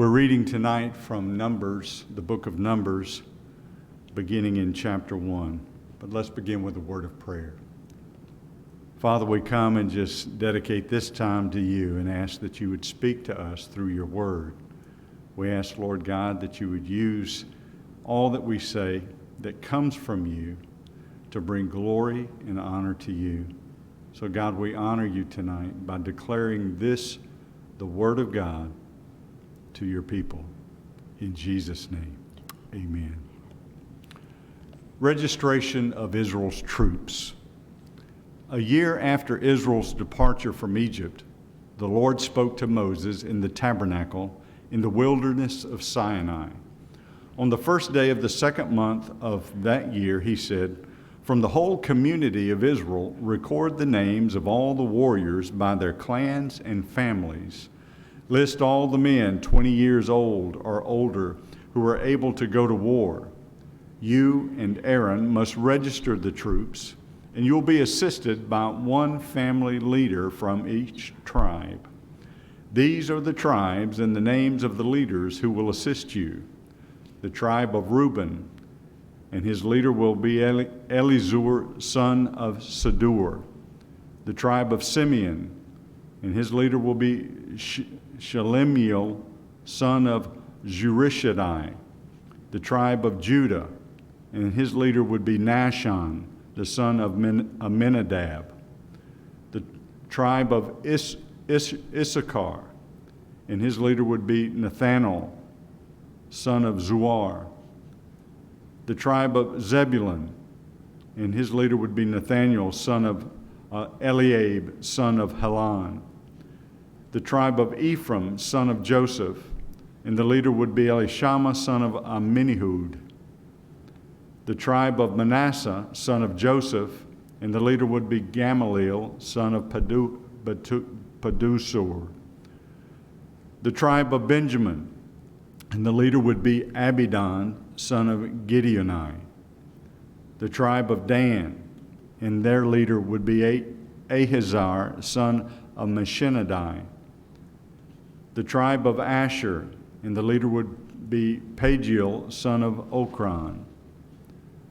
We're reading tonight from Numbers, the book of Numbers, beginning in chapter 1. But let's begin with a word of prayer. Father, we come and just dedicate this time to you and ask that you would speak to us through your word. We ask, Lord God, that you would use all that we say that comes from you to bring glory and honor to you. So God, we honor you tonight by declaring this, the word of God, to your people. In Jesus' name, amen. Registration of Israel's troops. A year after Israel's departure from Egypt, the Lord spoke to Moses in the tabernacle in the wilderness of Sinai. On the first day of the second month of that year, he said, "From the whole community of Israel, record the names of all the warriors by their clans and families. List all the men 20 years old or older who are able to go to war. You and Aaron must register the troops, and you'll be assisted by one family leader from each tribe. These are the tribes and the names of the leaders who will assist you. The tribe of Reuben, and his leader will be Elizur, son of Sedur. The tribe of Simeon, and his leader will be Shelemiel, son of Zurishaddai. The tribe of Judah, and his leader would be Nahshon, the son of Amminadab. The tribe of Issachar, and his leader would be Nathanael, son of Zuar. The tribe of Zebulun, and his leader would be Nathanael, son of Eliab, son of Helon. The tribe of Ephraim, son of Joseph, and the leader would be Elishama, son of Amminihud. The tribe of Manasseh, son of Joseph, and the leader would be Gamaliel, son of Pedusur. The tribe of Benjamin, and the leader would be Abidan, son of Gideoni. The tribe of Dan, and their leader would be Ahazar, son of Meshinadai. The tribe of Asher, and the leader would be Pagiel, son of Okran.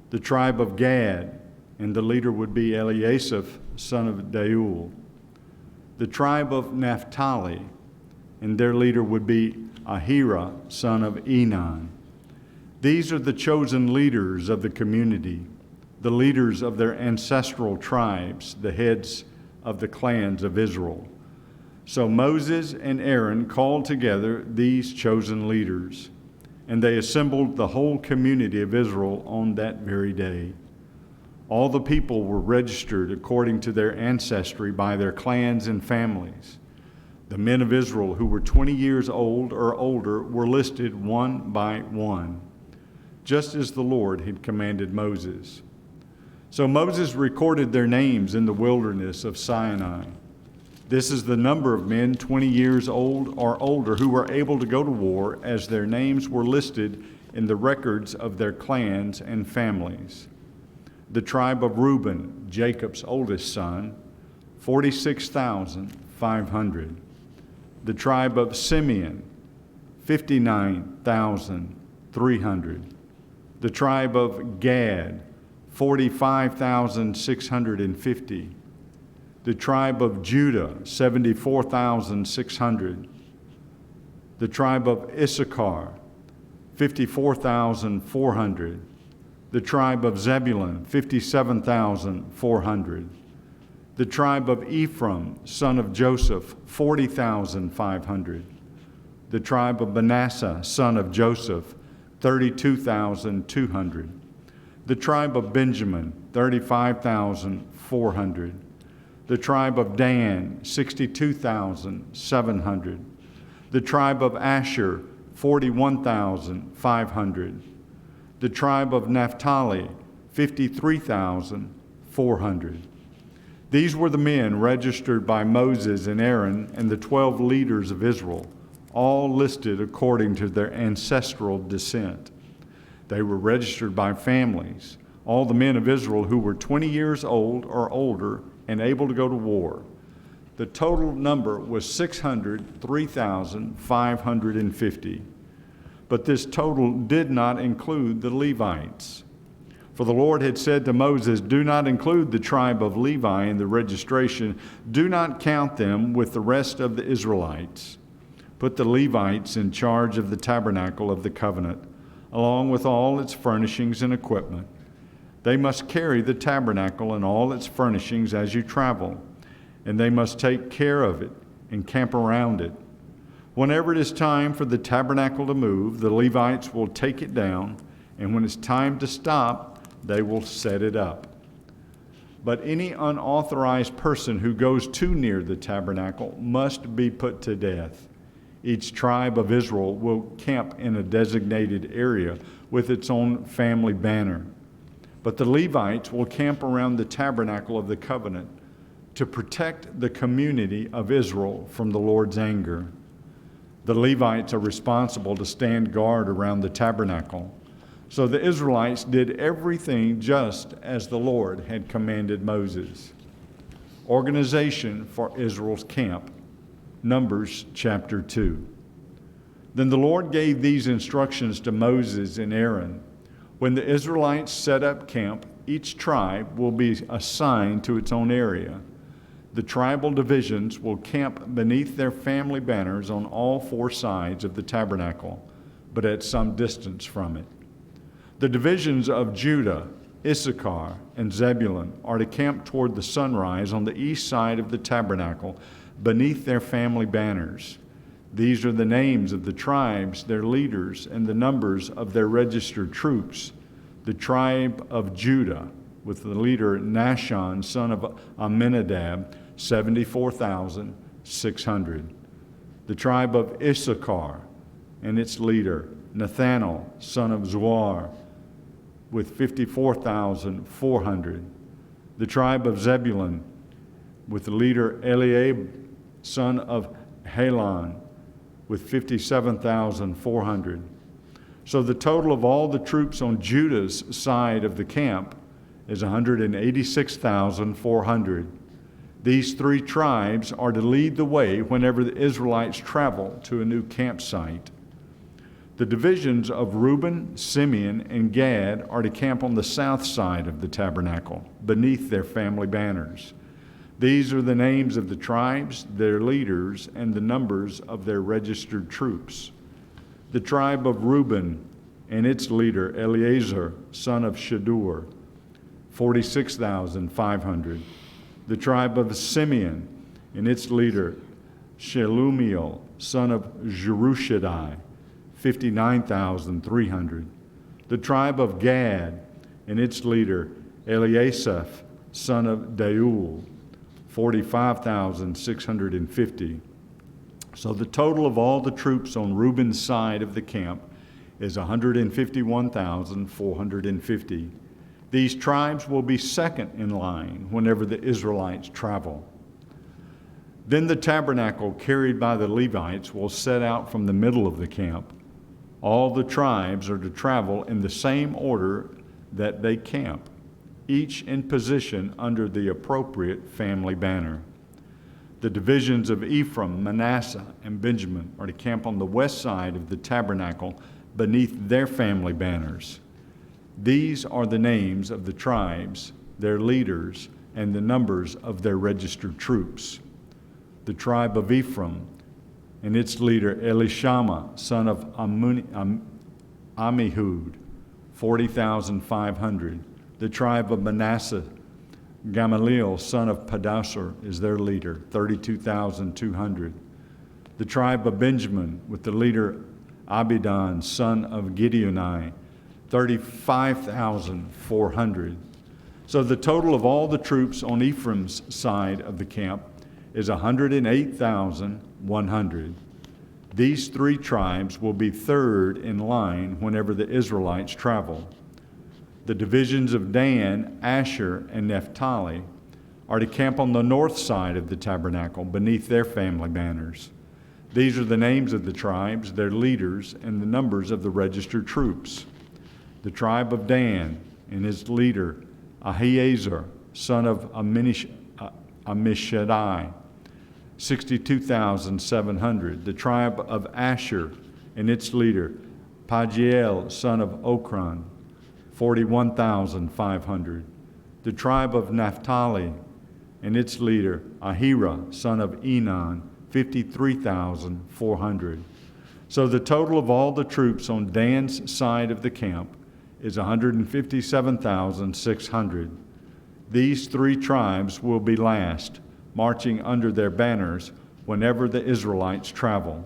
The tribe of Gad, and the leader would be Eliasaph, son of Deuel. The tribe of Naphtali, and their leader would be Ahira, son of Enan. These are the chosen leaders of the community, the leaders of their ancestral tribes, the heads of the clans of Israel. So Moses and Aaron called together these chosen leaders, and they assembled the whole community of Israel on that very day. All the people were registered according to their ancestry by their clans and families. The men of Israel who were 20 years old or older were listed one by one, just as the Lord had commanded Moses. So Moses recorded their names in the wilderness of Sinai. This is the number of men 20 years old or older who were able to go to war, as their names were listed in the records of their clans and families. The tribe of Reuben, Jacob's oldest son, 46,500. The tribe of Simeon, 59,300. The tribe of Gad, 45,650. The tribe of Judah, 74,600. The tribe of Issachar, 54,400. The tribe of Zebulun, 57,400. The tribe of Ephraim, son of Joseph, 40,500. The tribe of Manasseh, son of Joseph, 32,200. The tribe of Benjamin, 35,400. The tribe of Dan, 62,700. The tribe of Asher, 41,500. The tribe of Naphtali, 53,400. These were the men registered by Moses and Aaron and the 12 leaders of Israel, all listed according to their ancestral descent. They were registered by families, all the men of Israel who were 20 years old or older and able to go to war. The total number was 603,550. But this total did not include the Levites. For the Lord had said to Moses, "Do not include the tribe of Levi in the registration. Do not count them with the rest of the Israelites. Put the Levites in charge of the tabernacle of the covenant, along with all its furnishings and equipment. They must carry the tabernacle and all its furnishings as you travel, and they must take care of it and camp around it. Whenever it is time for the tabernacle to move, the Levites will take it down, and when it's time to stop, they will set it up. But any unauthorized person who goes too near the tabernacle must be put to death. Each tribe of Israel will camp in a designated area with its own family banner. But the Levites will camp around the tabernacle of the covenant to protect the community of Israel from the Lord's anger. The Levites are responsible to stand guard around the tabernacle. So the Israelites did everything just as the Lord had commanded Moses. Organization for Israel's camp. Numbers chapter 2. Then the Lord gave these instructions to Moses and Aaron. When the Israelites set up camp, each tribe will be assigned to its own area. The tribal divisions will camp beneath their family banners on all four sides of the tabernacle, but at some distance from it. The divisions of Judah, Issachar, and Zebulun are to camp toward the sunrise on the east side of the tabernacle, beneath their family banners. These are the names of the tribes, their leaders, and the numbers of their registered troops. The tribe of Judah, with the leader Nahshon, son of Amminadab, 74,600. The tribe of Issachar and its leader Nathanael, son of Zuar, with 54,400. The tribe of Zebulun, with the leader Eliab, son of Helon, with 57,400. So the total of all the troops on Judah's side of the camp is 186,400. These three tribes are to lead the way whenever the Israelites travel to a new campsite. The divisions of Reuben, Simeon, and Gad are to camp on the south side of the tabernacle, beneath their family banners. These are the names of the tribes, their leaders, and the numbers of their registered troops. The tribe of Reuben and its leader Eleazar, son of Shadur, 46,500. The tribe of Simeon and its leader Shelumiel, son of Jerushadai, 59,300. The tribe of Gad and its leader Eliasaph, son of Deuel, 45,650. So the total of all the troops on Reuben's side of the camp is 151,450. These tribes will be second in line whenever the Israelites travel. Then the tabernacle carried by the Levites will set out from the middle of the camp. All the tribes are to travel in the same order that they camp, each in position under the appropriate family banner. The divisions of Ephraim, Manasseh, and Benjamin are to camp on the west side of the tabernacle beneath their family banners. These are the names of the tribes, their leaders, and the numbers of their registered troops. The tribe of Ephraim and its leader Elishama, son of Ammihud, 40,500. The tribe of Manasseh, Gamaliel, son of Pedasur, is their leader, 32,200. The tribe of Benjamin, with the leader Abidan, son of Gideoni, 35,400. So the total of all the troops on Ephraim's side of the camp is 108,100. These three tribes will be third in line whenever the Israelites travel. The divisions of Dan, Asher, and Naphtali are to camp on the north side of the tabernacle beneath their family banners. These are the names of the tribes, their leaders, and the numbers of the registered troops. The tribe of Dan and his leader Ahiezer, son of Ammishaddai, 62,700. The tribe of Asher and its leader, Pagiel, son of Okran, 41,500. The tribe of Naphtali and its leader, Ahira, son of Enan, 53,400. So the total of all the troops on Dan's side of the camp is 157,600. These three tribes will be last, marching under their banners whenever the Israelites travel.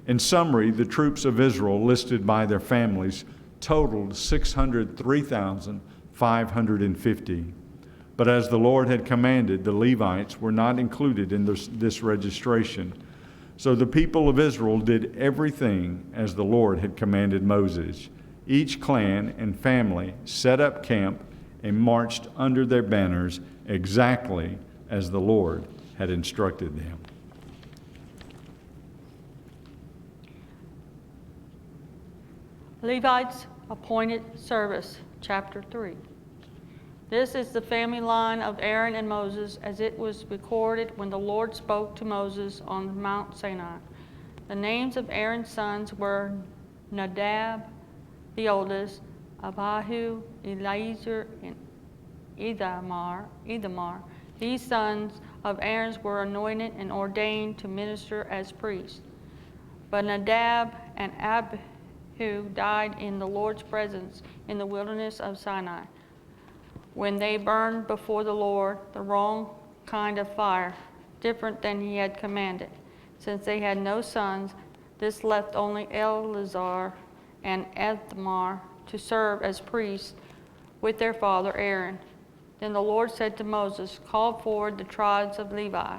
In summary, the troops of Israel listed by their families totaled 603,550. But as the Lord had commanded, the Levites were not included in this registration. So the people of Israel did everything as the Lord had commanded Moses. Each clan and family set up camp and marched under their banners exactly as the Lord had instructed them. Levites appointed service, chapter 3. This is the family line of Aaron and Moses as it was recorded when the Lord spoke to Moses on Mount Sinai. The names of Aaron's sons were Nadab, the oldest, Abihu, Eleazar, and Ithamar. These sons of Aaron's were anointed and ordained to minister as priests. But Nadab and Abihu died in the Lord's presence in the wilderness of Sinai, when they burned before the Lord the wrong kind of fire, different than he had commanded. Since they had no sons, this left only Eleazar and Ithamar to serve as priests with their father Aaron. Then the Lord said to Moses, "Call forward the tribes of Levi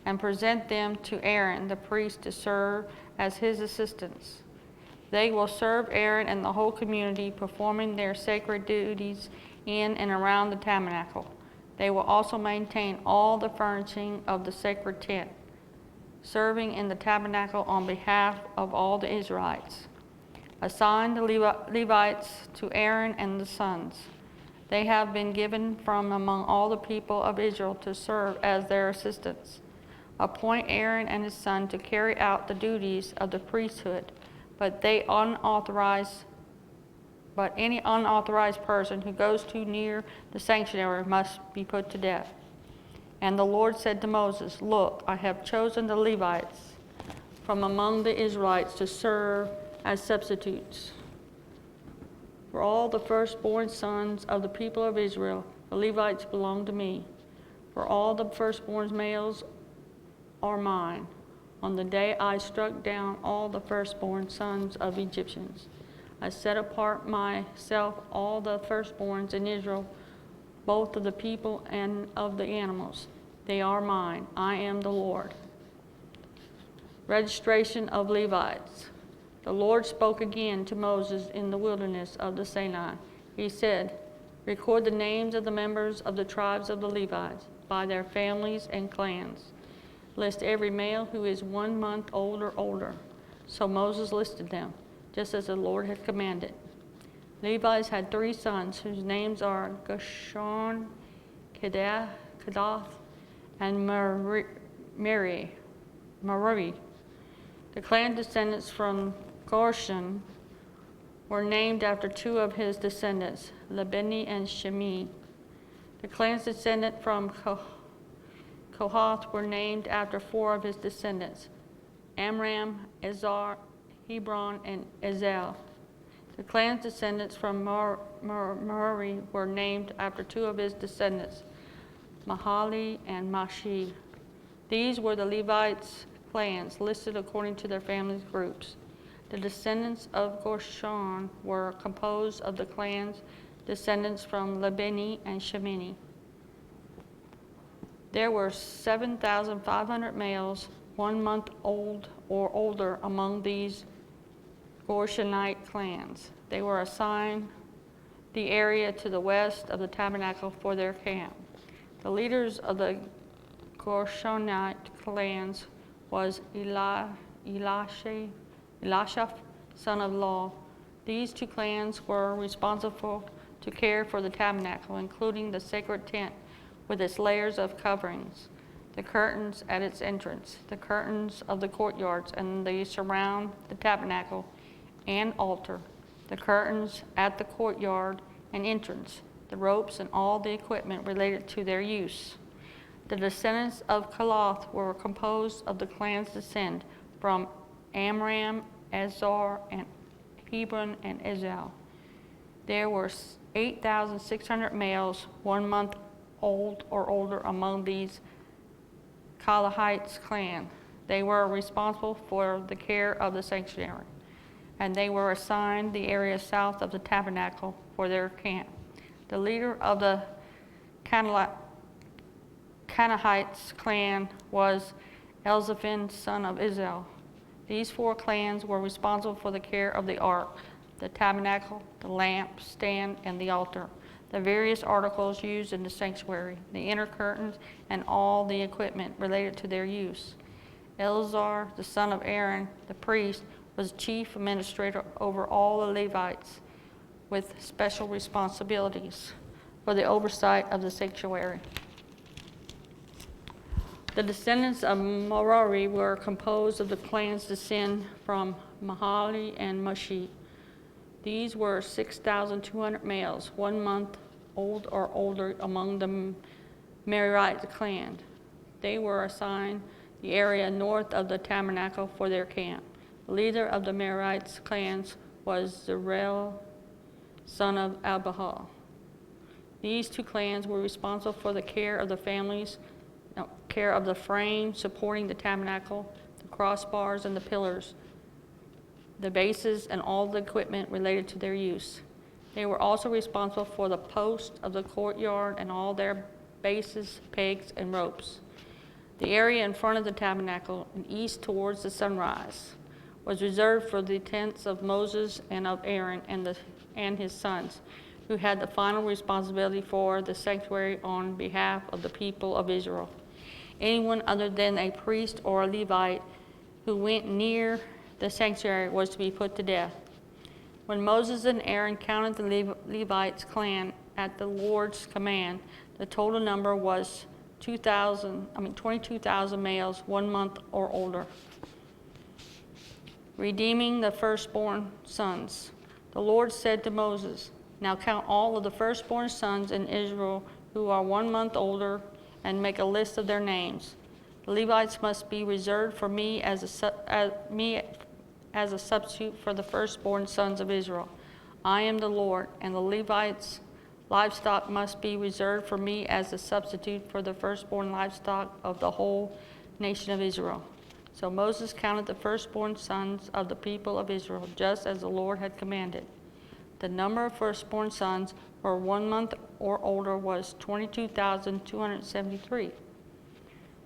and present them to Aaron the priest to serve as his assistants. They will serve Aaron and the whole community, performing their sacred duties in and around the tabernacle. They will also maintain all the furnishing of the sacred tent, serving in the tabernacle on behalf of all the Israelites. Assign the Levites to Aaron and the sons. They have been given from among all the people of Israel to serve as their assistants. Appoint Aaron and his son to carry out the duties of the priesthood, but any unauthorized person who goes too near the sanctuary must be put to death." And the Lord said to Moses, "Look, I have chosen the Levites from among the Israelites to serve as substitutes for all the firstborn sons of the people of Israel. The Levites belong to me, for all the firstborn males are mine. On the day I struck down all the firstborn sons of Egyptians, I set apart myself all the firstborns in Israel, both of the people and of the animals. They are mine. I am the Lord." Registration of Levites. The Lord spoke again to Moses in the wilderness of the Sinai. He said, "Record the names of the members of the tribes of the Levites by their families and clans. List every male who is 1 month old or older." So Moses listed them, just as the Lord had commanded. Levites had 3 sons whose names are Gershon, Kedath, and Merari. The clan descendants from Gershon were named after 2 of his descendants, Libni and Shimei. The clan's descendants from Kohath were named after 4 of his descendants, Amram, Ezar, Hebron, and Ezel. The clan's descendants from Merari were named after 2 of his descendants, Mahali and Mashib. These were the Levites' clans listed according to their family groups. The descendants of Gershon were composed of the clan's descendants from Libni and Shimei. There were 7,500 males 1 month old or older among these Gershonite clans. They were assigned the area to the west of the tabernacle for their camp. The leaders of the Gershonite clans was Elisha, son of Law. These 2 clans were responsible to care for the tabernacle, including the sacred tent with its layers of coverings. the curtains at its entrance, the curtains of the courtyards, and they surround the tabernacle and altar, the curtains at the courtyard and entrance, the ropes and all the equipment related to their use. The descendants of Kalath were composed of the clans descend from Amram, Azar, and Hebron, and Ezal. There were 8,600 males 1 month old or older among these Kalahites clan. They were responsible for the care of the sanctuary, and they were assigned the area south of the tabernacle for their camp. The leader of the Canaanites clan was Elzaphan, son of Israel. These 4 clans were responsible for the care of the ark, the tabernacle, the lamp stand, and the altar, the various articles used in the sanctuary, the inner curtains, and all the equipment related to their use. Eleazar, the son of Aaron, the priest, was chief administrator over all the Levites with special responsibilities for the oversight of the sanctuary. The descendants of Merari were composed of the clans descend from Mahali and Mushi. These were 6,200 males, 1 month old or older among the Merarite clan. They were assigned the area north of the tabernacle for their camp. The leader of the Merarites clans was Zerel, son of Abihal. These 2 clans were responsible for the care of the care of the frame supporting the tabernacle, the crossbars and the pillars, the bases, and all the equipment related to their use. They were also responsible for the posts of the courtyard and all their bases, pegs, and ropes. The area in front of the tabernacle and east towards the sunrise was reserved for the tents of Moses and of Aaron and his sons, who had the final responsibility for the sanctuary on behalf of the people of Israel. Anyone other than a priest or a Levite who went near the sanctuary was to be put to death. When Moses and Aaron counted the Levites' clan at the Lord's command, the total number was 22,000 males 1 month or older. Redeeming the firstborn sons. The Lord said to Moses, "Now count all of the firstborn sons in Israel who are 1 month older, and make a list of their names. The Levites must be reserved for me as a substitute for the firstborn sons of Israel. I am the Lord, and the Levites' livestock must be reserved for me as a substitute for the firstborn livestock of the whole nation of Israel." So Moses counted the firstborn sons of the people of Israel, just as the Lord had commanded. The number of firstborn sons for 1 month or older was 22,273.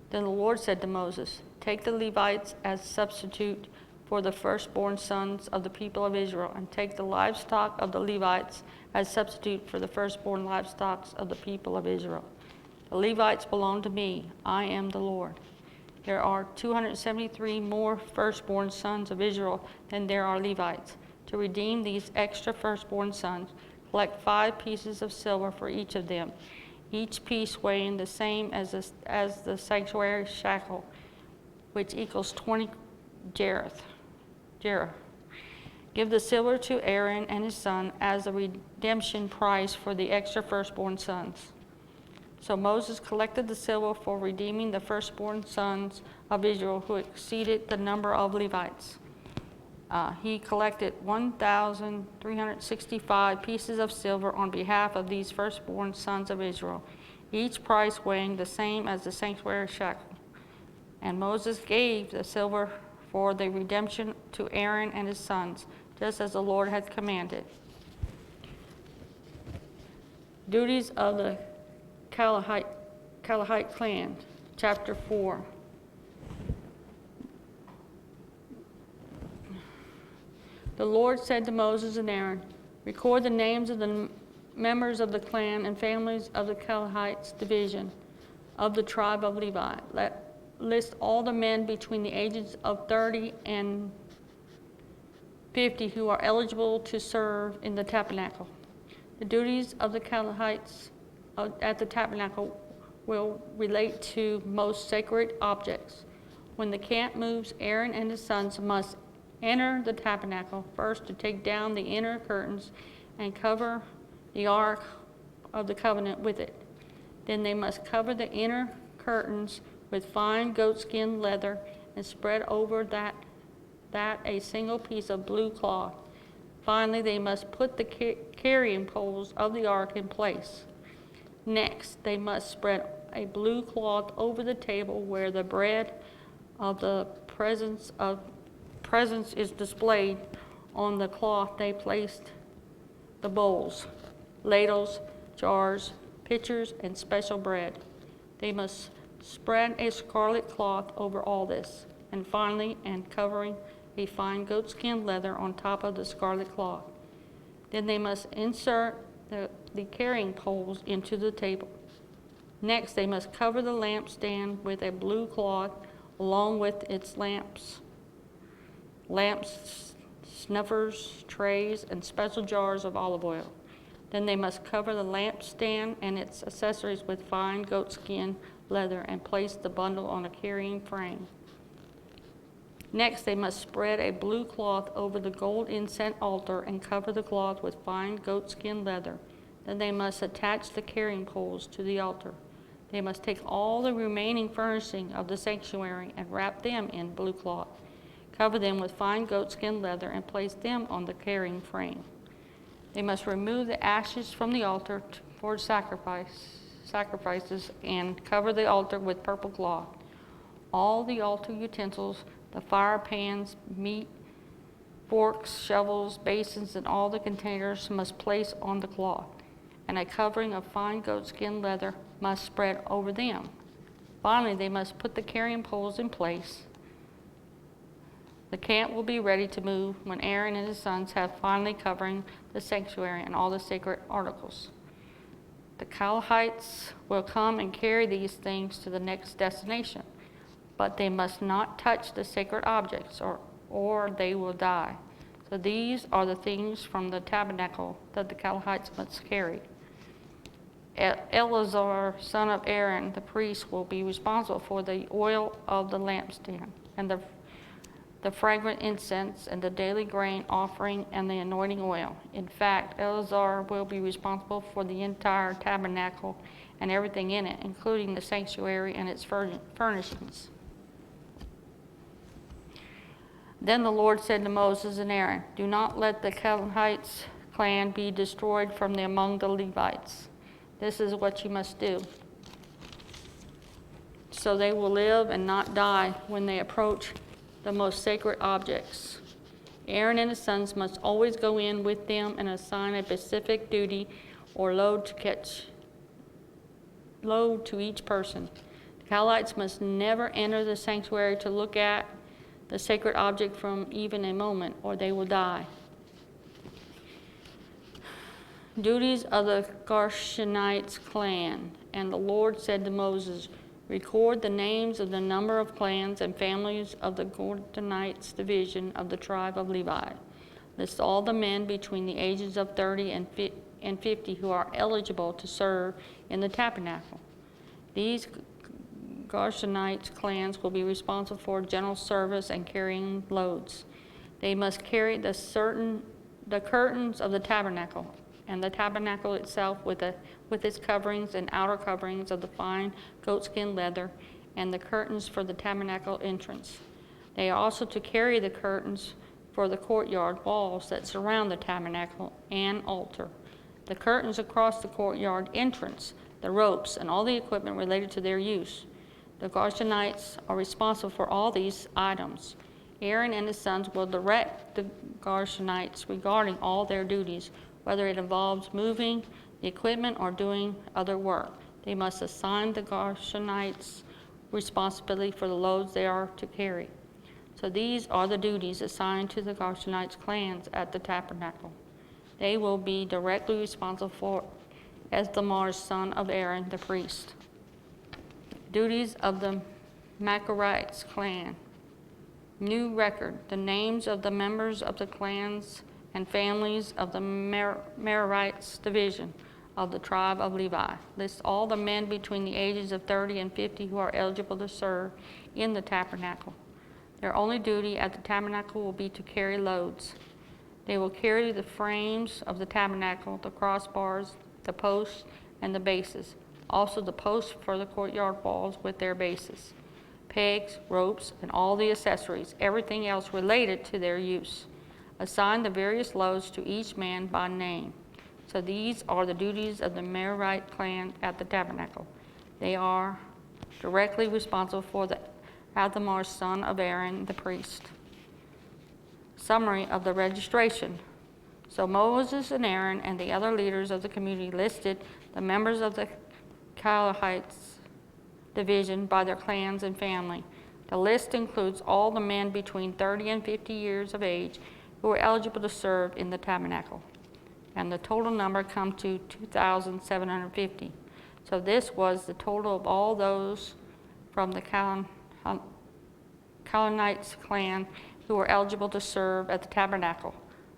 Then the Lord said to Moses, "Take the Levites as substitute for the firstborn sons of the people of Israel, and take the livestock of the Levites as substitute for the firstborn livestock of the people of Israel. The Levites belong to me. I am the Lord. There are 273 more firstborn sons of Israel than there are Levites. To redeem these extra firstborn sons, collect 5 pieces of silver for each of them, each piece weighing the same as the sanctuary shekel, which equals 20 gerah. Give the silver to Aaron and his son as a redemption price for the extra firstborn sons." So Moses collected the silver for redeeming the firstborn sons of Israel who exceeded the number of Levites. He collected 1,365 pieces of silver on behalf of these firstborn sons of Israel, each price weighing the same as the sanctuary shekel. And Moses gave the silver for the redemption to Aaron and his sons, just as the Lord had commanded. Duties of the Kalahite clan, chapter 4. The Lord said to Moses and Aaron, "Record the names of the members of the clan and families of the Kalahites division of the tribe of Levi. List all the men between the ages of 30 and 50 who are eligible to serve in the tabernacle." The duties of the Kalahites at the tabernacle will relate to most sacred objects. When the camp moves, Aaron and his sons must enter the tabernacle first to take down the inner curtains and cover the Ark of the Covenant with it. Then they must cover the inner curtains with fine goatskin leather and spread over that a single piece of blue cloth. Finally, they must put the carrying poles of the ark in place. Next, they must spread a blue cloth over the table where the bread of the presence is displayed. On the cloth they placed the bowls, ladles, jars, pitchers, and special bread. They must spread a scarlet cloth over all this, and finally, covering a fine goatskin leather on top of the scarlet cloth. Then they must insert the carrying poles into the table. Next, they must cover the lampstand with a blue cloth along with its lamps, snuffers, trays, and special jars of olive oil. Then they must cover the lampstand and its accessories with fine goatskin leather and place the bundle on a carrying frame. Next, they must spread a blue cloth over the gold incense altar and cover the cloth with fine goatskin leather. Then they must attach the carrying poles to the altar. They must take all the remaining furnishing of the sanctuary and wrap them in blue cloth, cover them with fine goatskin leather, and place them on the carrying frame. They must remove the ashes from the altar for sacrifices and cover the altar with purple cloth. All the altar utensils, the fire pans, meat, forks, shovels, basins, and all the containers must place on the cloth, and a covering of fine goatskin leather must spread over them. Finally, they must put the carrying poles in place. The camp will be ready to move when Aaron and his sons have finally covering the sanctuary and all the sacred articles. The Kohathites will come and carry these things to the next destination, but they must not touch the sacred objects or they will die. So these are the things from the tabernacle that the Kohathites must carry. Eleazar, son of Aaron, the priest, will be responsible for the oil of the lampstand and the fragrant incense and the daily grain offering and the anointing oil. In fact, Eleazar will be responsible for the entire tabernacle and everything in it, including the sanctuary and its furnishings. Then the Lord said to Moses and Aaron, "Do not let the Kohathites clan be destroyed from among the Levites. This is what you must do, so they will live and not die when they approach the most sacred objects. Aaron and his sons must always go in with them and assign a specific duty or load to each person. The Kohathites must never enter the sanctuary to look at the sacred object from even a moment, or they will die." Duties of the Gershonites clan. And the Lord said to Moses, "Record the names of the number of clans and families of the Gershonites division of the tribe of Levi. List all the men between the ages of 30 and 50 who are eligible to serve in the tabernacle. These Gershonites clans will be responsible for general service and carrying loads. They must carry the curtains of the tabernacle and the tabernacle itself with its coverings and outer coverings of the fine goatskin leather and the curtains for the tabernacle entrance. They are also to carry the curtains for the courtyard walls that surround the tabernacle and altar, the curtains across the courtyard entrance, the ropes, and all the equipment related to their use. The Gershonites are responsible for all these items. Aaron and his sons will direct the Gershonites regarding all their duties, whether it involves moving the equipment or doing other work. They must assign the Gershonites responsibility for the loads they are to carry. So these are the duties assigned to the Gershonites clans at the tabernacle. They will be directly responsible for Ithamar, son of Aaron, the priest. Duties of the Macharites clan. New record. The names of the members of the clans and families of the Merarites division of the tribe of Levi. Lists all the men between the ages of 30 and 50 who are eligible to serve in the tabernacle. Their only duty at the tabernacle will be to carry loads. They will carry the frames of the tabernacle, the crossbars, the posts, and the bases. Also the posts for the courtyard walls with their bases, pegs, ropes, and all the accessories, everything else related to their use. Assign the various loads to each man by name. So these are the duties of the Merarite clan at the tabernacle. They are directly responsible for the Ithamar, son of Aaron, the priest. Summary of the registration. So Moses and Aaron and the other leaders of the community listed the members of the Kohathites division by their clans and family. The list includes all the men between 30 and 50 years of age who are eligible to serve in the tabernacle. And the total number come to 2,750. So this was the total of all those from the Kohathites clan who were eligible to serve at the tabernacle.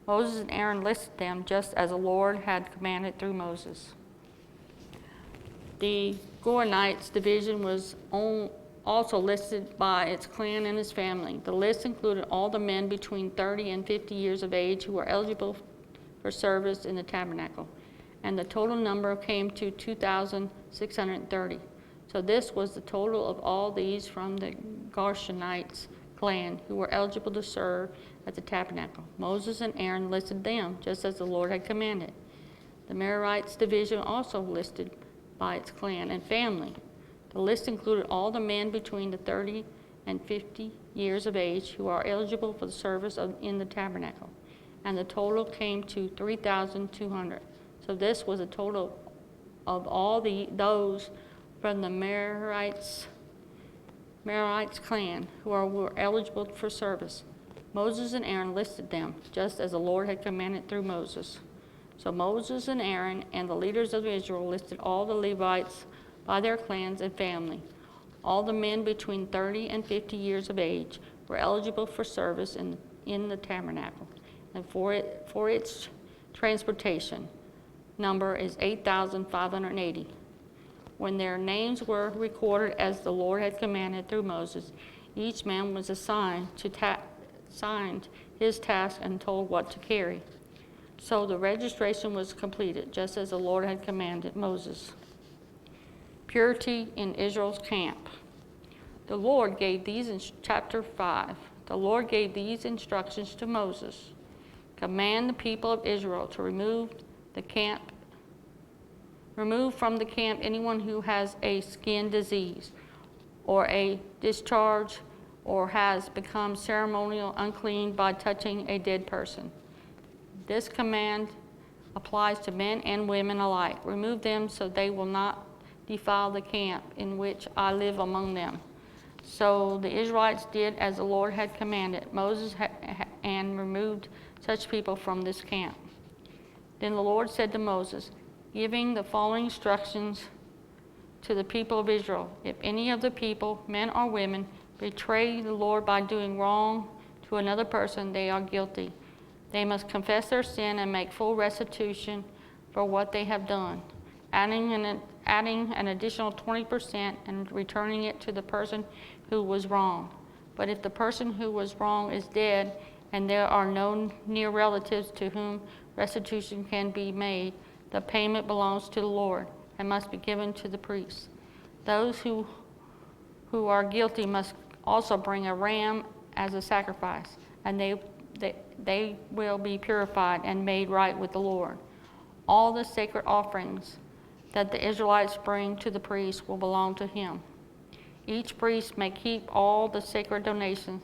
Moses and Aaron listed them just as the Lord had commanded through Moses. The Goranites division was also listed by its clan and its family. The list included all the men between 30 and 50 years of age who were eligible for service in the tabernacle, and the total number came to 2,630. So this was the total of all these from the Gershonites clan who were eligible to serve at the tabernacle. Moses and Aaron listed them just as the Lord had commanded. The Merarites division also listed by its clan and family. The list included all the men between the 30 and 50 years of age who are eligible for the service in the tabernacle, and the total came to 3,200. So this was a total of all those from the Merarites clan who were eligible for service. Moses and Aaron listed them just as the Lord had commanded through Moses. So Moses and Aaron and the leaders of Israel listed all the Levites by their clans and family. All the men between 30 and 50 years of age were eligible for service in the tabernacle, and for its transportation number is 8,580. When their names were recorded as the Lord had commanded through Moses, each man was assigned his task and told what to carry. So the registration was completed, just as the Lord had commanded Moses. Purity in Israel's camp. The Lord gave these in chapter 5. The Lord gave these instructions to Moses. Command the people of Israel to remove from the camp anyone who has a skin disease or a discharge or has become ceremonial unclean by touching a dead person. This command applies to men and women alike. Remove them so they will not defile the camp in which I live among them. So the Israelites did as the Lord had commanded Moses and removed such people from this camp. Then the Lord said to Moses, giving the following instructions to the people of Israel: if any of the people, men or women, betray the Lord by doing wrong to another person, they are guilty. They must confess their sin and make full restitution for what they have done, adding an additional 20% and returning it to the person who was wrong. But if the person who was wrong is dead and there are no near relatives to whom restitution can be made, the payment belongs to the Lord and must be given to the priest. Those who are guilty must also bring a ram as a sacrifice, and they will be purified and made right with the Lord. All the sacred offerings that the Israelites bring to the priest will belong to him. Each priest may keep all the sacred donations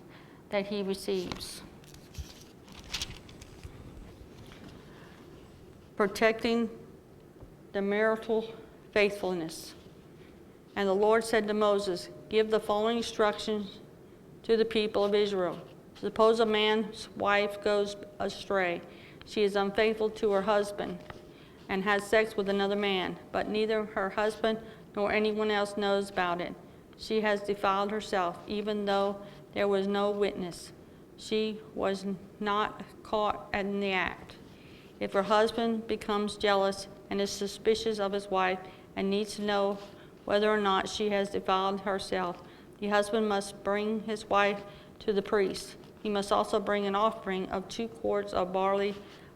that he receives. Protecting the marital faithfulness. And the Lord said to Moses, give the following instructions to the people of Israel. Suppose a man's wife goes astray. She is unfaithful to her husband and has sex with another man, but neither her husband nor anyone else knows about it. She has defiled herself, even though there was no witness. She was not caught in the act. If her husband becomes jealous, and is suspicious of his wife and needs to know whether or not she has defiled herself, the husband must bring his wife to the priest. He must also bring an offering of 2 quarts of barley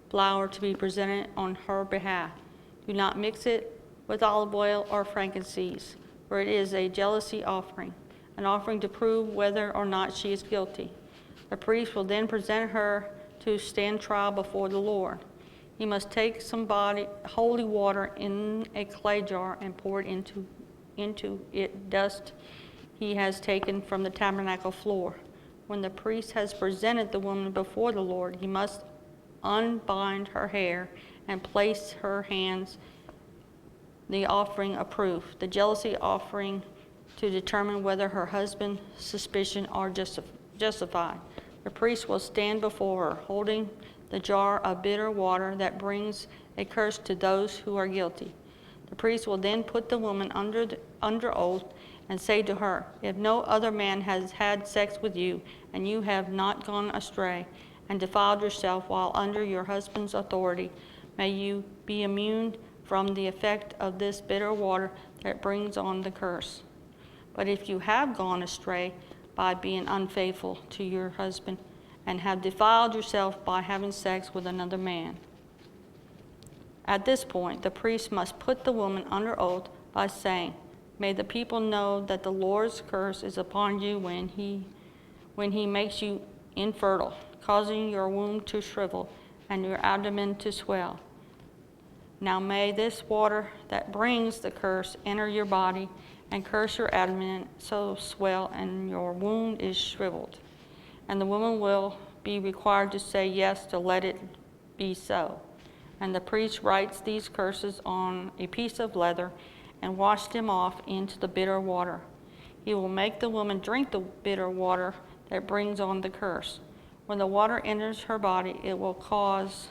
flour to be presented on her behalf. Do not mix it with olive oil or frankincense, for it is a jealousy offering, an offering to prove whether or not she is guilty. The priest will then present her to stand trial before the Lord. He must take some holy water in a clay jar and pour it into it dust he has taken from the tabernacle floor. When the priest has presented the woman before the Lord, he must unbind her hair and place her hands the offering of proof, the jealousy offering, to determine whether her husband's suspicion are justified. The priest will stand before her, holding the jar of bitter water that brings a curse to those who are guilty. The priest will then put the woman under oath and say to her, "If no other man has had sex with you, and you have not gone astray and defiled yourself while under your husband's authority, may you be immune from the effect of this bitter water that brings on the curse. But if you have gone astray by being unfaithful to your husband and have defiled yourself by having sex with another man," at this point, the priest must put the woman under oath by saying, "May the people know that the Lord's curse is upon you when he makes you infertile, causing your womb to shrivel and your abdomen to swell. Now may this water that brings the curse enter your body and curse your abdomen so swell and your womb is shriveled." And the woman will be required to say yes to let it be so. And the priest writes these curses on a piece of leather and wash them off into the bitter water. He will make the woman drink the bitter water that brings on the curse. When the water enters her body, it will cause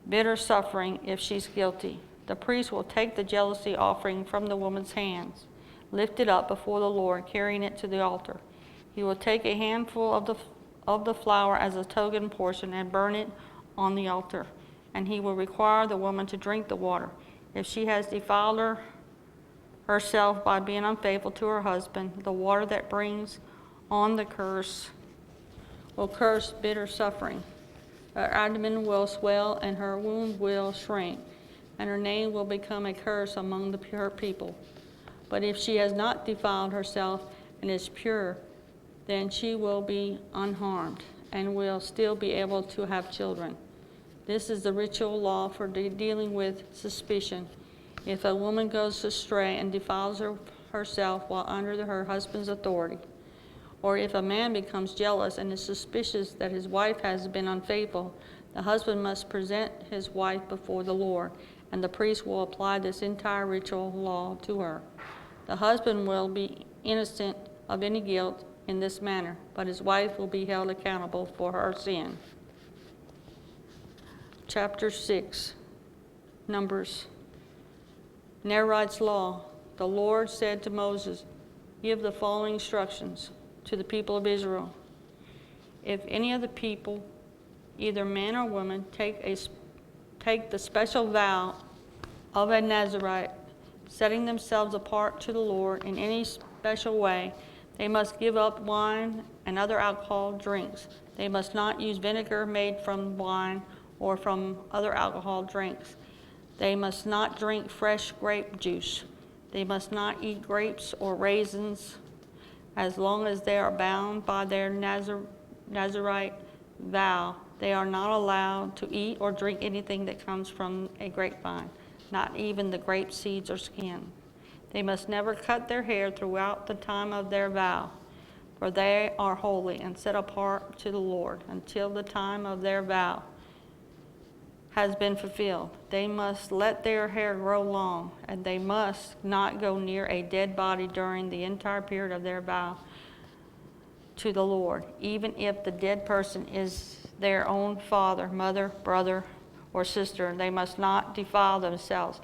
bitter suffering if she's guilty. The priest will take the jealousy offering from the woman's hands, lift it up before the Lord, carrying it to the altar. He will take a handful of the flour as a token portion and burn it on the altar, and he will require the woman to drink the water. If she has defiled herself by being unfaithful to her husband, the water that brings on the curse will curse bitter suffering. Her abdomen will swell and her womb will shrink, and her name will become a curse among her people. But if she has not defiled herself and is pure, then she will be unharmed and will still be able to have children. This is the ritual law for dealing with suspicion. If a woman goes astray and defiles herself while under her husband's authority, or if a man becomes jealous and is suspicious that his wife has been unfaithful, the husband must present his wife before the Lord, and the priest will apply this entire ritual law to her. The husband will be innocent of any guilt in this manner, but his wife will be held accountable for her sin. Chapter 6, Numbers. Nazirite's law. The Lord said to Moses, "Give the following instructions to the people of Israel. If any of the people, either man or woman, take the special vow of a Nazirite, setting themselves apart to the Lord in any special way, they must give up wine and other alcohol drinks. They must not use vinegar made from wine or from other alcohol drinks. They must not drink fresh grape juice. They must not eat grapes or raisins. As long as they are bound by their Nazirite vow, they are not allowed to eat or drink anything that comes from a grapevine, not even the grape seeds or skin. They must never cut their hair throughout the time of their vow, for they are holy and set apart to the Lord until the time of their vow has been fulfilled. They must let their hair grow long, and they must not go near a dead body during the entire period of their vow to the Lord, even if the dead person is their own father, mother, brother, or sister. They must not defile themselves,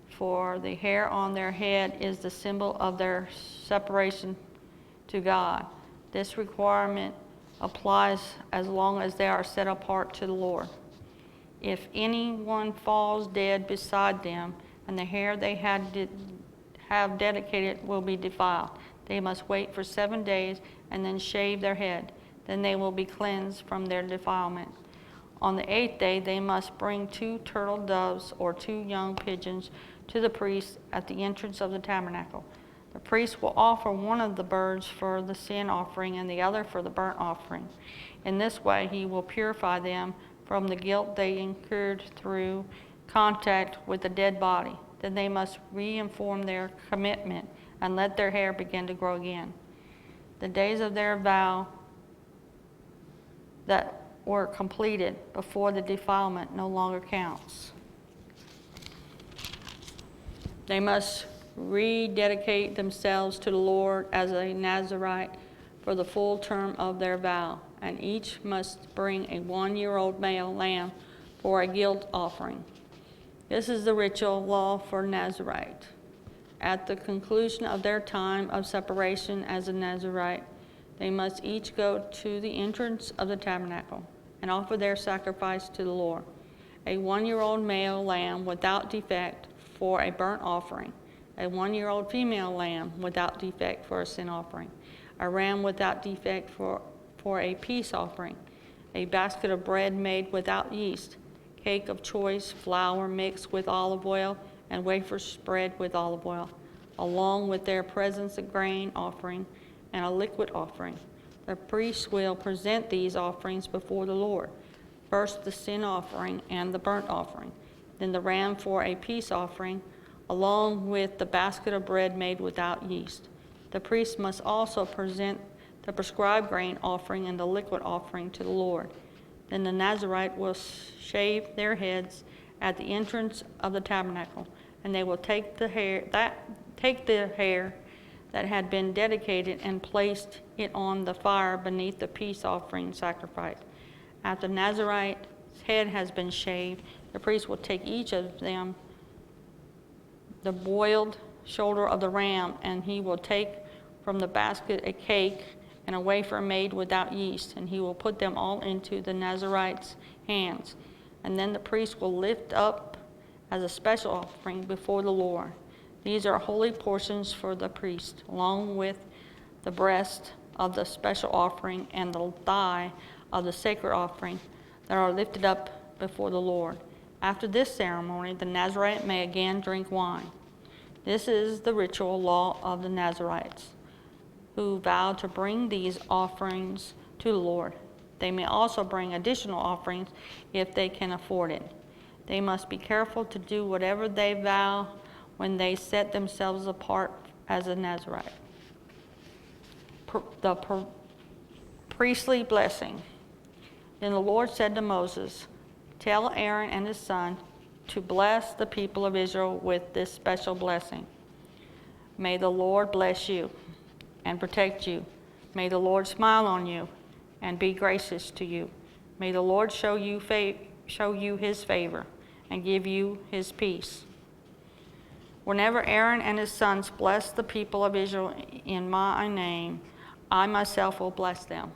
for the hair on their head is the symbol of their separation to God. This requirement applies as long as they are set apart to the Lord. If anyone falls dead beside them, and the hair they have dedicated will be defiled, they must wait for 7 days and then shave their head. Then they will be cleansed from their defilement. On the 8th day they must bring 2 turtle doves or 2 young pigeons to the priest at the entrance of the tabernacle. The priest will offer one of the birds for the sin offering and the other for the burnt offering. In this way he will purify them from the guilt they incurred through contact with the dead body. Then they must reinform their commitment and let their hair begin to grow again. The days of their vow that were completed before the defilement no longer counts. They must rededicate themselves to the Lord as a Nazirite for the full term of their vow, and each must bring a 1-year-old male lamb for a guilt offering. This is the ritual law for Nazirite. At the conclusion of their time of separation as a Nazirite, they must each go to the entrance of the tabernacle and offer their sacrifice to the Lord, a 1-year-old male lamb without defect for a burnt offering, a 1-year-old female lamb without defect for a sin offering, a ram without defect for a peace offering, a basket of bread made without yeast, cake of choice flour mixed with olive oil, and wafers spread with olive oil, along with their presents of grain offering and a liquid offering. The priest will present these offerings before the Lord, first the sin offering and the burnt offering, then the ram for a peace offering, along with the basket of bread made without yeast. The priest must also present the prescribed grain offering and the liquid offering to the Lord. Then the Nazirite will shave their heads at the entrance of the tabernacle, and they will take the hair that had been dedicated and placed it on the fire beneath the peace offering sacrifice. After the Nazirite's head has been shaved, the priest will take each of them the boiled shoulder of the ram, and he will take from the basket a cake and a wafer made without yeast, and he will put them all into the Nazirite's hands. And then the priest will lift up as a special offering before the Lord. These are holy portions for the priest, along with the breast of the special offering and the thigh of the sacred offering that are lifted up before the Lord. After this ceremony, the Nazirite may again drink wine. This is the ritual law of the Nazirites, who vow to bring these offerings to the Lord. They may also bring additional offerings if they can afford it. They must be careful to do whatever they vow when they set themselves apart as a Nazirite. The priestly blessing. Then the Lord said to Moses, "Tell Aaron and his son to bless the people of Israel with this special blessing. May the Lord bless you and protect you. May the Lord smile on you and be gracious to you. May the Lord show you his favor and give you his peace. Whenever Aaron and his sons bless the people of Israel in my name, I myself will bless them."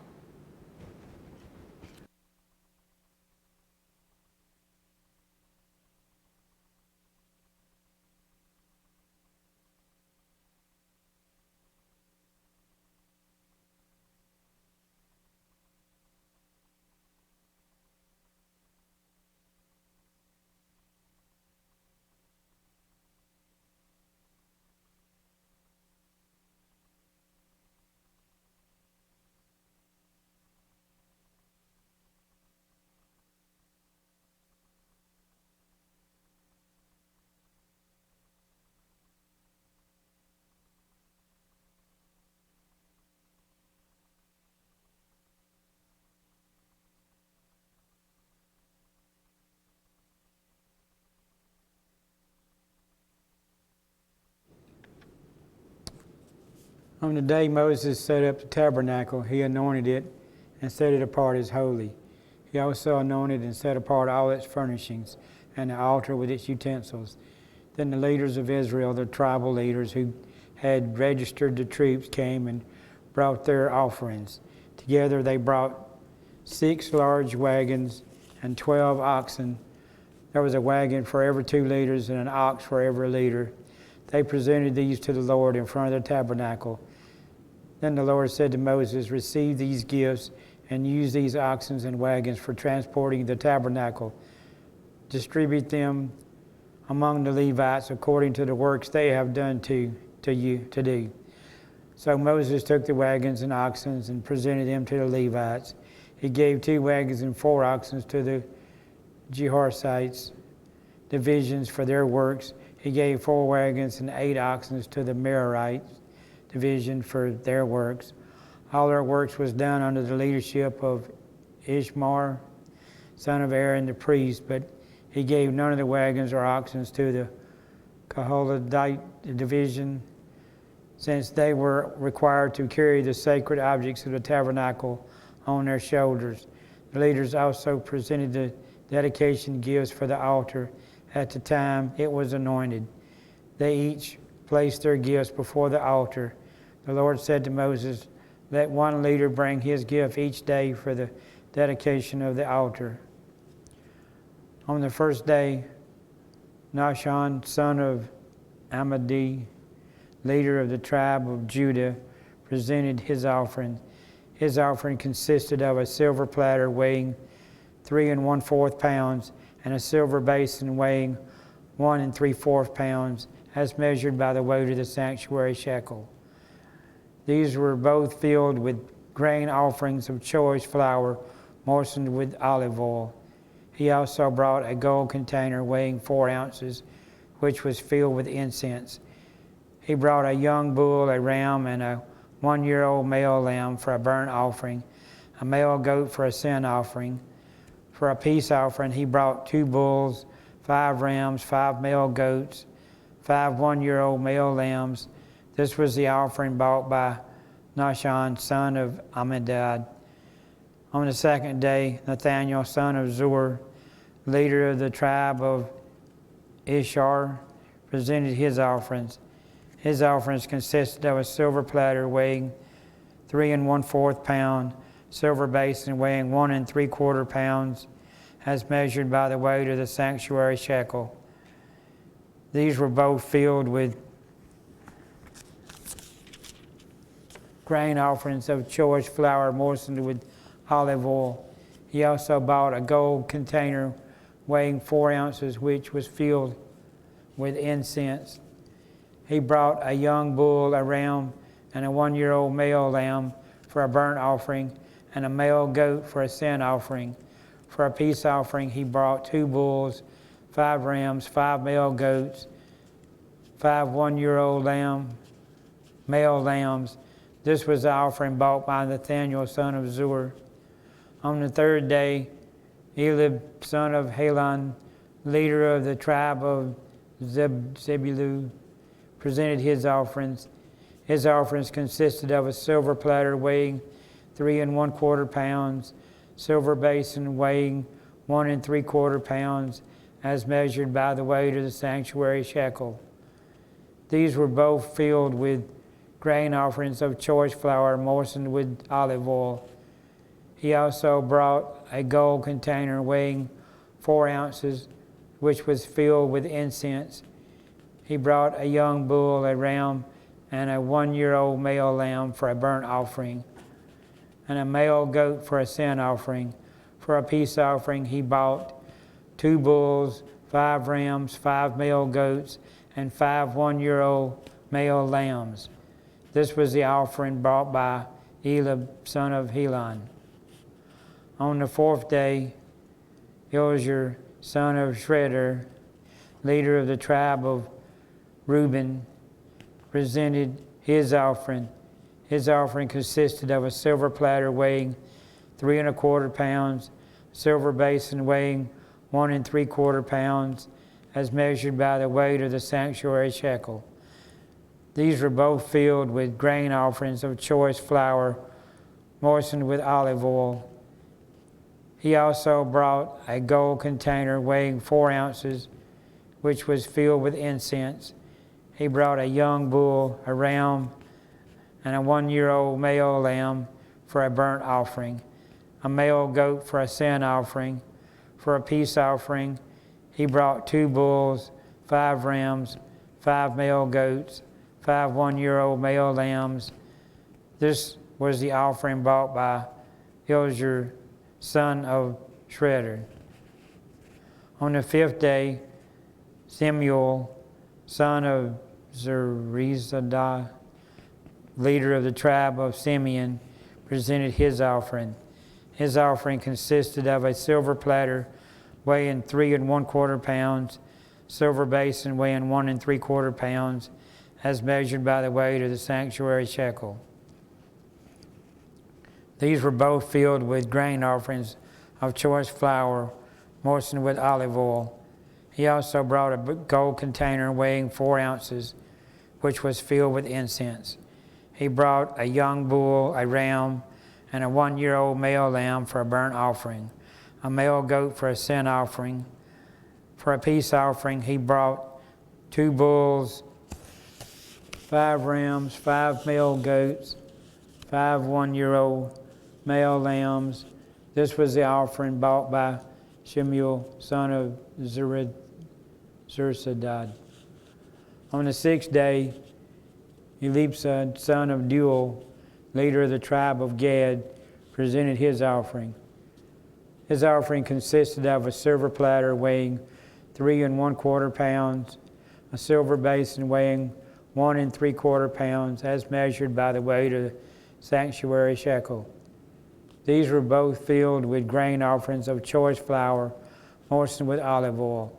On the day Moses set up the tabernacle, he anointed it and set it apart as holy. He also anointed and set apart all its furnishings and the altar with its utensils. Then the leaders of Israel, the tribal leaders who had registered the troops, came and brought their offerings. Together they brought 6 large wagons and 12 oxen There was a wagon for every 2 leaders and an ox for every leader. They presented these to the Lord in front of the tabernacle. Then the Lord said to Moses, "Receive these gifts and use these oxen and wagons for transporting the tabernacle. Distribute them among the Levites according to the works they have done to you to do." So Moses took the wagons and oxen and presented them to the Levites. He gave 2 wagons and 4 oxen to the Jehoshaphat's divisions for their works. He gave 4 wagons and 8 oxen to the Merarites division for their works. All their works was done under the leadership of Ishmar, son of Aaron the priest, but he gave none of the wagons or oxen to the Kohathite division, since they were required to carry the sacred objects of the tabernacle on their shoulders. The leaders also presented the dedication gifts for the altar at the time it was anointed. They each placed their gifts before the altar. The Lord said to Moses, "Let one leader bring his gift each day for the dedication of the altar." On the first day, Nahshon, son of Amminadab, leader of the tribe of Judah, presented his offering. His offering consisted of a silver platter weighing 3 1/4 pounds and a silver basin weighing 1 3/4 pounds, as measured by the weight of the sanctuary shekel. These were both filled with grain offerings of choice flour moistened with olive oil. He also brought a gold container weighing 4 ounces, which was filled with incense. He brought a young bull, a ram, and a 1-year-old male lamb for a burnt offering, a male goat for a sin offering. For a peace offering, he brought 2 bulls, 5 rams, 5 male goats, 5 1-year-old male lambs. This was the offering brought by Nahshon, son of Amminadab. On the second day, Nathaniel, son of Zur, leader of the tribe of Ishar, presented his offerings. His offerings consisted of a silver platter weighing 3 1/4 pounds, silver basin weighing 1 3/4 pounds, as measured by the weight of the sanctuary shekel. These were both filled with grain offerings of choice flour moistened with olive oil. He also bought a gold container weighing 4 ounces, which was filled with incense. He brought a young bull, a ram, and a 1-year-old male lamb for a burnt offering, and a male goat for a sin offering. For a peace offering, he brought 2 bulls, 5 rams, 5 male goats, 5 1-year-old male lambs. This was the offering brought by Nathaniel, son of Zur. On the third day, Eliab, son of Helon, leader of the tribe of Zebulun, presented his offerings. His offerings consisted of a silver platter weighing 3 1/4 pounds, silver basin weighing 1 3/4 pounds, as measured by the weight of the sanctuary shekel. These were both filled with grain offerings of choice flour moistened with olive oil. He also brought a gold container weighing 4 ounces, which was filled with incense. He brought a young bull, a ram, and a 1-year-old male lamb for a burnt offering, and a male goat for a sin offering. For a peace offering, he bought 2 bulls, 5 rams, 5 male goats, and 5 1-year-old male lambs. This was the offering brought by Eliab, son of Helon. On the 4th day, Elizur, son of Shredder, leader of the tribe of Reuben, presented his offering. His offering consisted of a silver platter weighing 3 1/4 pounds, silver basin weighing 1 3/4 pounds, as measured by the weight of the sanctuary shekel. These were both filled with grain offerings of choice flour moistened with olive oil. He also brought a gold container weighing 4 ounces, which was filled with incense. He brought a young bull, a ram, and a 1-year-old male lamb for a burnt offering, a male goat for a sin offering. For a peace offering, he brought 2 bulls, 5 rams, 5 male goats, 5 one-year-old male lambs. This was the offering brought by Elizur, son of Shredder. On the 5th day, Samuel, son of Zerizadai, leader of the tribe of Simeon, presented his offering. His offering consisted of a silver platter weighing 3 1/4 pounds, silver basin weighing 1 3/4 pounds, as measured by the weight of the sanctuary shekel. These were both filled with grain offerings of choice flour, moistened with olive oil. He also brought a gold container weighing 4 ounces, which was filled with incense. He brought a young bull, a ram, and a 1-year-old male lamb for a burnt offering, a male goat for a sin offering. For a peace offering, he brought 2 bulls, 5 rams, 5 male goats, 5 one-year-old male lambs. This was the offering brought by Shemuel, son of Zursadad. On the 6th day, Elipsad, son of Deuel, leader of the tribe of Gad, presented his offering. His offering consisted of a silver platter weighing 3 1/4 pounds, a silver basin weighing 1 3/4 pounds, as measured by the weight of the sanctuary shekel. These were both filled with grain offerings of choice flour, moistened with olive oil.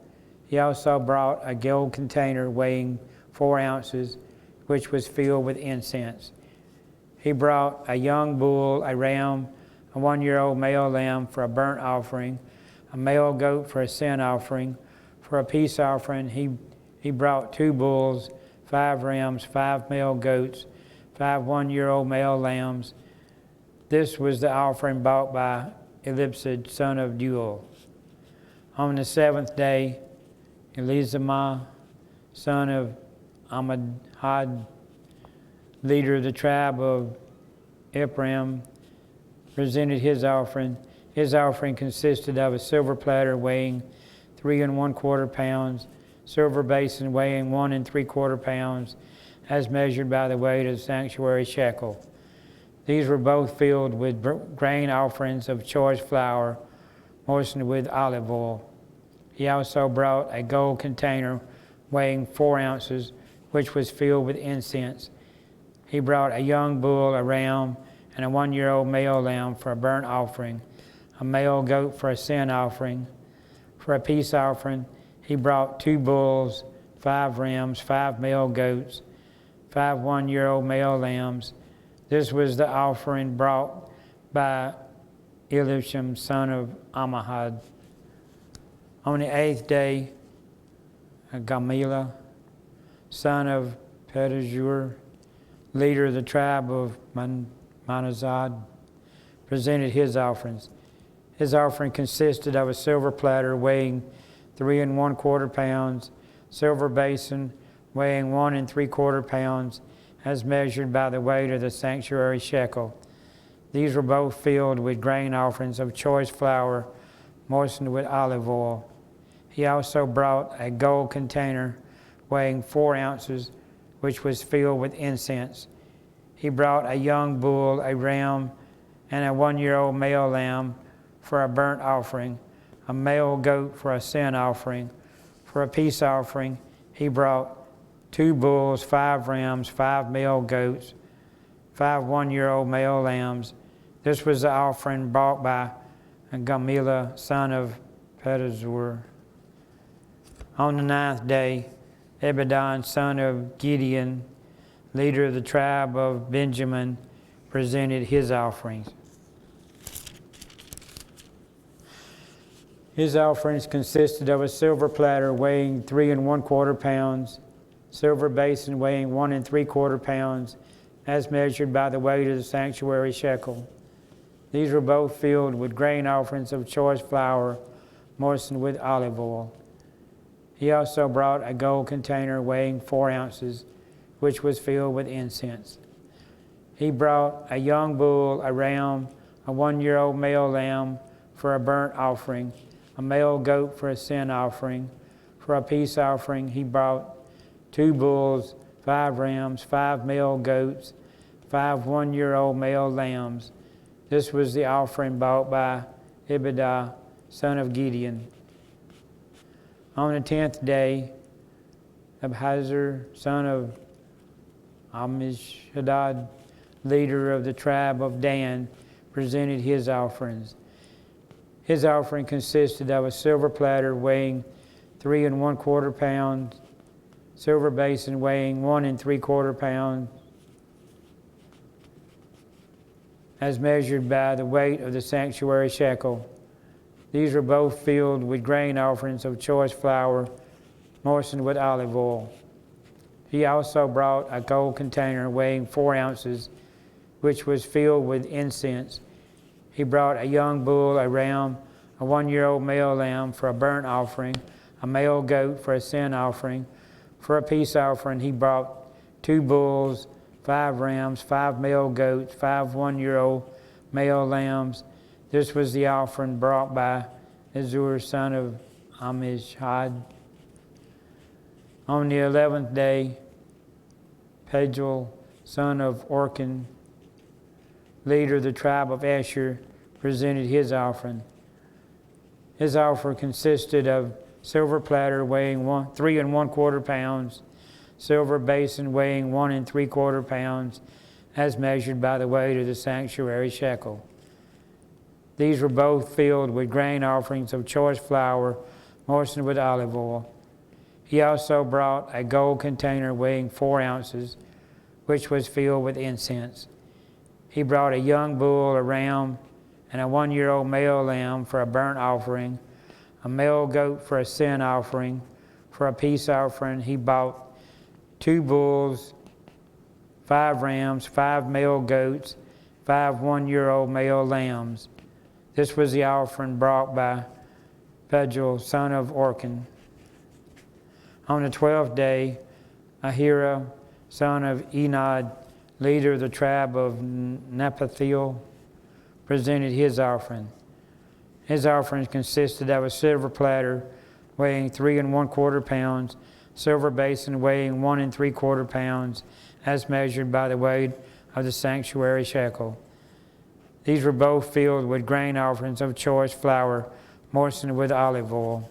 He also brought a gold container weighing 4 ounces, which was filled with incense. He brought a young bull, a ram, a 1-year-old male lamb for a burnt offering, a male goat for a sin offering. For a peace offering, he brought 2 bulls, 5 rams, 5 male goats, 5 one-year-old male lambs. This was the offering brought by Elipsad, son of Deuel. On the 7th day, Elizamah, son of Ammihud, leader of the tribe of Ephraim, presented his offering. His offering consisted of a silver platter weighing 3 1/4 pounds, silver basin weighing 1 3/4 pounds, as measured by the weight of the sanctuary shekel. These were both filled with grain offerings of choice flour, moistened with olive oil. He also brought a gold container weighing 4 ounces, which was filled with incense. He brought a young bull, a ram, and a 1-year-old male lamb for a burnt offering, a male goat for a sin offering. For a peace offering, he brought 2 bulls, 5 rams, 5 male goats, 5 one-year-old male lambs. This was the offering brought by Elisham, son of Ammihud. On the 8th day, Gamaliel, son of Pedahzur, leader of the tribe of Manasseh, presented his offerings. His offering consisted of a silver platter weighing 3 1/4 pounds, silver basin weighing 1 3/4 pounds, as measured by the weight of the sanctuary shekel. These were both filled with grain offerings of choice flour, moistened with olive oil. He also brought a gold container weighing 4 ounces, which was filled with incense. He brought a young bull, a ram, and a 1-year-old male lamb for a burnt offering, a male goat for a sin offering. For a peace offering, he brought 2 bulls, 5 rams, 5 male goats, 5 one-year-old male lambs. This was the offering brought by Gamaliel, son of Pedahzur. On the 9th day, Abidan, son of Gideon, leader of the tribe of Benjamin, presented his offerings. His offerings consisted of a silver platter weighing 3 1/4 pounds, silver basin weighing 1 3/4 pounds, as measured by the weight of the sanctuary shekel. These were both filled with grain offerings of choice flour, moistened with olive oil. He also brought a gold container weighing 4 ounces, which was filled with incense. He brought a young bull, a ram, a 1-year-old male lamb for a burnt offering, a male goat for a sin offering. For a peace offering, he brought 2 bulls, 5 rams, 5 male goats, 5 one-year-old male lambs. This was the offering brought by Abidah, son of Gideon. On the 10th day, Abhazar, son of Ammishaddai, leader of the tribe of Dan, presented his offerings. His offering consisted of a silver platter weighing 3 1/4 pounds, silver basin weighing 1 3/4 pounds, as measured by the weight of the sanctuary shekel. These were both filled with grain offerings of choice flour, moistened with olive oil. He also brought a gold container weighing 4 ounces, which was filled with incense. He brought a young bull, a ram, a 1-year-old male lamb for a burnt offering, a male goat for a sin offering. For a peace offering, he brought 2 bulls, 5 rams, 5 male goats, 5 one-year-old male lambs. This was the offering brought by Azur, son of Amishad. On the 11th day, Pagiel, son of Orchan, leader of the tribe of Asher, presented his offering. His offering consisted of silver platter weighing 3 1/4 pounds, silver basin weighing 1 3/4 pounds, as measured by the weight of the sanctuary shekel. These were both filled with grain offerings of choice flour, moistened with olive oil. He also brought a gold container weighing 4 ounces, which was filled with incense. He brought a young bull, a ram, and a 1-year-old male lamb for a burnt offering, a male goat for a sin offering. For a peace offering, he brought 2 bulls, 5 rams, 5 male goats, 5 one-year-old male lambs. This was the offering brought by Pagiel, son of Orchan. On the 12th day, Ahira, son of Enad, leader of the tribe of Naphtali, presented his offering. His offering consisted of a silver platter weighing 3 1/4 pounds, silver basin weighing 1 3/4 pounds, as measured by the weight of the sanctuary shekel. These were both filled with grain offerings of choice flour, moistened with olive oil.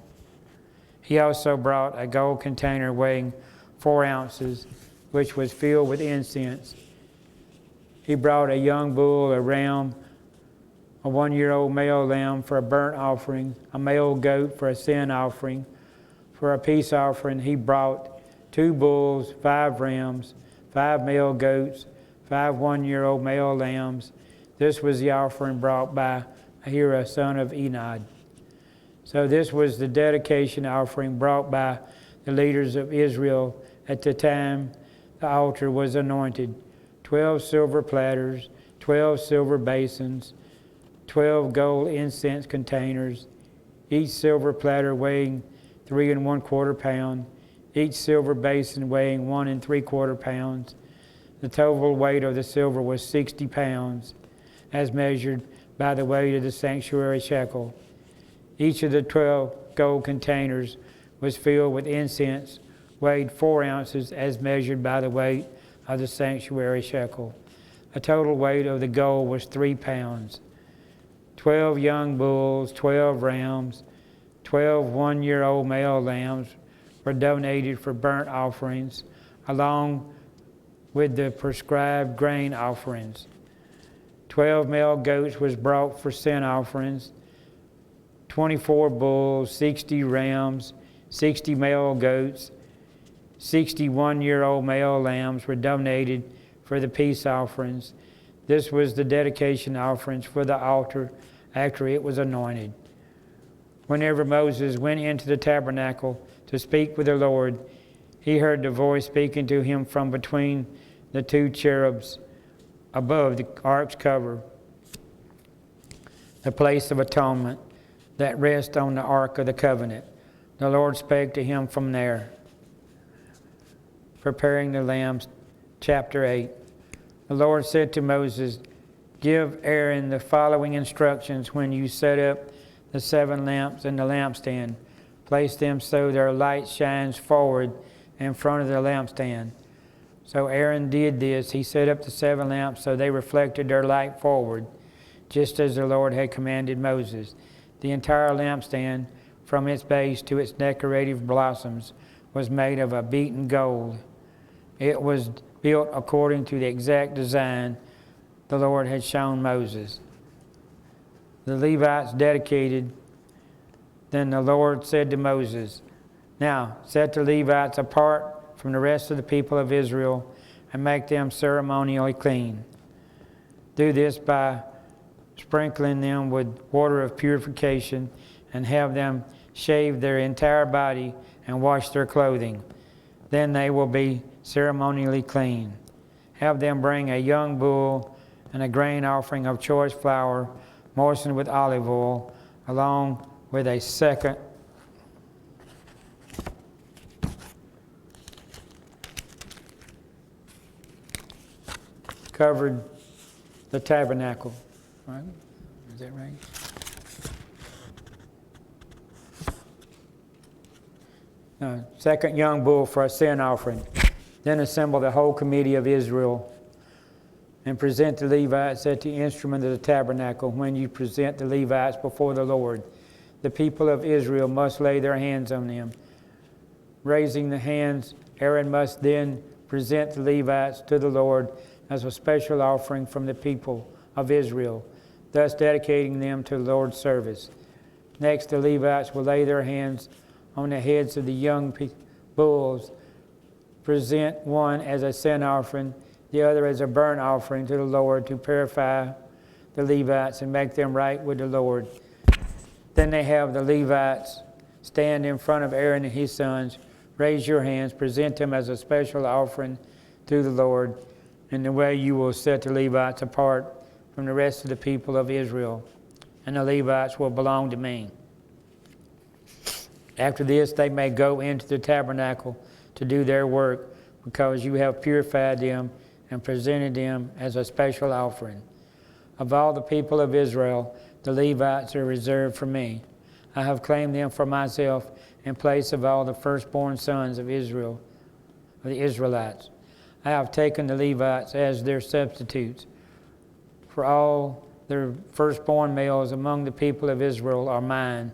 He also brought a gold container weighing 4 ounces, which was filled with incense. He brought a young bull, a ram, a 1-year-old male lamb for a burnt offering, a male goat for a sin offering. For a peace offering, he brought 2 bulls, 5 rams, 5 male goats, 5 one-year-old male lambs. This was the offering brought by Ahira, son of Enad. So this was the dedication offering brought by the leaders of Israel at the time the altar was anointed. 12 silver platters, 12 silver basins, 12 gold incense containers, each silver platter weighing 3 1/4 pounds, each silver basin weighing 1 3/4 pounds. The total weight of the silver was 60 pounds, as measured by the weight of the sanctuary shekel. Each of the 12 gold containers was filled with incense, weighed 4 ounces, as measured by the weight of the sanctuary shekel. A total weight of the gold was 3 pounds. 12 young bulls, 12 rams, 12 one-year-old male lambs were donated for burnt offerings, along with the prescribed grain offerings. 12 male goats was brought for sin offerings. 24 bulls, 60 rams, 60 male goats, 60 one-year-old male lambs were donated for the peace offerings. This was the dedication offerings for the altar after it was anointed. Whenever Moses went into the tabernacle to speak with the Lord, he heard the voice speaking to him from between the 2 cherubs above the ark's cover, the place of atonement that rests on the ark of the covenant. The Lord spake to him from there. Preparing the lambs, chapter 8. The Lord said to Moses, "Give Aaron the following instructions when you set up the 7 lamps in the lampstand. Place them so their light shines forward in front of the lampstand. So Aaron did this. He set up the 7 lamps so they reflected their light forward, just as the Lord had commanded Moses. The entire lampstand, from its base to its decorative blossoms, was made of a beaten gold. It was built according to the exact design the Lord had shown Moses. The Levites dedicated. Then the Lord said to Moses, "Now set the Levites apart from the rest of the people of Israel and make them ceremonially clean. Do this by sprinkling them with water of purification and have them shave their entire body and wash their clothing. Then they will be ceremonially clean. Have them bring a young bull and a grain offering of choice flour moistened with olive oil, along with a second covered the tabernacle." Right? Is that right? Second young bull for a sin offering. Then assemble the whole committee of Israel and present the Levites at the instrument of the tabernacle. When you present the Levites before the Lord, the people of Israel must lay their hands on them. Raising the hands, Aaron must then present the Levites to the Lord as a special offering from the people of Israel, thus dedicating them to the Lord's service. Next, the Levites will lay their hands on the heads of the young bulls, present one as a sin offering, the other as a burnt offering to the Lord to purify the Levites and make them right with the Lord. Then they have the Levites stand in front of Aaron and his sons, raise your hands, present them as a special offering to the Lord, in the way you will set the Levites apart from the rest of the people of Israel, and the Levites will belong to me. After this, they may go into the tabernacle to do their work, because you have purified them and presented them as a special offering. Of all the people of Israel, the Levites are reserved for me. I have claimed them for myself in place of all the firstborn sons of Israel, of the Israelites. I have taken the Levites as their substitutes. For all the firstborn males among the people of Israel are mine,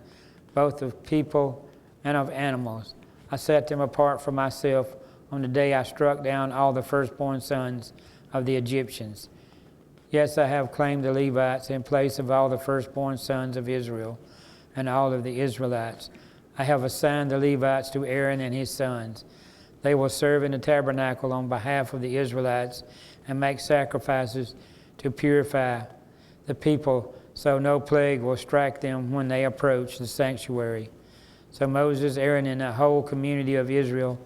both of people and of animals. I set them apart for myself on the day I struck down all the firstborn sons of the Egyptians. Yes, I have claimed the Levites in place of all the firstborn sons of Israel and all of the Israelites. I have assigned the Levites to Aaron and his sons. They will serve in the tabernacle on behalf of the Israelites and make sacrifices to purify the people, so no plague will strike them when they approach the sanctuary. So Moses, Aaron, and the whole community of Israel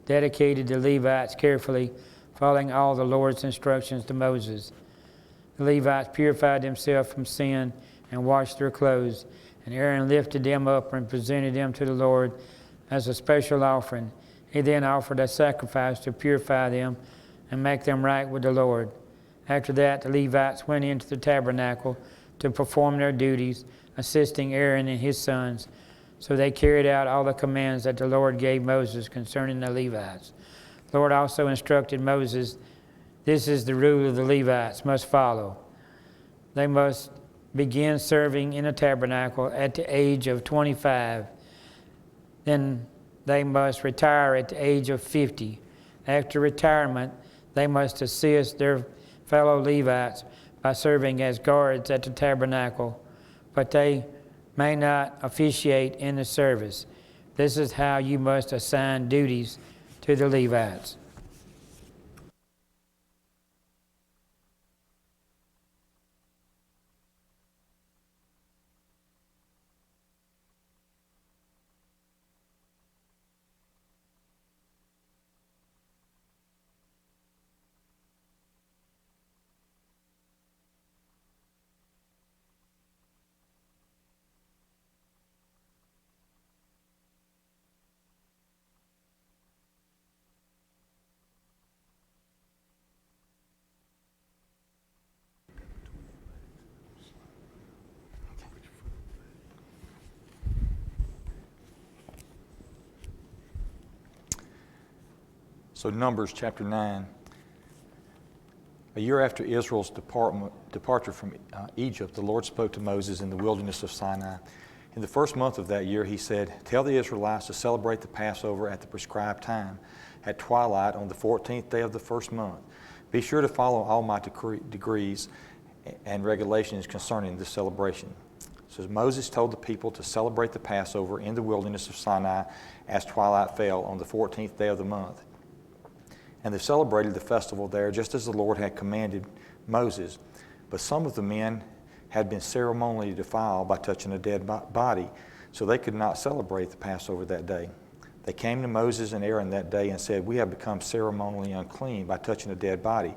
dedicated the Levites carefully, following all the Lord's instructions to Moses. The Levites purified themselves from sin and washed their clothes, and Aaron lifted them up and presented them to the Lord as a special offering. He then offered a sacrifice to purify them and make them right with the Lord. After that, the Levites went into the tabernacle to perform their duties, assisting Aaron and his sons. So they carried out all the commands that the Lord gave Moses concerning the Levites. The Lord also instructed Moses, "This is the rule the Levites must follow. They must begin serving in the tabernacle at the age of 25. Then they must retire at the age of 50. After retirement, they must assist their fellow Levites by serving as guards at the tabernacle, but they may not officiate in the service. This is how you must assign duties to the Levites." So Numbers chapter 9. A year after Israel's departure from Egypt, the Lord spoke to Moses in the wilderness of Sinai. In the first month of that year, he said, "Tell the Israelites to celebrate the Passover at the prescribed time, at twilight on the 14th day of the first month. Be sure to follow all my decrees and regulations concerning this celebration." So Moses told the people to celebrate the Passover in the wilderness of Sinai as twilight fell on the 14th day of the month. And they celebrated the festival there just as the Lord had commanded Moses. But some of the men had been ceremonially defiled by touching a dead body, so they could not celebrate the Passover that day. They came to Moses and Aaron that day and said, "We have become ceremonially unclean by touching a dead body.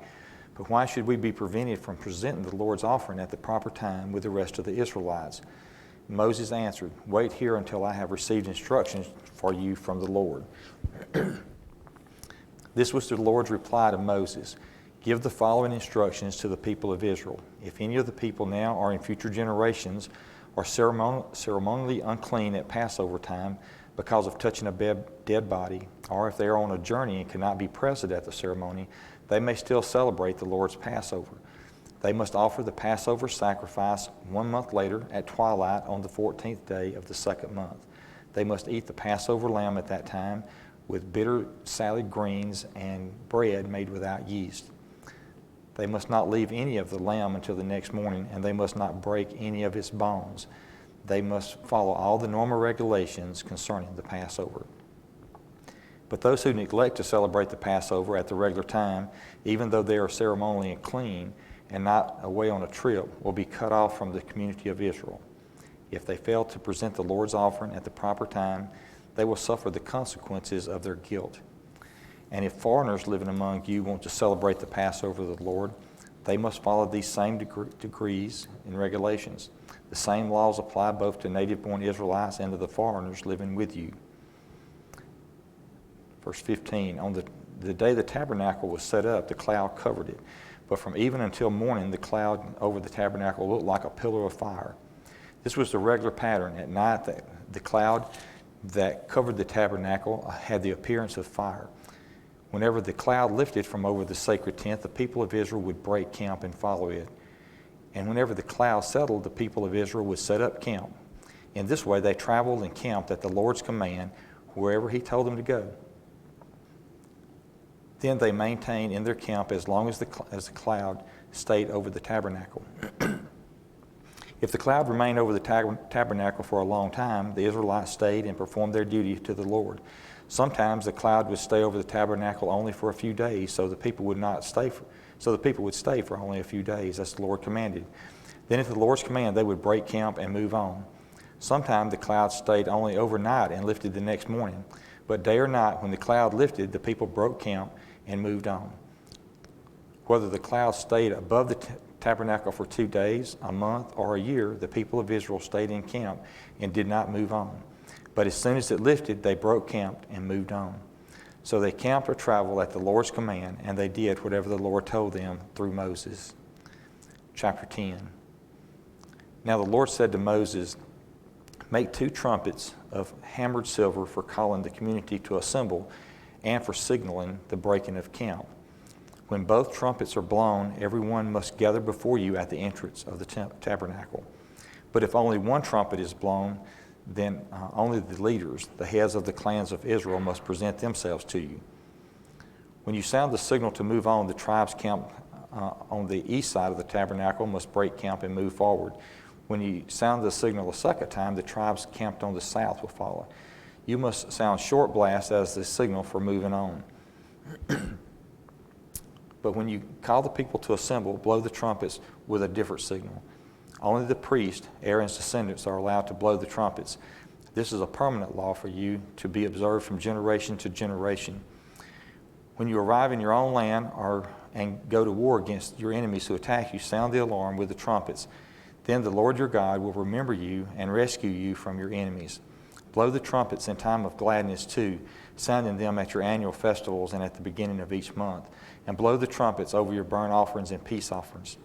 But why should we be prevented from presenting the Lord's offering at the proper time with the rest of the Israelites?" Moses answered, "Wait here until I have received instructions for you from the Lord." This was the Lord's reply to Moses. "Give the following instructions to the people of Israel. If any of the people now or in future generations are ceremonially unclean at Passover time because of touching a dead body, or if they are on a journey and cannot be present at the ceremony, they may still celebrate the Lord's Passover. They must offer the Passover sacrifice 1 month later at twilight on the 14th day of the second month. They must eat the Passover lamb at that time with bitter salad greens and bread made without yeast. They must not leave any of the lamb until the next morning, and they must not break any of its bones. They must follow all the normal regulations concerning the Passover. But those who neglect to celebrate the Passover at the regular time, even though they are ceremonially clean and not away on a trip, will be cut off from the community of Israel. If they fail to present the Lord's offering at the proper time, they will suffer the consequences of their guilt. And if foreigners living among you want to celebrate the Passover of the Lord, they must follow these same decrees and regulations. The same laws apply both to native-born Israelites and to the foreigners living with you." Verse 15, "On the day the tabernacle was set up, the cloud covered it. But from even until morning, the cloud over the tabernacle looked like a pillar of fire. This was the regular pattern. At night, the cloud that covered the tabernacle had the appearance of fire. Whenever the cloud lifted from over the sacred tent, the people of Israel would break camp and follow it. And whenever the cloud settled, the people of Israel would set up camp. In this way, they traveled and camped at the Lord's command wherever He told them to go. Then they maintained in their camp as long as the cloud stayed over the tabernacle. If the cloud remained over the tabernacle for a long time, the Israelites stayed and performed their duty to the Lord. Sometimes the cloud would stay over the tabernacle only for a few days, so the people would stay for only a few days, as the Lord commanded. Then at the Lord's command, they would break camp and move on. Sometimes the cloud stayed only overnight and lifted the next morning. But day or night, when the cloud lifted, the people broke camp and moved on. Whether the cloud stayed above the tabernacle for 2 days, a month, or a year, the people of Israel stayed in camp and did not move on. But as soon as it lifted, they broke camp and moved on. So they camped or traveled at the Lord's command, and they did whatever the Lord told them through Moses." Chapter 10. Now the Lord said to Moses, "Make 2 trumpets of hammered silver for calling the community to assemble and for signaling the breaking of camp. When both trumpets are blown, everyone must gather before you at the entrance of the tabernacle. But if only one trumpet is blown, then only the leaders, the heads of the clans of Israel, must present themselves to you. When you sound the signal to move on, the tribes camped on the east side of the tabernacle must break camp and move forward. When you sound the signal a second time, the tribes camped on the south will follow. You must sound short blasts as the signal for moving on. But when you call the people to assemble, blow the trumpets with a different signal. Only the priest, Aaron's descendants, are allowed to blow the trumpets. This is a permanent law for you to be observed from generation to generation. When you arrive in your own land and go to war against your enemies who attack you, sound the alarm with the trumpets. Then the Lord your God will remember you and rescue you from your enemies. Blow the trumpets in time of gladness too, sounding them at your annual festivals and at the beginning of each month. And blow the trumpets over your burnt offerings and peace offerings.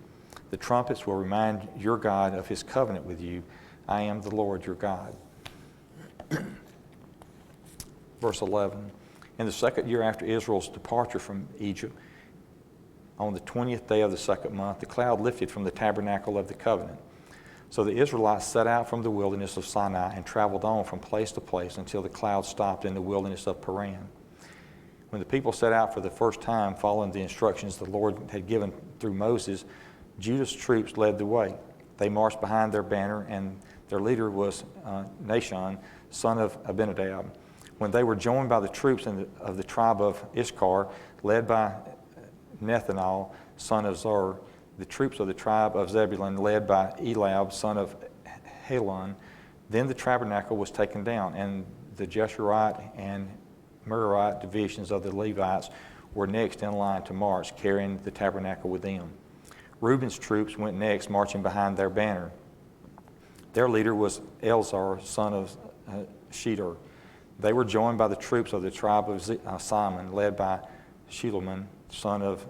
The trumpets will remind your God of His covenant with you. I am the Lord your God." Verse 11, In the second year after Israel's departure from Egypt, on the 20th day of the second month, the cloud lifted from the tabernacle of the covenant. So the Israelites set out from the wilderness of Sinai and traveled on from place to place until the cloud stopped in the wilderness of Paran. When the people set out for the first time, following the instructions the Lord had given through Moses, Judah's troops led the way. They marched behind their banner, and their leader was Nahshon, son of Abinadab. When they were joined by the troops of the tribe of Issachar, led by Nethanel, son of Zur, the troops of the tribe of Zebulun, led by Eliab, son of Helon, then the tabernacle was taken down, and the Jeshurite and Merarite divisions of the Levites were next in line to march, carrying the tabernacle with them. Reuben's troops went next, marching behind their banner. Their leader was Elzar, son of Shedar. They were joined by the troops of the tribe of Simon, led by Sheloman, son of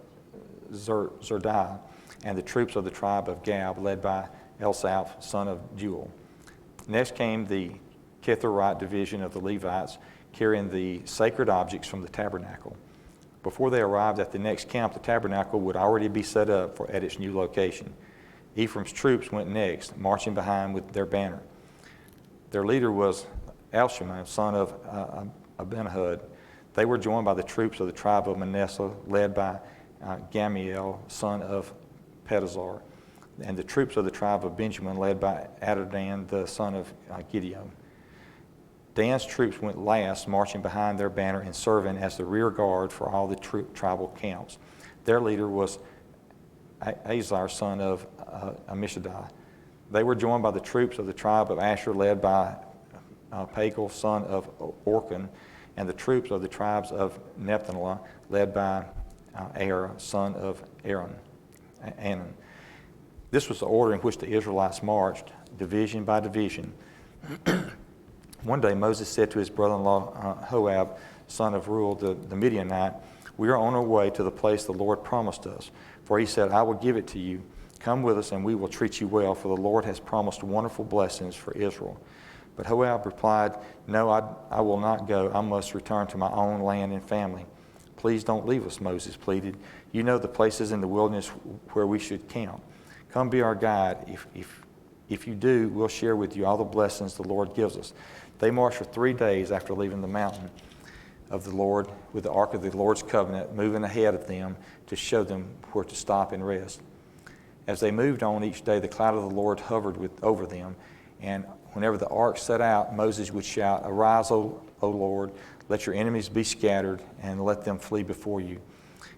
Zerdiah, and the troops of the tribe of Gab, led by Elsaph, son of Jewel. Next came the Ketharite division of the Levites, carrying the sacred objects from the tabernacle. Before they arrived at the next camp, the tabernacle would already be set up at its new location. Ephraim's troops went next, marching behind with their banner. Their leader was Elshama, son of Abinahud. They were joined by the troops of the tribe of Manasseh, led by Gamaliel, son of Pedazar, and the troops of the tribe of Benjamin, led by Adonam, the son of Gideon. Dan's troops went last, marching behind their banner and serving as the rear guard for all the tribal camps. Their leader was Azar, son of Ammishaddai. They were joined by the troops of the tribe of Asher, led by Pagel, son of Orkan, and the troops of the tribes of Naphtali, led by Aaron, son of Anan. This was the order in which the Israelites marched, division by division. One day Moses said to his brother-in-law Hoab, son of Reuel the Midianite, "We are on our way to the place the Lord promised us. For he said, 'I will give it to you. Come with us and we will treat you well, for the Lord has promised wonderful blessings for Israel.' But Hoab replied, 'No, I will not go. I must return to my own land and family.' 'Please don't leave us,' Moses pleaded. 'You know the places in the wilderness where we should camp. Come be our guide. If you do, we'll share with you all the blessings the Lord gives us.' They marched for 3 days after leaving the mountain of the Lord with the ark of the Lord's covenant moving ahead of them to show them where to stop and rest. As they moved on each day, the cloud of the Lord hovered over them, and whenever the ark set out, Moses would shout, 'Arise, O Lord, let your enemies be scattered, and let them flee before you.'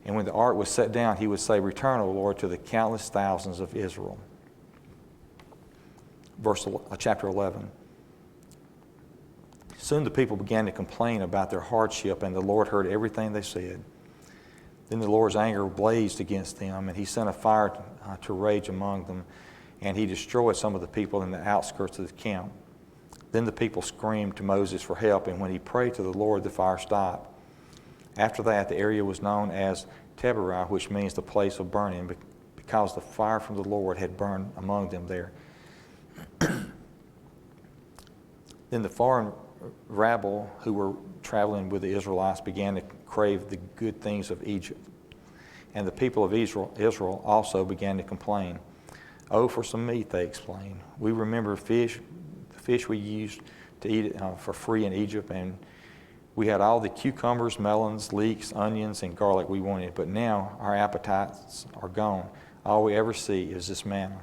And when the ark was set down, he would say, 'Return, O Lord, to the countless thousands of Israel.'" Chapter 11. Soon the people began to complain about their hardship, and the Lord heard everything they said. Then the Lord's anger blazed against them, and he sent a fire to rage among them, and he destroyed some of the people in the outskirts of the camp. Then the people screamed to Moses for help, and when he prayed to the Lord, the fire stopped. After that, the area was known as Taberah, which means the place of burning, because the fire from the Lord had burned among them there. Then the foreign rabble who were traveling with the Israelites began to crave the good things of Egypt. And the people of Israel also began to complain. "Oh, for some meat," they explained. "We remember the fish we used to eat for free in Egypt, and we had all the cucumbers, melons, leeks, onions, and garlic we wanted. But now our appetites are gone. All we ever see is this manna."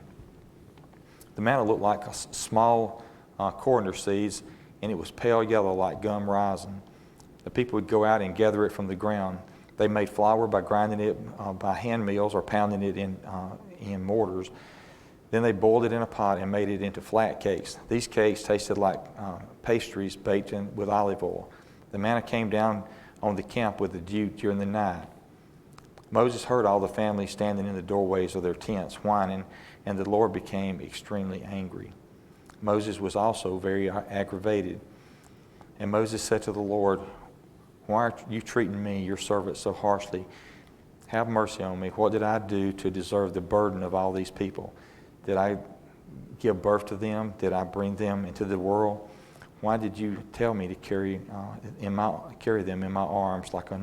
The manna looked like small coriander seeds, and it was pale yellow like gum rising. The people would go out and gather it from the ground. They made flour by grinding it by hand mills or pounding it in mortars. Then they boiled it in a pot and made it into flat cakes. These cakes tasted like pastries baked with olive oil. The manna came down on the camp with the dew during the night. Moses heard all the families standing in the doorways of their tents whining, and the Lord became extremely angry. Moses was also very aggravated. And Moses said to the Lord, "Why are you treating me, your servant, so harshly? Have mercy on me. What did I do to deserve the burden of all these people? Did I give birth to them? Did I bring them into the world? Why did you tell me to carry them in my arms like a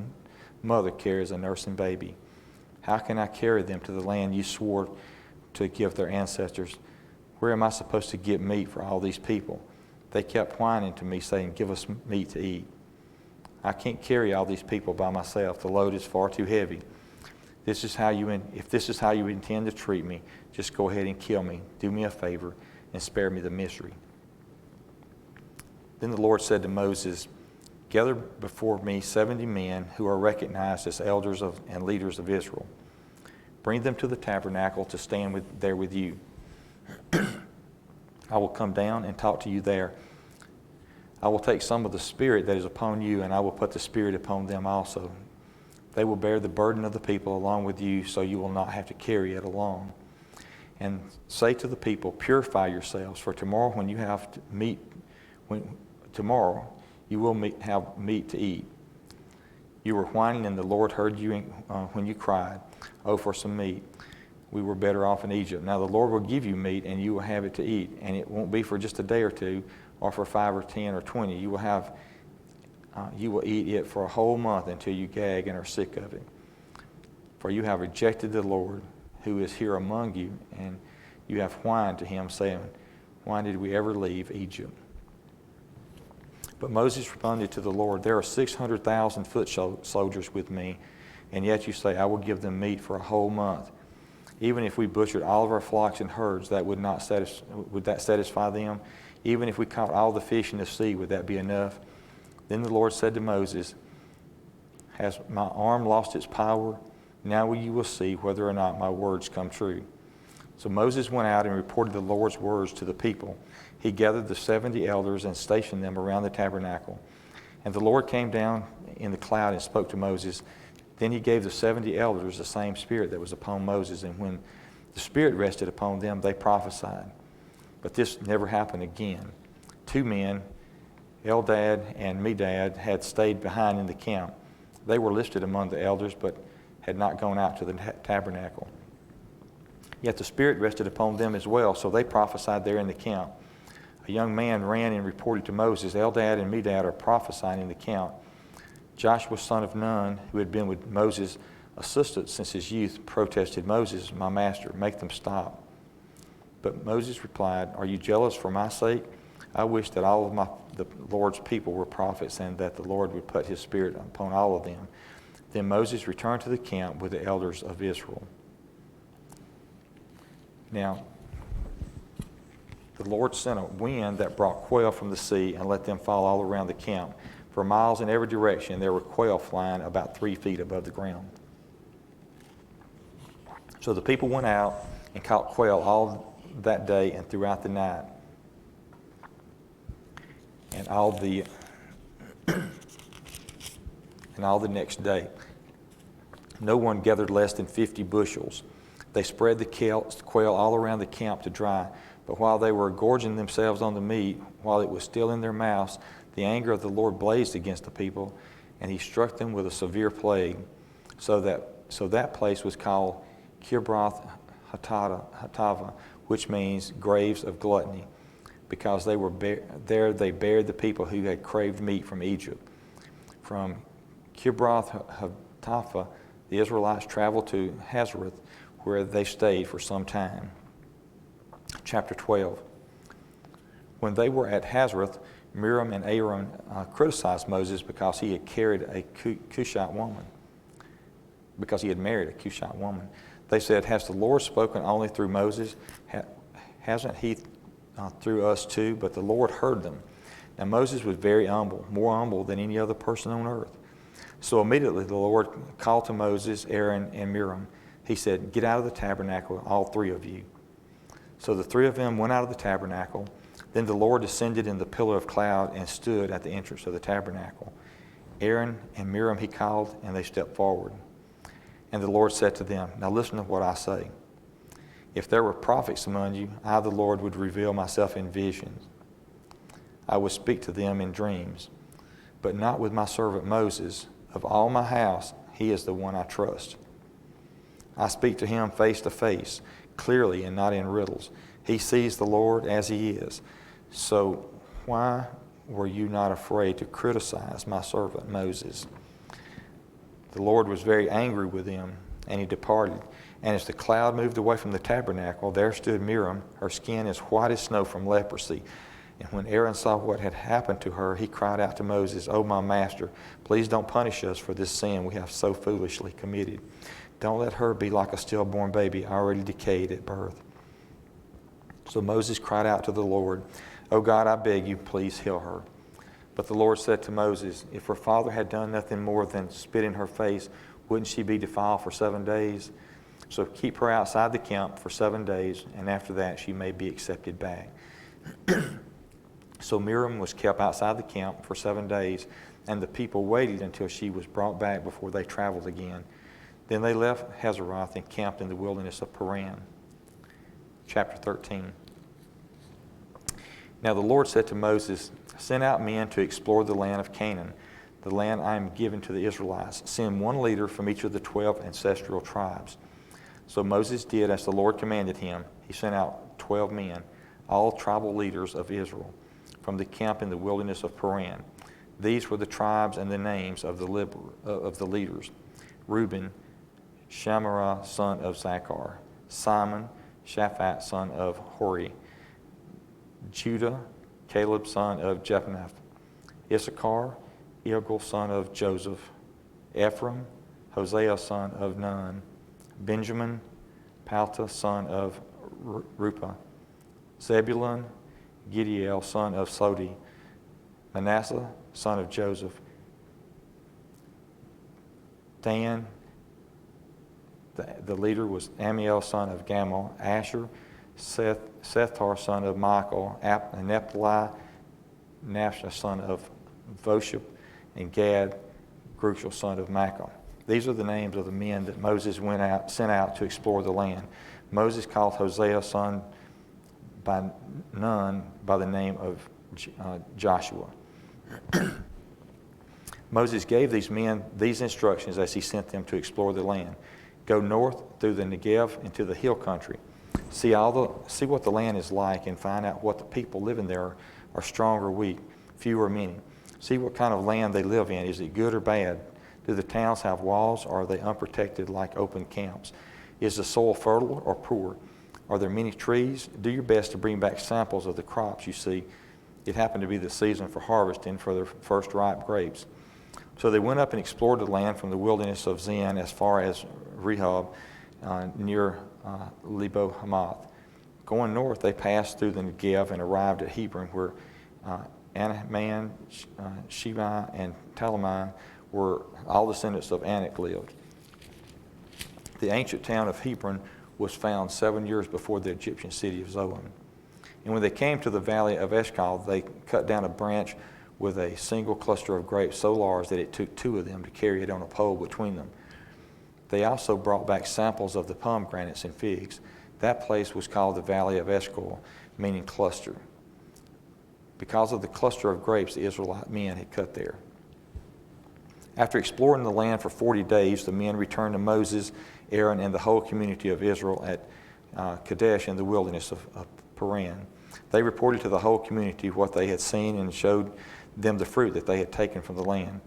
mother carries a nursing baby? How can I carry them to the land you swore to give their ancestors? Where am I supposed to get meat for all these people? They kept whining to me, saying, give us meat to eat. I can't carry all these people by myself. The load is far too heavy. If this is how you intend to treat me, just go ahead and kill me. Do me a favor and spare me the misery. Then the Lord said to Moses, gather before me 70 men who are recognized as elders and leaders of Israel. Bring them to the tabernacle to stand there with you. I will come down and talk to you there. I will take some of the Spirit that is upon you, and I will put the Spirit upon them also. They will bear the burden of the people along with you, so you will not have to carry it alone. And say to the people, purify yourselves, for tomorrow when you have meat, tomorrow you will have meat to eat. You were whining, and the Lord heard you when you cried, oh, for some meat. We were better off in Egypt. Now the Lord will give you meat, and you will have it to eat. And it won't be for just a day or two, or for 5 or 10 or 20. You will eat it for a whole month until you gag and are sick of it. For you have rejected the Lord, who is here among you, and you have whined to him, saying, why did we ever leave Egypt? But Moses responded to the Lord, there are 600,000 foot soldiers with me, and yet you say, I will give them meat for a whole month. Even if we butchered all of our flocks and herds, would that satisfy them? Even if we caught all the fish in the sea, would that be enough? Then the Lord said to Moses, has my arm lost its power? Now you will see whether or not my words come true. So Moses went out and reported the Lord's words to the people. He gathered the 70 elders and stationed them around the tabernacle. And the Lord came down in the cloud and spoke to Moses. Then he gave the 70 elders the same spirit that was upon Moses. And when the Spirit rested upon them, they prophesied. But this never happened again. 2 men, Eldad and Medad, had stayed behind in the camp. They were listed among the elders, but had not gone out to the tabernacle. Yet the Spirit rested upon them as well, so they prophesied there in the camp. A young man ran and reported to Moses, Eldad and Medad are prophesying in the camp. Joshua, son of Nun, who had been with Moses' assistant since his youth, protested, Moses, my master, make them stop. But Moses replied, are you jealous for my sake? I wish that all of the Lord's people were prophets, and that the Lord would put his Spirit upon all of them. Then Moses returned to the camp with the elders of Israel. Now, the Lord sent a wind that brought quail from the sea and let them fall all around the camp. For miles in every direction, there were quail flying about 3 feet above the ground. So the people went out and caught quail all that day and throughout the night. And all the next day. No one gathered less than 50 bushels. They spread the quail all around the camp to dry. But while they were gorging themselves on the meat, while it was still in their mouths, the anger of the Lord blazed against the people, and he struck them with a severe plague. So that place was called Kibroth Hattaavah, which means graves of gluttony, because they buried the people who had craved meat from Egypt. From Kibroth Hattaavah, the Israelites traveled to Hazareth, where they stayed for some time. Chapter 12. When they were at Hazareth, Miriam and Aaron criticized Moses because he had carried a Cushite woman, because he had married a Cushite woman. They said, has the Lord spoken only through Moses? Hasn't he through us too? But the Lord heard them. Now Moses was very humble, more humble than any other person on earth. So immediately the Lord called to Moses, Aaron, and Miriam. He said, get out of the tabernacle, all 3 of you. So the 3 of them went out of the tabernacle. Then the Lord descended in the pillar of cloud and stood at the entrance of the tabernacle. Aaron and Miriam he called, and they stepped forward. And the Lord said to them, now listen to what I say. If there were prophets among you, I, the Lord, would reveal myself in visions. I would speak to them in dreams, but not with my servant Moses. Of all my house, he is the one I trust. I speak to him face to face, clearly and not in riddles. He sees the Lord as he is. So why were you not afraid to criticize my servant Moses?" The Lord was very angry with them, and he departed. And as the cloud moved away from the tabernacle, there stood Miriam, her skin as white as snow from leprosy. And when Aaron saw what had happened to her, he cried out to Moses, "Oh, my master, please don't punish us for this sin we have so foolishly committed. Don't let her be like a stillborn baby already decayed at birth." So Moses cried out to the Lord, "Oh God, I beg you, please heal her." But the Lord said to Moses, "If her father had done nothing more than spit in her face, wouldn't she be defiled for 7 days? So keep her outside the camp for 7 days, and after that she may be accepted back." So Miriam was kept outside the camp for 7 days, and the people waited until she was brought back before they traveled again. Then they left Hazeroth and camped in the wilderness of Paran. Chapter 13. Now the Lord said to Moses, "Send out men to explore the land of Canaan, the land I am giving to the Israelites. Send one leader from each of the 12 ancestral tribes." So Moses did as the Lord commanded him. He sent out 12 men, all tribal leaders of Israel, from the camp in the wilderness of Paran. These were the tribes and the names of the leaders: Reuben, Shammah son of Zachar; Simon, Shaphat son of Hori; Judah, Caleb son of Jephunneh; Issachar, Ilgal son of Joseph; Ephraim, Hosea son of Nun; Benjamin, Palta son of Rupa; Zebulun, Gidiel son of Sodi; Manasseh son of Joseph; Dan, the leader was Amiel son of Gamal; Asher, Sethar son of Michael; Naphtali, Naphtali son of Voshep; and Gad, Grushel son of Machah. These are the names of the men that Moses sent out to explore the land. Moses called Hosea son by Nun by the name of Joshua. Moses gave these men these instructions as he sent them to explore the land. Go north through the Negev into the hill country. See what the land is like and find out what the people living there are strong or weak, few or many. See what kind of land they live in. Is it good or bad? Do the towns have walls, or are they unprotected like open camps? Is the soil fertile or poor? Are there many trees? Do your best to bring back samples of the crops you see. It happened to be the season for harvesting for their first ripe grapes. So they went up and explored the land from the wilderness of Zin as far as Rehob, near Lebo Hamath. Going north, they passed through the Negev and arrived at Hebron, where Anaman, Sheba, and Talmai were all descendants of Anak lived. The ancient town of Hebron was found 7 years before the Egyptian city of Zoan. And when they came to the valley of Eshcol, they cut down a branch with a single cluster of grapes so large that it took 2 of them to carry it on a pole between them. They also brought back samples of the pomegranates and figs. That place was called the Valley of Eshcol, meaning cluster, because of the cluster of grapes the Israelite men had cut there. After exploring the land for 40 days, the men returned to Moses, Aaron, and the whole community of Israel at Kadesh in the wilderness of Paran. They reported to the whole community what they had seen and showed them the fruit that they had taken from the land.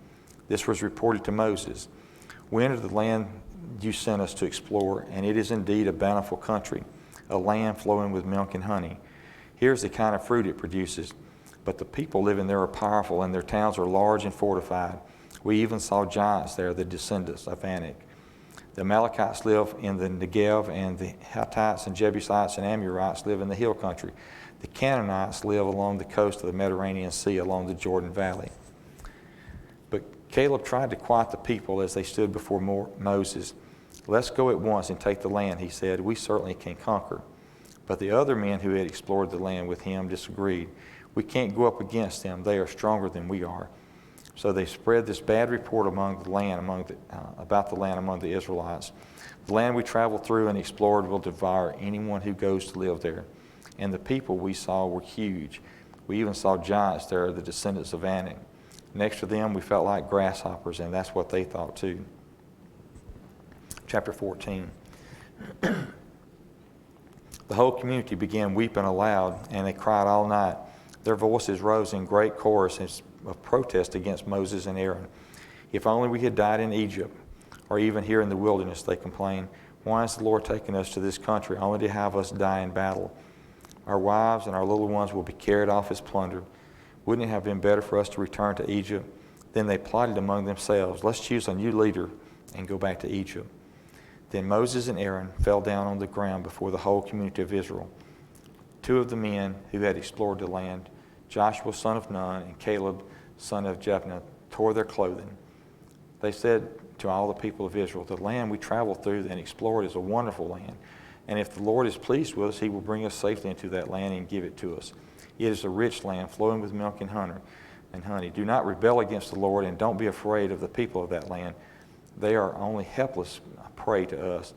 This was reported to Moses. "We entered the land you sent us to explore, and it is indeed a bountiful country, a land flowing with milk and honey. Here's the kind of fruit it produces. But the people living there are powerful, and their towns are large and fortified. We even saw giants there, the descendants of Anak. The Amalekites live in the Negev, and the Hittites and Jebusites and Amorites live in the hill country. The Canaanites live along the coast of the Mediterranean Sea, along the Jordan Valley." But Caleb tried to quiet the people as they stood before Moses. "Let's go at once and take the land," he said. "We certainly can conquer." But the other men who had explored the land with him disagreed. "We can't go up against them. They are stronger than we are." So they spread this bad report about the land among the Israelites. "The land we traveled through and explored will devour anyone who goes to live there. And the people we saw were huge. We even saw giants there, the descendants of Anak. Next to them, we felt like grasshoppers," and that's what they thought too. Chapter 14. The whole community began weeping aloud, and they cried all night. Their voices rose in great choruses of protest against Moses and Aaron. If only we had died in Egypt, or even here in the wilderness, they complained. Why has the Lord taken us to this country only to have us die in battle? Our wives and our little ones will be carried off as plunder. Wouldn't it have been better for us to return to Egypt? Then they plotted among themselves, let's choose a new leader and go back to Egypt. Then Moses and Aaron fell down on the ground before the whole community of Israel. 2 of the men who had explored the land, Joshua son of Nun and Caleb son of Jephunneh, tore their clothing. They said to all the people of Israel, the land we traveled through and explored is a wonderful land. And if the Lord is pleased with us, he will bring us safely into that land and give it to us. It is a rich land flowing with milk and honey. Do not rebel against the Lord, and don't be afraid of the people of that land. They are only helpless prey to us.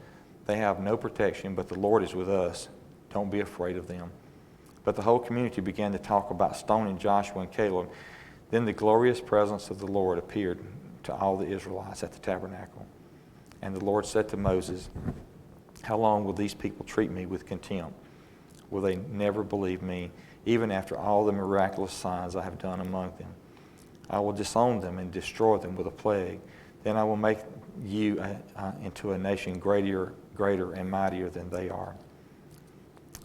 They have no protection, but the Lord is with us. Don't be afraid of them. But the whole community began to talk about stoning Joshua and Caleb. Then the glorious presence of the Lord appeared to all the Israelites at the tabernacle. And the Lord said to Moses, how long will these people treat me with contempt? Will they never believe me, even after all the miraculous signs I have done among them? I will disown them and destroy them with a plague. Then I will make you into a nation greater and mightier than they are.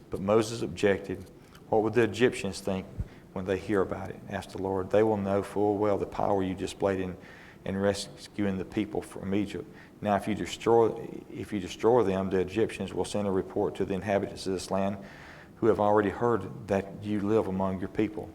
But Moses objected. What would the Egyptians think when they hear about it? Asked the Lord. They will know full well the power you displayed in rescuing the people from Egypt. Now if you destroy them, the Egyptians will send a report to the inhabitants of this land who have already heard that you live among your people.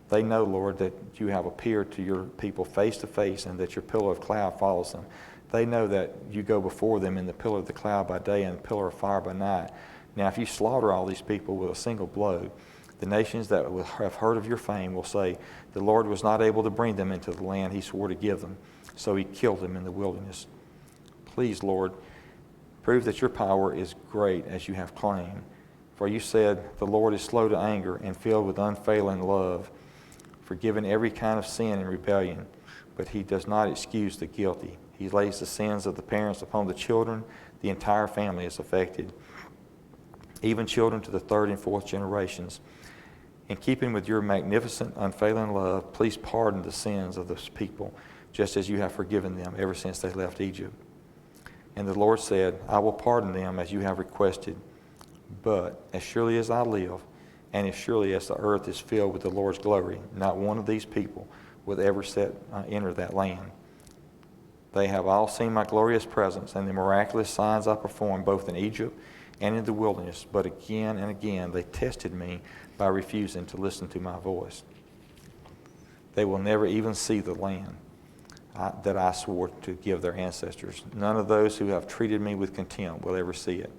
They know, Lord, that you have appeared to your people face to face and that your pillar of cloud follows them. They know that you go before them in the pillar of the cloud by day and the pillar of fire by night. Now if you slaughter all these people with a single blow, the nations that have heard of your fame will say, the Lord was not able to bring them into the land he swore to give them, so he killed them in the wilderness. Please, Lord, prove that your power is great as you have claimed. For you said, the Lord is slow to anger and filled with unfailing love, forgiving every kind of sin and rebellion, but he does not excuse the guilty. He lays the sins of the parents upon the children. The entire family is affected, even children to the 3rd and 4th generations. In keeping with your magnificent, unfailing love, please pardon the sins of this people, just as you have forgiven them ever since they left Egypt. And the Lord said, I will pardon them as you have requested, but as surely as I live, and as surely as the earth is filled with the Lord's glory, not one of these people will ever enter that land. They have all seen my glorious presence and the miraculous signs I performed both in Egypt and in the wilderness, but again and again they tested me by refusing to listen to my voice. They will never even see the land that I swore to give their ancestors. None of those who have treated me with contempt will ever see it.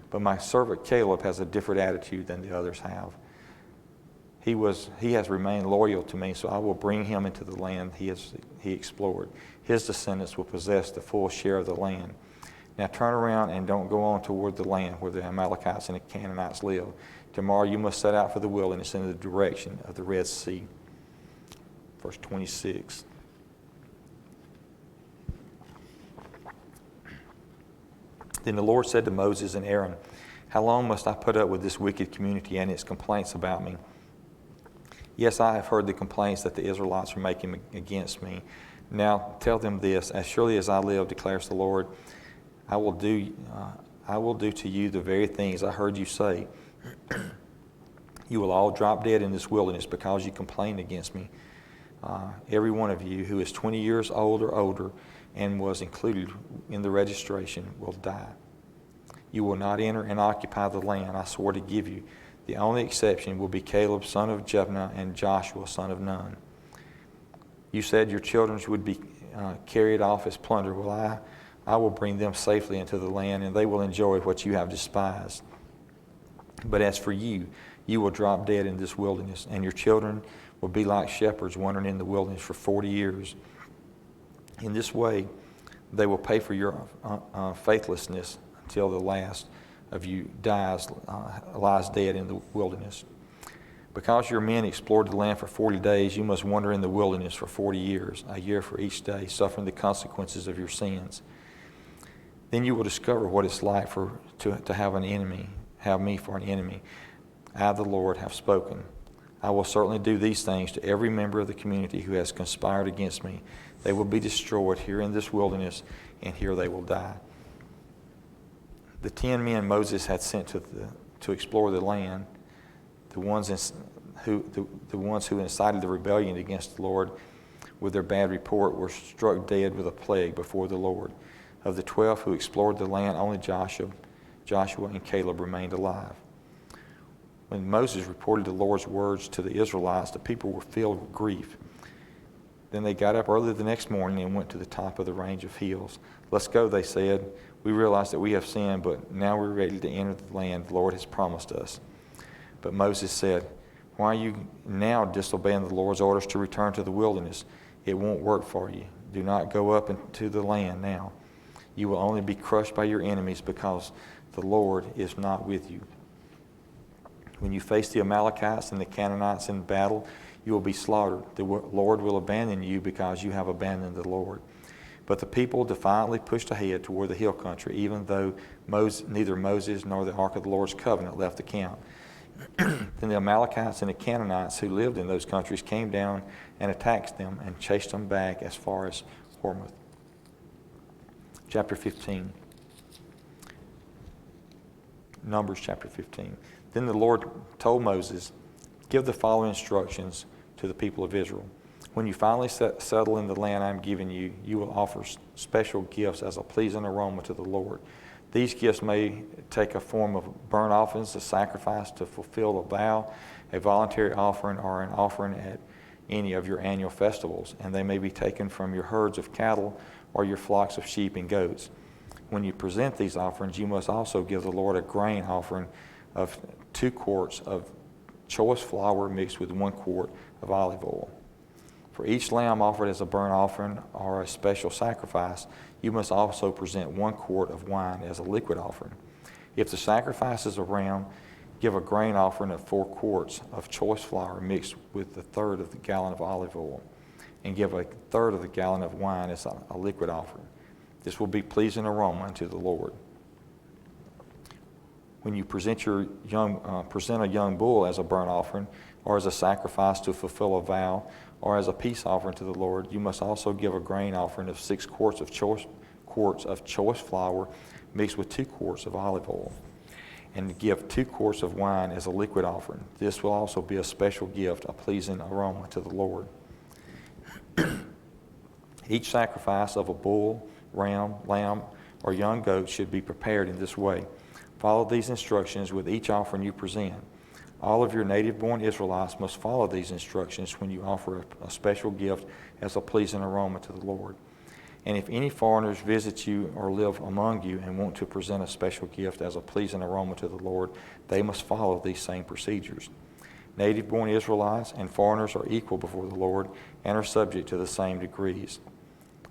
But my servant Caleb has a different attitude than the others have. He has remained loyal to me, so I will bring him into the land he explored. His descendants will possess the full share of the land. Now turn around and don't go on toward the land where the Amalekites and the Canaanites live. Tomorrow you must set out for the wilderness in the direction of the Red Sea. Verse 26. Then the Lord said to Moses and Aaron, how long must I put up with this wicked community and its complaints about me? Yes, I have heard the complaints that the Israelites are making against me. Now tell them this, as surely as I live, declares the Lord, I will do to you the very things I heard you say. You will all drop dead in this wilderness because you complained against me. Every one of you who is 20 years old or older and was included in the registration will die. You will not enter and occupy the land I swore to give you. The only exception will be Caleb son of Jephunneh and Joshua son of Nun. You said your children would be carried off as plunder. Well, I will bring them safely into the land, and they will enjoy what you have despised. But as for you, you will drop dead in this wilderness, and your children will be like shepherds wandering in the wilderness for 40 years. In this way, they will pay for your faithlessness until the last of you lies dead in the wilderness. Because your men explored the land for 40 days, you must wander in the wilderness for 40 years, a year for each day, suffering the consequences of your sins. Then you will discover what it's like to have an enemy, have me for an enemy. I, the Lord, have spoken. I will certainly do these things to every member of the community who has conspired against me. They will be destroyed here in this wilderness, and here they will die." The 10 men Moses had sent to explore the land, the ones who incited the rebellion against the Lord with their bad report, were struck dead with a plague before the Lord. Of the 12 who explored the land, only Joshua and Caleb remained alive. When Moses reported the Lord's words to the Israelites, the people were filled with grief. Then they got up early the next morning and went to the top of the range of hills. "Let's go," they said. "We realize that we have sinned, but now we're ready to enter the land the Lord has promised us." But Moses said, "Why are you now disobeying the Lord's orders to return to the wilderness? It won't work for you. Do not go up into the land now. You will only be crushed by your enemies because the Lord is not with you. When you face the Amalekites and the Canaanites in battle, you will be slaughtered. The Lord will abandon you because you have abandoned the Lord." But the people defiantly pushed ahead toward the hill country, even though neither Moses nor the Ark of the Lord's covenant left the camp. Then the Amalekites and the Canaanites who lived in those countries came down and attacked them and chased them back as far as Hormah. Chapter 15. Numbers chapter 15. Then the Lord told Moses, "Give the following instructions to the people of Israel. When you finally settle in the land I am giving you, you will offer special gifts as a pleasing aroma to the Lord. These gifts may take a form of burnt offerings, a sacrifice to fulfill a vow, a voluntary offering, or an offering at any of your annual festivals, and they may be taken from your herds of cattle or your flocks of sheep and goats. When you present these offerings, you must also give the Lord a grain offering of 2 quarts of choice flour mixed with 1 quart of olive oil. For each lamb offered as a burnt offering or a special sacrifice, you must also present 1 quart of wine as a liquid offering. If the sacrifice is a ram, give a grain offering of 4 quarts of choice flour mixed with 1/3 of the gallon of olive oil, and give 1/3 of the gallon of wine as a liquid offering. This will be pleasing aroma unto the Lord. When you present a young bull as a burnt offering, or as a sacrifice to fulfill a vow, or as a peace offering to the Lord, you must also give a grain offering of 6 quarts of choice flour mixed with 2 quarts of olive oil, and give 2 quarts of wine as a liquid offering. This will also be a special gift, a pleasing aroma to the Lord. Each sacrifice of a bull, ram, lamb, or young goat should be prepared in this way. Follow these instructions with each offering you present. All of your native-born Israelites must follow these instructions when you offer a special gift as a pleasing aroma to the Lord. And if any foreigners visit you or live among you and want to present a special gift as a pleasing aroma to the Lord, they must follow these same procedures. Native-born Israelites and foreigners are equal before the Lord and are subject to the same decrees.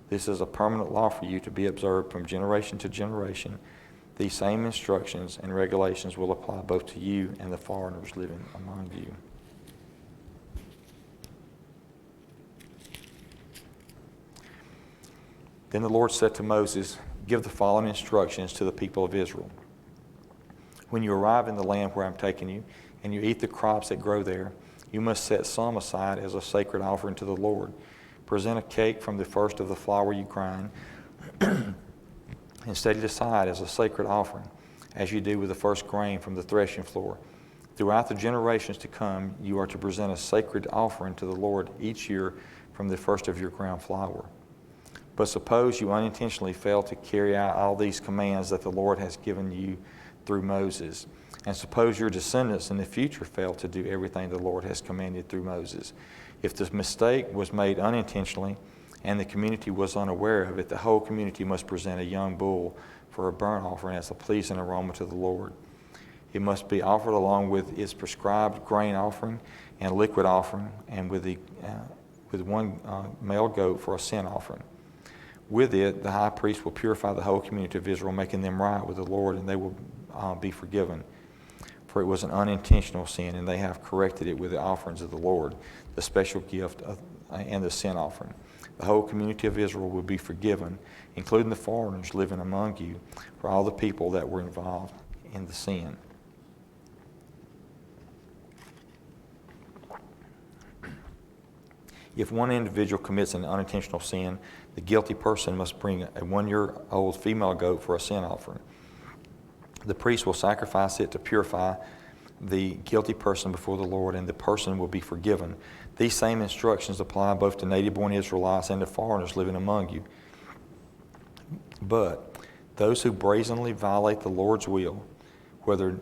This is a permanent law for you to be observed from generation to generation. These same instructions and regulations will apply both to you and the foreigners living among you. Then the Lord said to Moses, "Give the following instructions to the people of Israel. When you arrive in the land where I'm taking you, and you eat the crops that grow there, you must set some aside as a sacred offering to the Lord. Present a cake from the first of the flour you grind, and set it aside as a sacred offering, as you do with the first grain from the threshing floor. Throughout the generations to come, you are to present a sacred offering to the Lord each year from the first of your ground flour. But suppose you unintentionally fail to carry out all these commands that the Lord has given you through Moses, and suppose your descendants in the future fail to do everything the Lord has commanded through Moses. If this mistake was made unintentionally, and the community was unaware of it, the whole community must present a young bull for a burnt offering as a pleasing aroma to the Lord. It must be offered along with its prescribed grain offering and liquid offering, and with 1 male goat for a sin offering. With it, the high priest will purify the whole community of Israel, making them right with the Lord, and they will be forgiven. For it was an unintentional sin, and they have corrected it with the offerings of the Lord, the special gift and the sin offering. The whole community of Israel will be forgiven, including the foreigners living among you, for all the people that were involved in the sin." If one individual commits an unintentional sin, the guilty person must bring a 1-year-old female goat for a sin offering. The priest will sacrifice it to purify the guilty person before the Lord, and the person will be forgiven. These same instructions apply both to native-born Israelites and to foreigners living among you. But those who brazenly violate the Lord's will, whether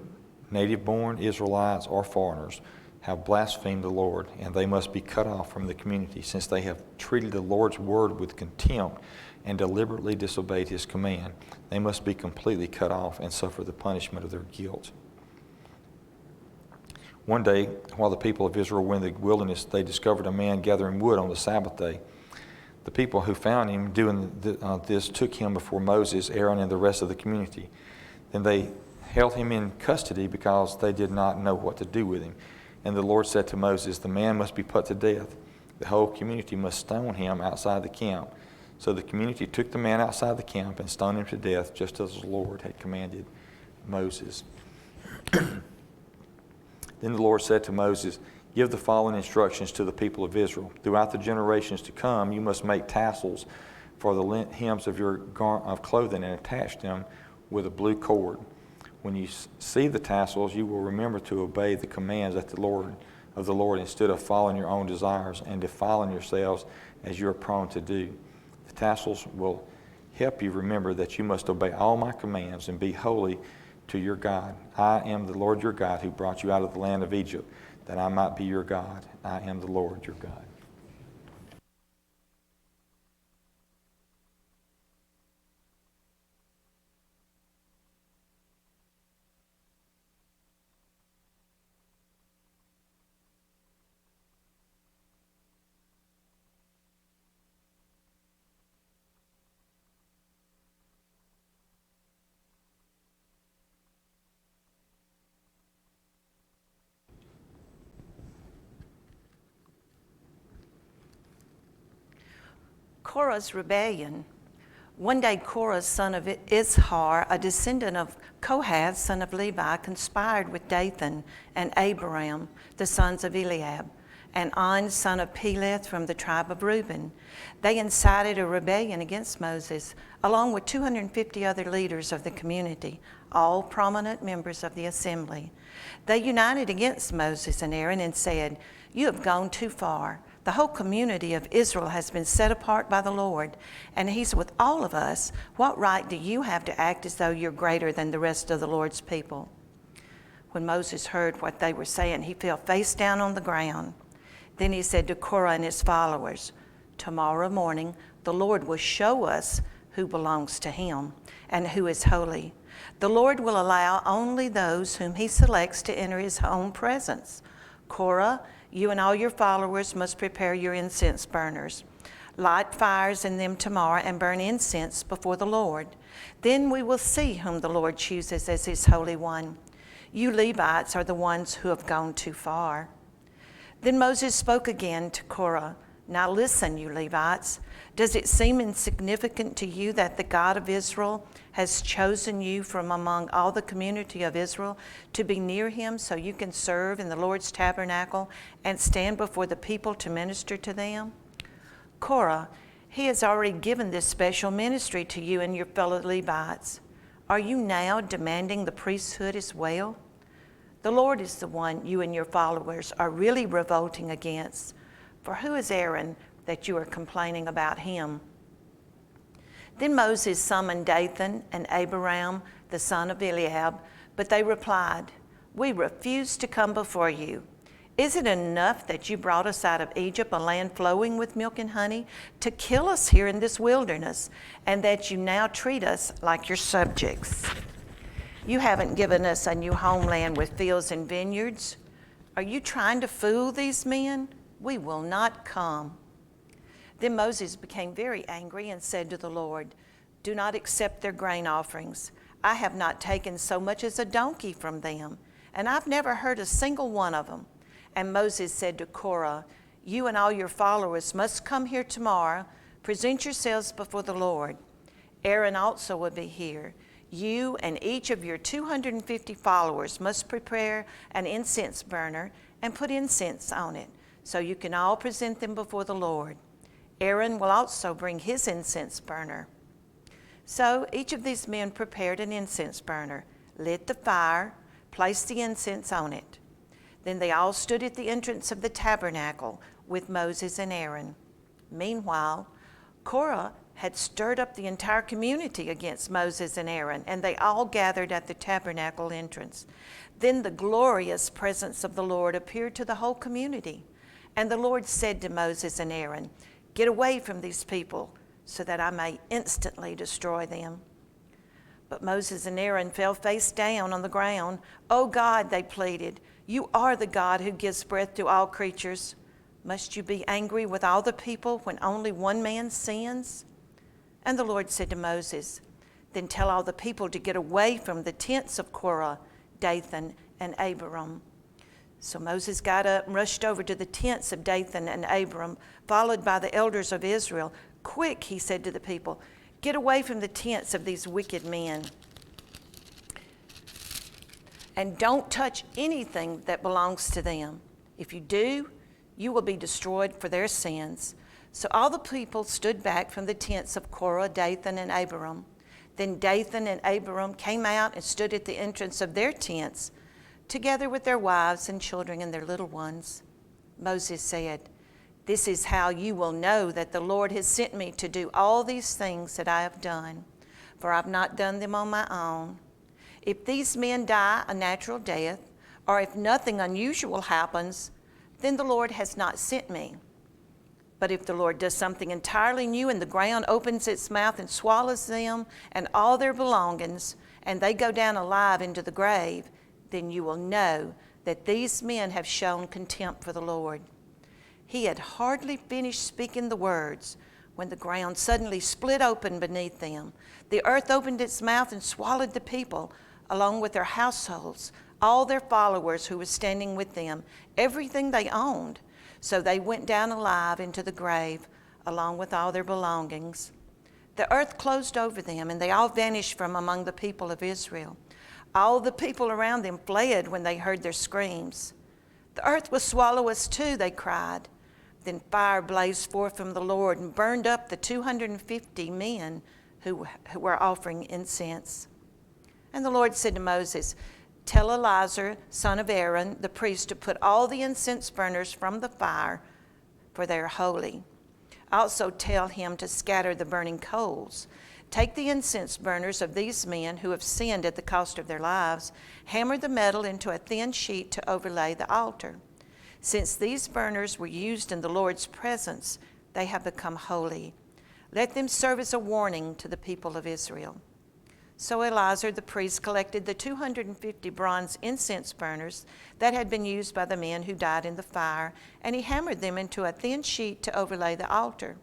native-born Israelites or foreigners, have blasphemed the Lord, and they must be cut off from the community, since they have treated the Lord's word with contempt and deliberately disobeyed his command. They must be completely cut off and suffer the punishment of their guilt. One day, while the people of Israel were in the wilderness, they discovered a man gathering wood on the Sabbath day. The people who found him doing this took him before Moses, Aaron, and the rest of the community. Then they held him in custody because they did not know what to do with him. And the Lord said to Moses, "The man must be put to death. The whole community must stone him outside the camp." So the community took the man outside the camp and stoned him to death, just as the Lord had commanded Moses. Then the Lord said to Moses, "Give the following instructions to the people of Israel. Throughout the generations to come, you must make tassels for the hems of your clothing and attach them with a blue cord. When you see the tassels, you will remember to obey the commands of the Lord instead of following your own desires and defiling yourselves as you are prone to do. The tassels will help you remember that you must obey all my commands and be holy to your God. I am the Lord your God who brought you out of the land of Egypt, that I might be your God. I am the Lord your God." Korah's rebellion. One day Korah, son of Izhar, a descendant of Kohath, son of Levi, conspired with Dathan and Abiram, the sons of Eliab, and On, son of Peleth, from the tribe of Reuben. They incited a rebellion against Moses, along with 250 other leaders of the community, all prominent members of the assembly. They united against Moses and Aaron and said, "You have gone too far. The whole community of Israel has been set apart by the Lord, and he's with all of us. What right do you have to act as though you're greater than the rest of the Lord's people?" When Moses heard what they were saying, he fell face down on the ground. Then he said to Korah and his followers, "Tomorrow morning the Lord will show us who belongs to him and who is holy. The Lord will allow only those whom he selects to enter his own presence. Korah, you and all your followers must prepare your incense burners. Light fires in them tomorrow and burn incense before the Lord. Then we will see whom the Lord chooses as his Holy One. You Levites are the ones who have gone too far." Then Moses spoke again to Korah. "Now listen, you Levites. Does it seem insignificant to you that the God of Israel has chosen you from among all the community of Israel to be near him so you can serve in the Lord's tabernacle and stand before the people to minister to them? Korah, he has already given this special ministry to you and your fellow Levites. Are you now demanding the priesthood as well? The Lord is the one you and your followers are really revolting against. For who is Aaron that you are complaining about him?" Then Moses summoned Dathan and Abiram, the son of Eliab, but they replied, "We refuse to come before you. Is it enough that you brought us out of Egypt, a land flowing with milk and honey, to kill us here in this wilderness, and that you now treat us like your subjects? You haven't given us a new homeland with fields and vineyards. Are you trying to fool these men? We will not come." Then Moses became very angry and said to the Lord, "Do not accept their grain offerings. I have not taken so much as a donkey from them, and I've never hurt a single one of them." And Moses said to Korah, "You and all your followers must come here tomorrow. Present yourselves before the Lord. Aaron also will be here. You and each of your 250 followers must prepare an incense burner and put incense on it. so you can all present them before the Lord. Aaron will also bring his incense burner. So each of these men prepared an incense burner, lit the fire, placed the incense on it. Then they all stood at the entrance of the tabernacle with Moses and Aaron. Meanwhile, Korah had stirred up the entire community against Moses and Aaron, and they all gathered at the tabernacle entrance. Then the glorious presence of the Lord appeared to the whole community. And the Lord said to Moses and Aaron, "Get away from these people, so that I may instantly destroy them." But Moses and Aaron fell face down on the ground. "Oh God," they pleaded, "you are the God who gives breath to all creatures. Must you be angry with all the people when only one man sins?" And the Lord said to Moses, "Then tell all the people to get away from the tents of Korah, Dathan, and Abiram." So Moses got up and rushed over to the tents of Dathan and Abiram, followed by the elders of Israel. "Quick," he said to the people, "get away from the tents of these wicked men. And don't touch anything that belongs to them. If you do, you will be destroyed for their sins." So all the people stood back from the tents of Korah, Dathan, and Abiram. Then Dathan and Abiram came out and stood at the entrance of their tents, together with their wives and children and their little ones. Moses said, "This is how you will know that the Lord has sent me to do all these things that I have done, for I've not done them on my own. If these men die a natural death, or if nothing unusual happens, then the Lord has not sent me. But if the Lord does something entirely new and the ground opens its mouth and swallows them and all their belongings, and they go down alive into the grave, then you will know that these men have shown contempt for the Lord." He had hardly finished speaking the words when the ground suddenly split open beneath them. The earth opened its mouth and swallowed the people, along with their households, all their followers who were standing with them, everything they owned. So they went down alive into the grave, along with all their belongings. The earth closed over them, and they all vanished from among the people of Israel. All the people around them fled when they heard their screams. "The earth will swallow us too," they cried. Then fire blazed forth from the Lord and burned up the 250 men who were offering incense. And the Lord said to Moses, "Tell Eleazar, son of Aaron, the priest, to put all the incense burners from the fire, for they are holy. Also tell him to scatter the burning coals. Take the incense burners of these men who have sinned at the cost of their lives, hammer the metal into a thin sheet to overlay the altar. Since these burners were used in the Lord's presence, they have become holy. Let them serve as a warning to the people of Israel." So Eleazar the priest collected the 250 bronze incense burners that had been used by the men who died in the fire, and he hammered them into a thin sheet to overlay the altar.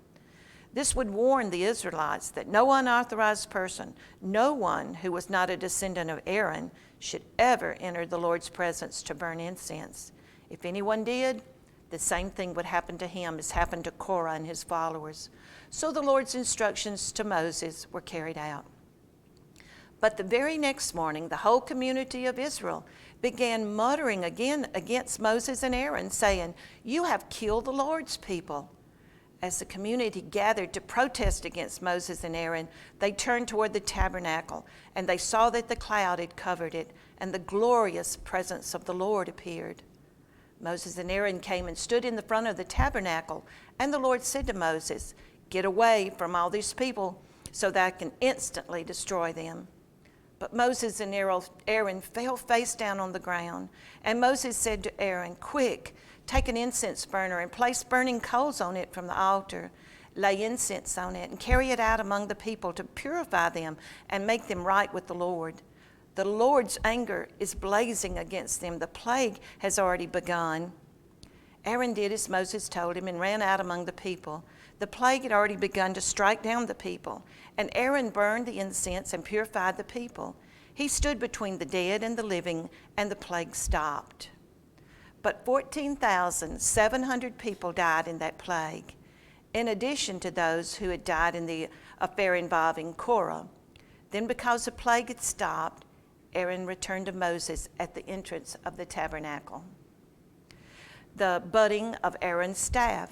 This would warn the Israelites that no unauthorized person, no one who was not a descendant of Aaron, should ever enter the Lord's presence to burn incense. If anyone did, the same thing would happen to him as happened to Korah and his followers. So the Lord's instructions to Moses were carried out. But the very next morning, the whole community of Israel began muttering again against Moses and Aaron, saying, "You have killed the Lord's people." As the community gathered to protest against Moses and Aaron, they turned toward the tabernacle, and they saw that the cloud had covered it, and the glorious presence of the Lord appeared. Moses and Aaron came and stood in the front of the tabernacle, and the Lord said to Moses, "Get away from all these people, so that I can instantly destroy them." But Moses and Aaron fell face down on the ground, and Moses said to Aaron, "Quick, take an incense burner and place burning coals on it from the altar. Lay incense on it and carry it out among the people to purify them and make them right with the Lord. The Lord's anger is blazing against them. The plague has already begun." Aaron did as Moses told him and ran out among the people. The plague had already begun to strike down the people, and Aaron burned the incense and purified the people. He stood between the dead and the living, and the plague stopped. But 14,700 people died in that plague, in addition to those who had died in the affair involving Korah. Then, because the plague had stopped, Aaron returned to Moses at the entrance of the tabernacle. the budding of Aaron's staff.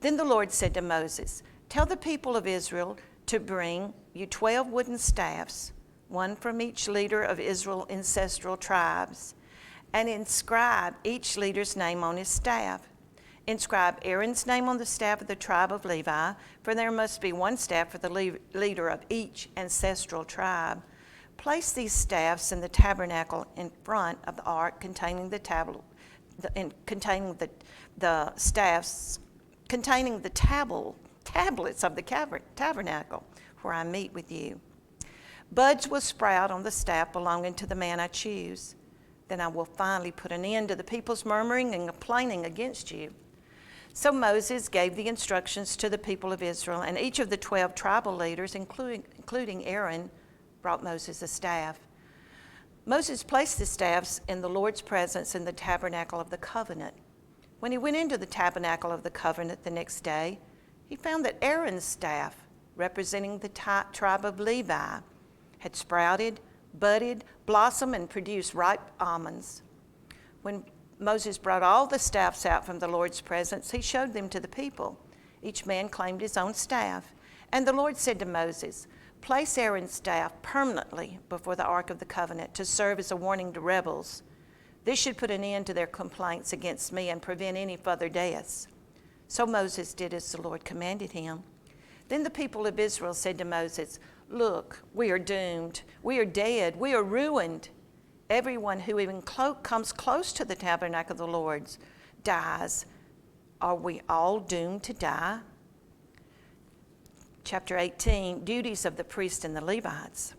Then the Lord said to Moses, "Tell the people of Israel to bring you 12 wooden staffs, one from each leader of Israel's ancestral tribes, and inscribe each leader's name on his staff. Inscribe Aaron's name on the staff of the tribe of Levi, for there must be one staff for the leader of each ancestral tribe. Place these staffs in the tabernacle in front of the ark containing the tablets of the tabernacle where I meet with you. Buds will sprout on the staff belonging to the man I choose. Then I will finally put an end to the people's murmuring and complaining against you." So Moses gave the instructions to the people of Israel, and each of the 12 tribal leaders, including Aaron, brought Moses a staff. Moses placed the staffs in the Lord's presence in the tabernacle of the covenant. When he went into the tabernacle of the covenant the next day, he found that Aaron's staff, representing the tribe of Levi, had sprouted, budded, blossomed, and produced ripe almonds. When Moses brought all the staffs out from the Lord's presence, he showed them to the people. Each man claimed his own staff. And the Lord said to Moses, "Place Aaron's staff permanently before the Ark of the Covenant to serve as a warning to rebels. This should put an end to their complaints against me and prevent any further deaths." So Moses did as the Lord commanded him. Then the people of Israel said to Moses, "Look, we are doomed. We are dead. We are ruined. Everyone who even comes close to the tabernacle of the Lord dies. Are we all doomed to die?" Chapter 18, duties of the priest and the Levites.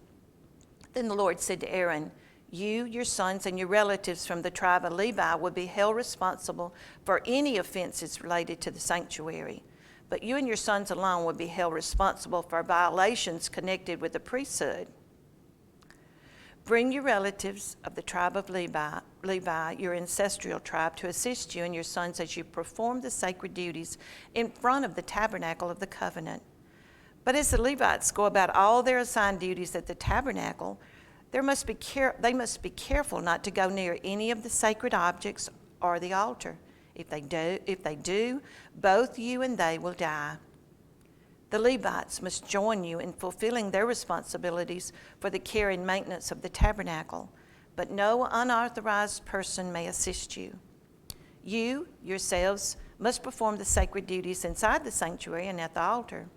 Then the Lord said to Aaron, "You, your sons, and your relatives from the tribe of Levi will be held responsible for any offenses related to the sanctuary. But you and your sons alone will be held responsible for violations connected with the priesthood. Bring your relatives of the tribe of Levi, your ancestral tribe, to assist you and your sons as you perform the sacred duties in front of the tabernacle of the covenant. But as the Levites go about all their assigned duties at the tabernacle, they must be careful not to go near any of the sacred objects or the altar. If they do, both you and they will die. The Levites must join you in fulfilling their responsibilities for the care and maintenance of the tabernacle, but no unauthorized person may assist you. You, yourselves, must perform the sacred duties inside the sanctuary and at the altar.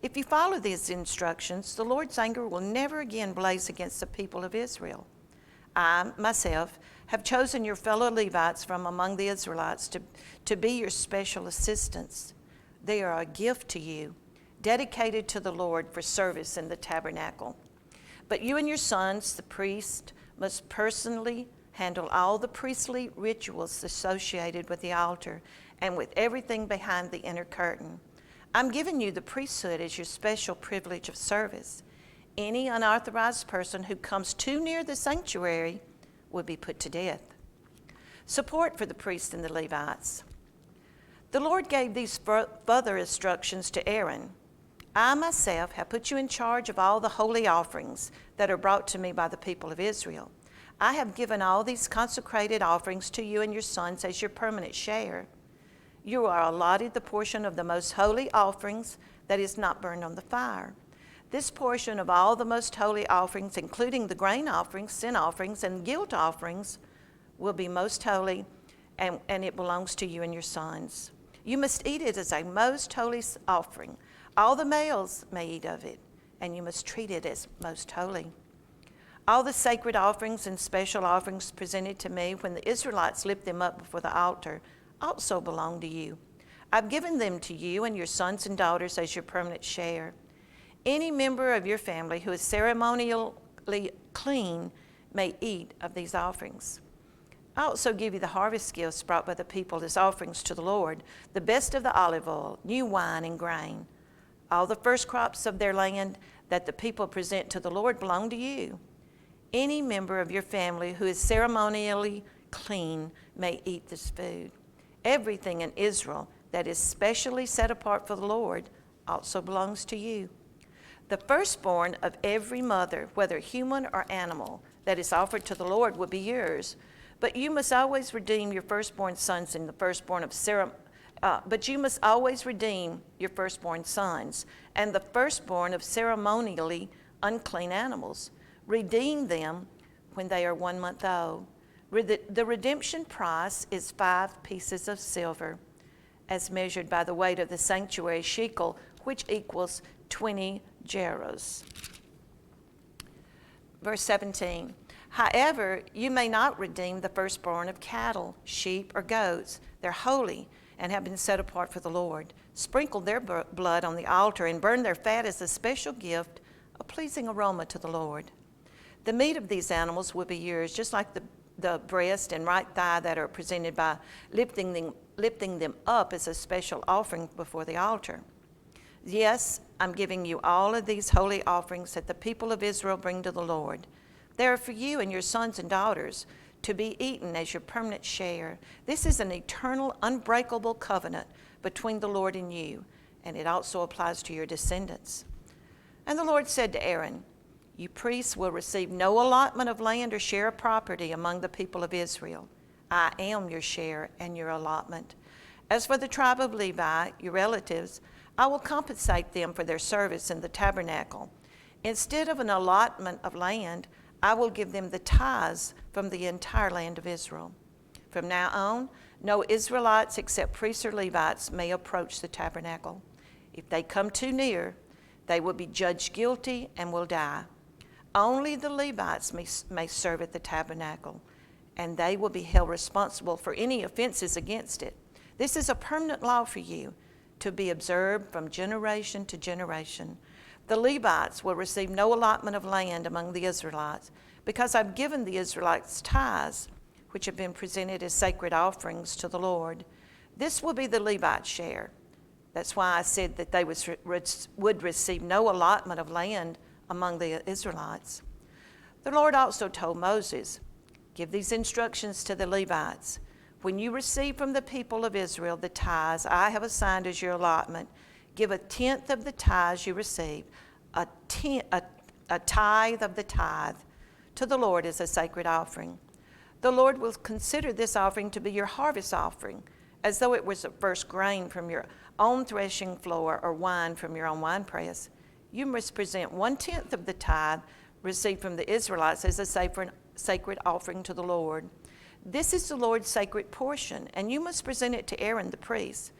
If you follow these instructions, the Lord's anger will never again blaze against the people of Israel. I, myself, have chosen your fellow Levites from among the Israelites to be your special assistants. They are a gift to you, dedicated to the Lord for service in the tabernacle. But you and your sons, the priest, must personally handle all the priestly rituals associated with the altar and with everything behind the inner curtain. I'm giving you the priesthood as your special privilege of service. Any unauthorized person who comes too near the sanctuary will be put to death. Support for the priests and the Levites. The Lord gave these further instructions to Aaron. I myself have put you in charge of all the holy offerings that are brought to me by the people of Israel. I have given all these consecrated offerings to you and your sons as your permanent share. You are allotted the portion of the most holy offerings that is not burned on the fire. This portion of all the most holy offerings, including the grain offerings, sin offerings, and guilt offerings, will be most holy, and it belongs to you and your sons. You must eat it as a most holy offering. All the males may eat of it, and you must treat it as most holy. All the sacred offerings and special offerings presented to me when the Israelites lift them up before the altar also belong to you. I've given them to you and your sons and daughters as your permanent share. Any member of your family who is ceremonially clean may eat of these offerings. I also give you the harvest gifts brought by the people as offerings to the Lord, the best of the olive oil, new wine, and grain. All the first crops of their land that the people present to the Lord belong to you. Any member of your family who is ceremonially clean may eat this food. Everything in Israel that is specially set apart for the Lord also belongs to you. The firstborn of every mother, whether human or animal, that is offered to the Lord will be yours. But you must always redeem your firstborn sons and the firstborn of but you must always redeem your firstborn sons and the firstborn of ceremonially unclean animals. Redeem them when they are 1 month old. The redemption price is 5 pieces of silver, as measured by the weight of the sanctuary shekel, which equals 20 gerahs. Verse 17. However, you may not redeem the firstborn of cattle, sheep, or goats. They're holy and have been set apart for the Lord. Sprinkle their blood on the altar and burn their fat as a special gift, a pleasing aroma to the Lord. The meat of these animals will be yours, just like the breast and right thigh that are presented by lifting them up as a special offering before the altar. Yes, I'm giving you all of these holy offerings that the people of Israel bring to the Lord. They are for you and your sons and daughters to be eaten as your permanent share. This is an eternal, unbreakable covenant between the Lord and you, and it also applies to your descendants. And the Lord said to Aaron, you priests will receive no allotment of land or share of property among the people of Israel. I am your share and your allotment. As for the tribe of Levi, your relatives, I will compensate them for their service in the tabernacle. Instead of an allotment of land, I will give them the tithes from the entire land of Israel. From now on, no Israelites except priests or Levites may approach the tabernacle. If they come too near, they will be judged guilty and will die. Only the Levites may serve at the tabernacle, and they will be held responsible for any offenses against it. This is a permanent law for you, to be observed from generation to generation. The Levites will receive no allotment of land among the Israelites, because I've given the Israelites tithes, which have been presented as sacred offerings to the Lord. This will be the Levite share. That's why I said that they would receive no allotment of land among the Israelites. The Lord also told Moses, give these instructions to the Levites. When you receive from the people of Israel the tithes I have assigned as your allotment, give 1/10 of the tithes you receive, a tithe of the tithe, to the Lord as a sacred offering. The Lord will consider this offering to be your harvest offering, as though it was the first grain from your own threshing floor or wine from your own winepress. You must present 1/10 of the tithe received from the Israelites as a sacred offering to the Lord. This is the Lord's sacred portion, and you must present it to Aaron the priest.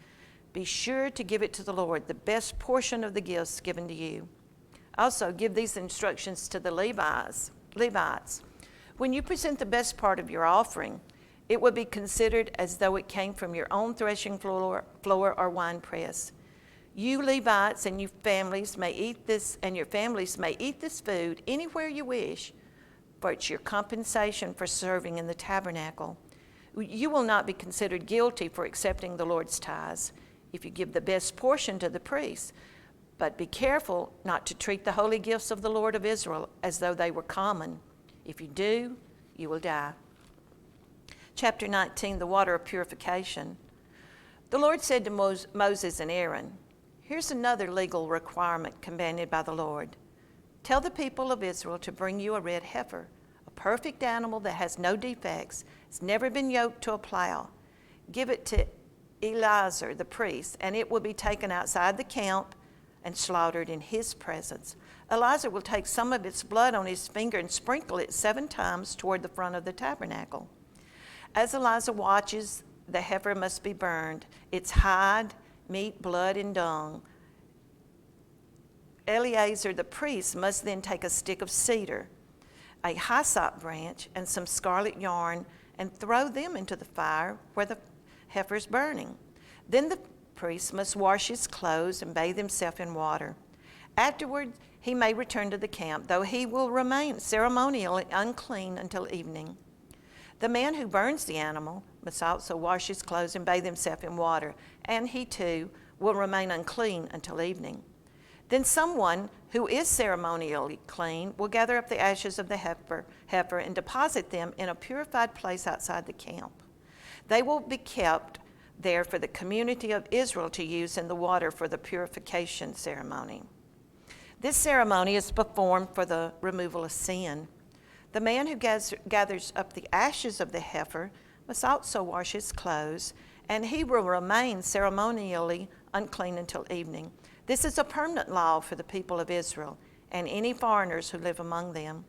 Be sure to give it to the Lord, the best portion of the gifts given to you. Also, give these instructions to the Levites. When you present the best part of your offering, it will be considered as though it came from your own threshing floor or winepress. You Levites and your families may eat this, food anywhere you wish, for it's your compensation for serving in the tabernacle. You will not be considered guilty for accepting the Lord's tithes if you give the best portion to the priests. But be careful not to treat the holy gifts of the Lord of Israel as though they were common. If you do, you will die. Chapter 19, the water of purification. The Lord said to Moses and Aaron, here's another legal requirement commanded by the Lord. Tell the people of Israel to bring you a red heifer, a perfect animal that has no defects, has never been yoked to a plow. Give it to Eleazar the priest, and it will be taken outside the camp and slaughtered in his presence. Eleazar will take some of its blood on his finger and sprinkle it 7 times toward the front of the tabernacle. As Eleazar watches, the heifer must be burned, its hide, meat, blood, and dung. Eleazar the priest must then take a stick of cedar, a hyssop branch, and some scarlet yarn, and throw them into the fire where the heifer is burning. Then the priest must wash his clothes and bathe himself in water. Afterward, he may return to the camp, though he will remain ceremonially unclean until evening. The man who burns the animal must also wash his clothes and bathe himself in water, and he too will remain unclean until evening. Then someone who is ceremonially clean will gather up the ashes of the heifer and deposit them in a purified place outside the camp. They will be kept there for the community of Israel to use in the water for the purification ceremony. This ceremony is performed for the removal of sin. The man who gathers up the ashes of the heifer must also wash his clothes, and he will remain ceremonially unclean until evening. This is a permanent law for the people of Israel and any foreigners who live among them.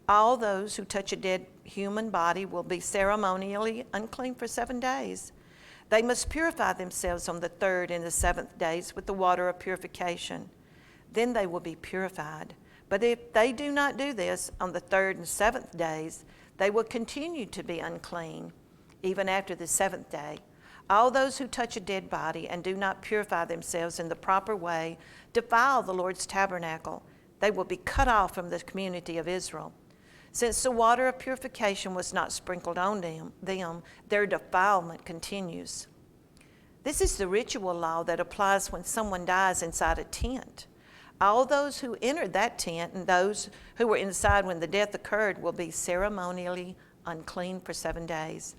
All those who touch a dead human body will be ceremonially unclean for 7 days. They must purify themselves on the 3rd and the 7th days with the water of purification. Then they will be purified. But if they do not do this on the 3rd and 7th days, they will continue to be unclean, even after the 7th day. All those who touch a dead body and do not purify themselves in the proper way defile the Lord's tabernacle. They will be cut off from the community of Israel. Since the water of purification was not sprinkled on them, their defilement continues. This is the ritual law that applies when someone dies inside a tent. All those who entered that tent and those who were inside when the death occurred will be ceremonially unclean for 7 days.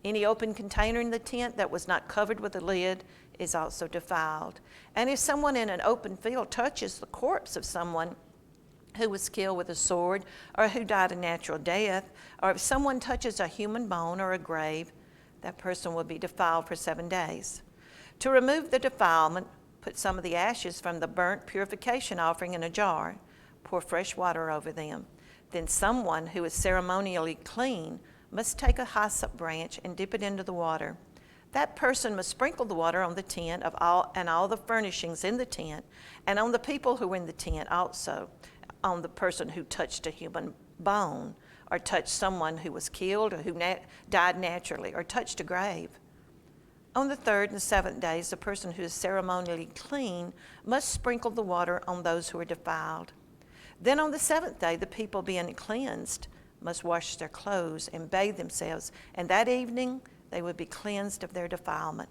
Any open container in the tent that was not covered with a lid is also defiled. And if someone in an open field touches the corpse of someone who was killed with a sword or who died a natural death, or if someone touches a human bone or a grave, that person will be defiled for 7 days. To remove the defilement, put some of the ashes from the burnt purification offering in a jar. Pour fresh water over them. Then someone who is ceremonially clean must take a hyssop branch and dip it into the water. That person must sprinkle the water on the tent and all the furnishings in the tent, and on the people who were in the tent also, on the person who touched a human bone, or touched someone who was killed or who died naturally, or touched a grave. On the 3rd and 7th days, the person who is ceremonially clean must sprinkle the water on those who are defiled. Then on the 7th day, the people being cleansed must wash their clothes and bathe themselves, and that evening they would be cleansed of their defilement.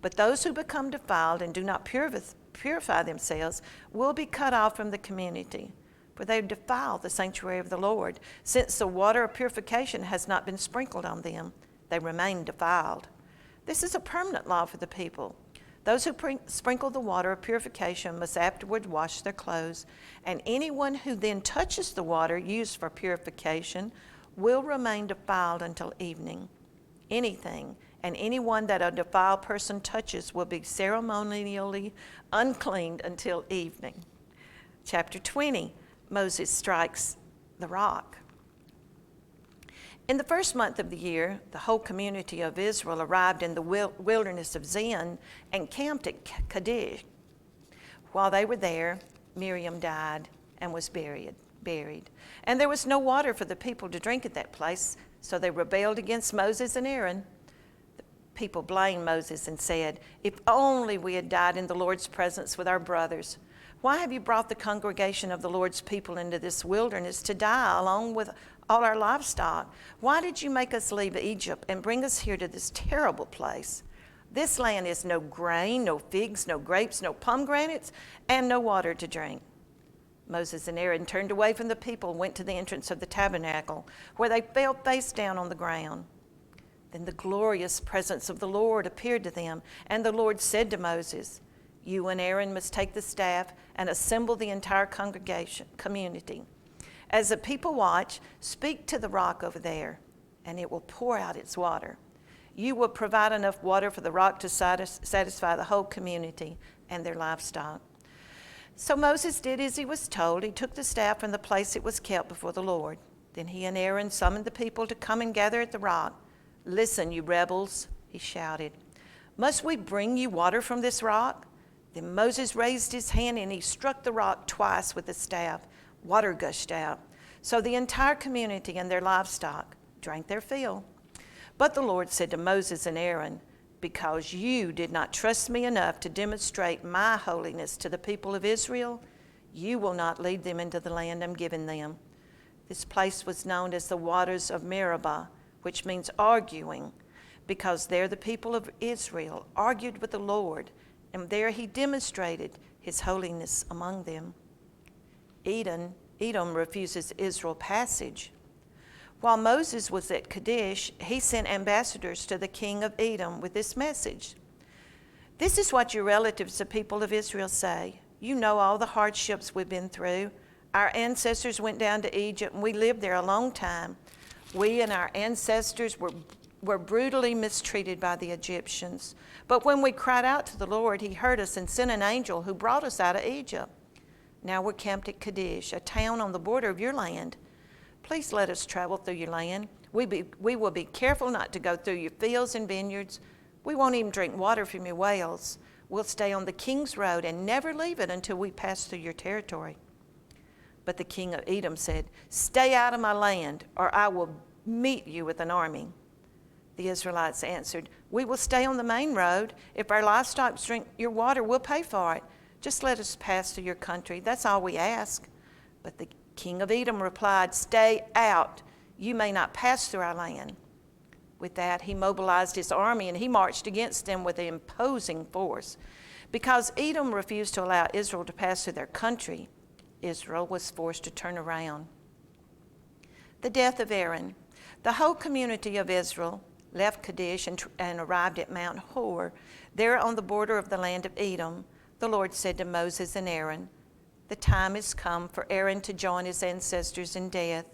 But those who become defiled and do not purify themselves will be cut off from the community, for they defile the sanctuary of the Lord. Since the water of purification has not been sprinkled on them, they remain defiled. This is a permanent law for the people. Those who sprinkle the water of purification must afterward wash their clothes, and anyone who then touches the water used for purification will remain defiled until evening. Anything and anyone that a defiled person touches will be ceremonially unclean until evening. Chapter 20, Moses strikes the rock. In the first month of the year, the whole community of Israel arrived in the wilderness of Zin and camped at Kadesh. While they were there, Miriam died and was buried. And there was no water for the people to drink at that place, so they rebelled against Moses and Aaron. The people blamed Moses and said, "If only we had died in the Lord's presence with our brothers. Why have you brought the congregation of the Lord's people into this wilderness to die along with all our livestock? Why did you make us leave Egypt and bring us here to this terrible place? This land is no grain, no figs, no grapes, no pomegranates, and no water to drink." Moses and Aaron turned away from the people and went to the entrance of the tabernacle, where they fell face down on the ground. Then the glorious presence of the Lord appeared to them, and the Lord said to Moses, "You and Aaron must take the staff and assemble the entire community. As the people watch, speak to the rock over there, and it will pour out its water. You will provide enough water for the rock to satisfy the whole community and their livestock." So Moses did as he was told. He took the staff from the place it was kept before the Lord. Then he and Aaron summoned the people to come and gather at the rock. "Listen, you rebels," he shouted. "Must we bring you water from this rock?" Then Moses raised his hand and he struck the rock twice with the staff. Water gushed out. So the entire community and their livestock drank their fill. But the Lord said to Moses and Aaron, "Because you did not trust me enough to demonstrate my holiness to the people of Israel, you will not lead them into the land I'm giving them." This place was known as the waters of Meribah, which means arguing, because there the people of Israel argued with the Lord, and there he demonstrated his holiness among them. Edom refuses Israel passage. While Moses was at Kadesh, he sent ambassadors to the king of Edom with this message. "This is what your relatives, the people of Israel, say. You know all the hardships we've been through. Our ancestors went down to Egypt, and we lived there a long time. We and our ancestors were brutally mistreated by the Egyptians. But when we cried out to the Lord, he heard us and sent an angel who brought us out of Egypt. Now we're camped at Kadesh, a town on the border of your land. Please let us travel through your land. We will be careful not to go through your fields and vineyards. We won't even drink water from your wells. We'll stay on the king's road and never leave it until we pass through your territory. But the king of Edom said, "Stay out of my land, or I will meet you with an army." The Israelites answered, "We will stay on the main road. If our livestock drink your water, we'll pay for it. Just let us pass through your country. That's all we ask." But the king of Edom replied, "Stay out. You may not pass through our land." With that, he mobilized his army and he marched against them with an imposing force. Because Edom refused to allow Israel to pass through their country, Israel was forced to turn around. The death of Aaron. The whole community of Israel left Kadesh and arrived at Mount Hor. There on the border of the land of Edom, the Lord said to Moses and Aaron, "The time has come for Aaron to join his ancestors in death.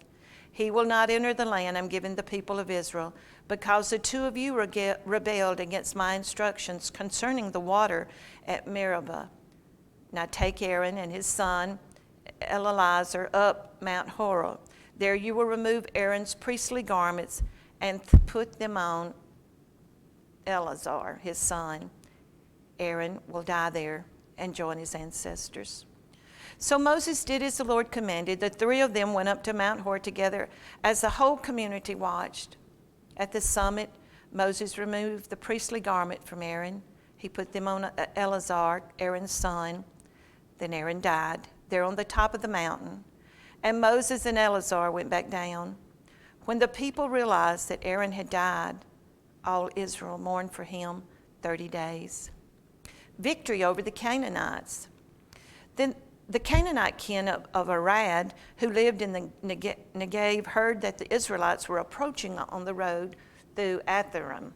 He will not enter the land I'm giving the people of Israel, because the two of you rebelled against my instructions concerning the water at Meribah. Now take Aaron and his son Eleazar up Mount Hor. There you will remove Aaron's priestly garments and put them on Eleazar, his son. Aaron will die there and join his ancestors." So Moses did as the Lord commanded. The three of them went up to Mount Hor together as the whole community watched. At the summit, Moses removed the priestly garment from Aaron. He put them on Eleazar, Aaron's son. Then Aaron died there on the top of the mountain. And Moses and Eleazar went back down. When the people realized that Aaron had died, all Israel mourned for him 30 days. Victory over the Canaanites. Then the Canaanite king of Arad, who lived in the Negev, heard that the Israelites were approaching on the road through Atharim.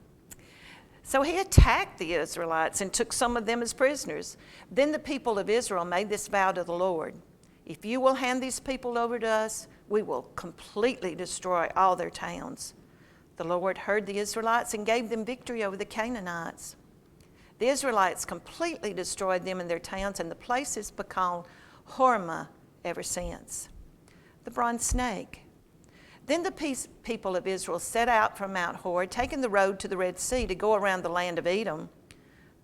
So he attacked the Israelites and took some of them as prisoners. Then the people of Israel made this vow to the Lord: "If you will hand these people over to us, we will completely destroy all their towns." The Lord heard the Israelites and gave them victory over the Canaanites. The Israelites completely destroyed them and their towns, and the place has been called Hormah ever since. The bronze snake. Then the people of Israel set out from Mount Hor, taking the road to the Red Sea to go around the land of Edom.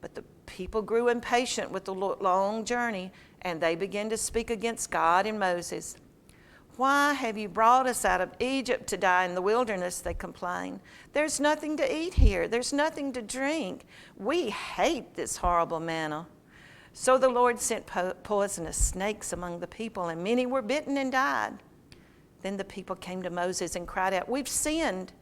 But the people grew impatient with the long journey, and they began to speak against God and Moses. "Why have you brought us out of Egypt to die in the wilderness?" they complained. "There's nothing to eat here. There's nothing to drink. We hate this horrible manna." So the Lord sent poisonous snakes among the people, and many were bitten and died. Then the people came to Moses and cried out, "We've sinned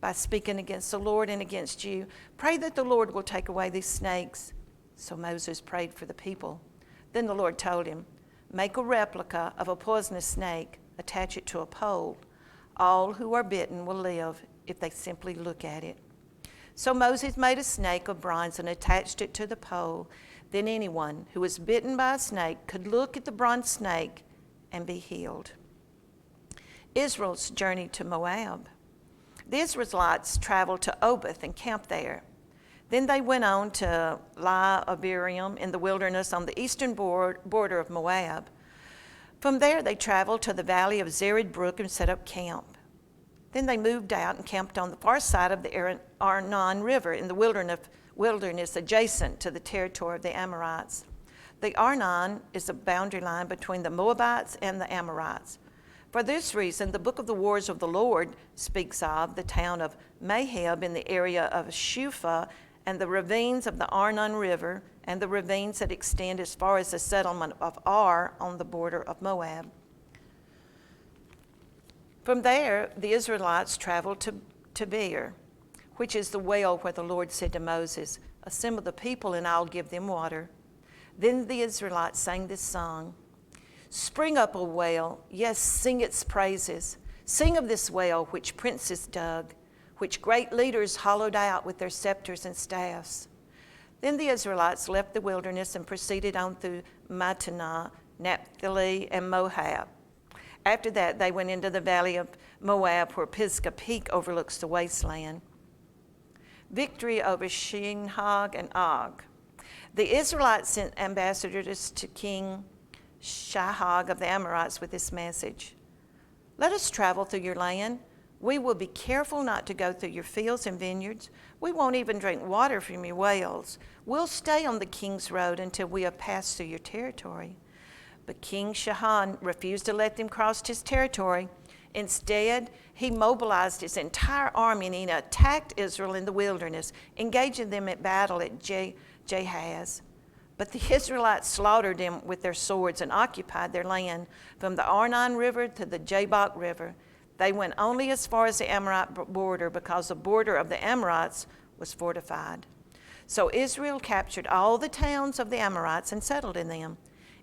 by speaking against the Lord and against you. Pray that the Lord will take away these snakes." So Moses prayed for the people. Then the Lord told him, "Make a replica of a poisonous snake, attach it to a pole. All who are bitten will live if they simply look at it." So Moses made a snake of bronze and attached it to the pole. Then anyone who was bitten by a snake could look at the bronze snake and be healed. Israel's journey to Moab. The Israelites traveled to Oboth and camped there. Then they went on to Abiram in the wilderness on the eastern border of Moab. From there they traveled to the valley of Zered Brook and set up camp. Then they moved out and camped on the far side of the Arnon River in the wilderness adjacent to the territory of the Amorites. The Arnon is the boundary line between the Moabites and the Amorites. For this reason, the book of the Wars of the Lord speaks of the town of Maheb in the area of Shupha and the ravines of the Arnon River and the ravines that extend as far as the settlement of Ar on the border of Moab. From there, the Israelites traveled to Beer, which is the well where the Lord said to Moses, "Assemble the people and I'll give them water." Then the Israelites sang this song: "Spring up, O well, yes, sing its praises. Sing of this well which princes dug, which great leaders hollowed out with their scepters and staffs." Then the Israelites left the wilderness and proceeded on through Mattanah Naphtali, and Moab. After that, they went into the valley of Moab, where Pisgah Peak overlooks the wasteland. Victory over Shinhag and Og. The Israelites sent ambassadors to King Shihag of the Amorites with this message: "Let us travel through your land. We will be careful not to go through your fields and vineyards. We won't even drink water from your wells. We'll stay on the king's road until we have passed through your territory." But King Shihag refused to let them cross his territory. Instead, he mobilized his entire army and he attacked Israel in the wilderness, engaging them in battle at Jahaz. But the Israelites slaughtered them with their swords and occupied their land from the Arnon River to the Jabbok River. They went only as far as the Amorite border because the border of the Amorites was fortified. So Israel captured all the towns of the Amorites and settled in them,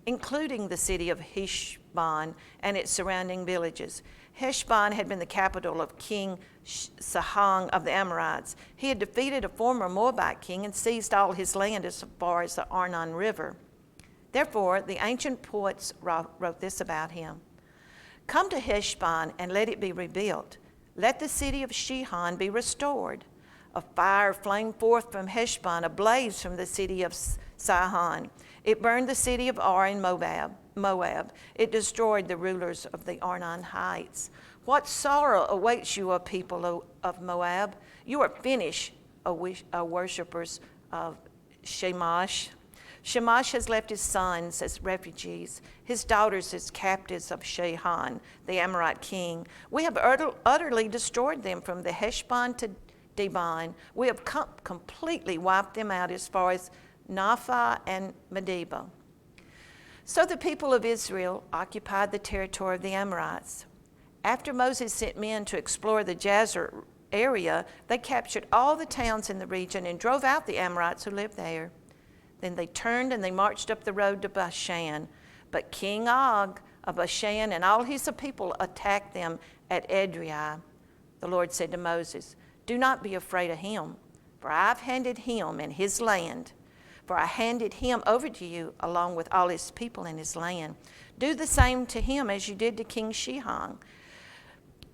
including the city of Heshbon and its surrounding villages. Heshbon had been the capital of King Sihon of the Amorites. He had defeated a former Moabite king and seized all his land as far as the Arnon River. Therefore, the ancient poets wrote this about him: "Come to Heshbon and let it be rebuilt. Let the city of Shihon be restored. A fire flamed forth from Heshbon, a blaze from the city of Sihon. It burned the city of Ar in Moab. It destroyed the rulers of the Arnon Heights. What sorrow awaits you, O people of Moab? You are finished, O worshippers of Shamash. Shamash has left his sons as refugees, his daughters as captives of Shihon, the Amorite king. We have utterly destroyed them from the Heshbon to Dibon. We have completely wiped them out as far as Napha and Medeba." So the people of Israel occupied the territory of the Amorites. After Moses sent men to explore the Jazer area, they captured all the towns in the region and drove out the Amorites who lived there. Then they turned and they marched up the road to Bashan. But King Og of Bashan and all his people attacked them at Edrei. The Lord said to Moses, "Do not be afraid of him, for I've handed him and his land. For I handed him over to you along with all his people and his land. Do the same to him as you did to King Shihon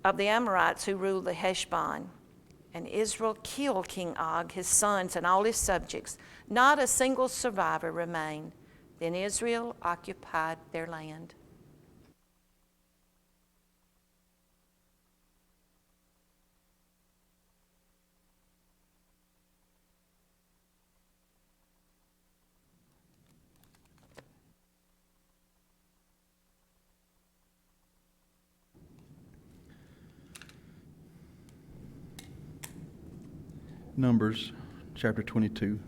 of the Amorites who ruled the Heshbon." And Israel killed King Og, his sons, and all his subjects. Not a single survivor remained. Then Israel occupied their land. Numbers chapter 22.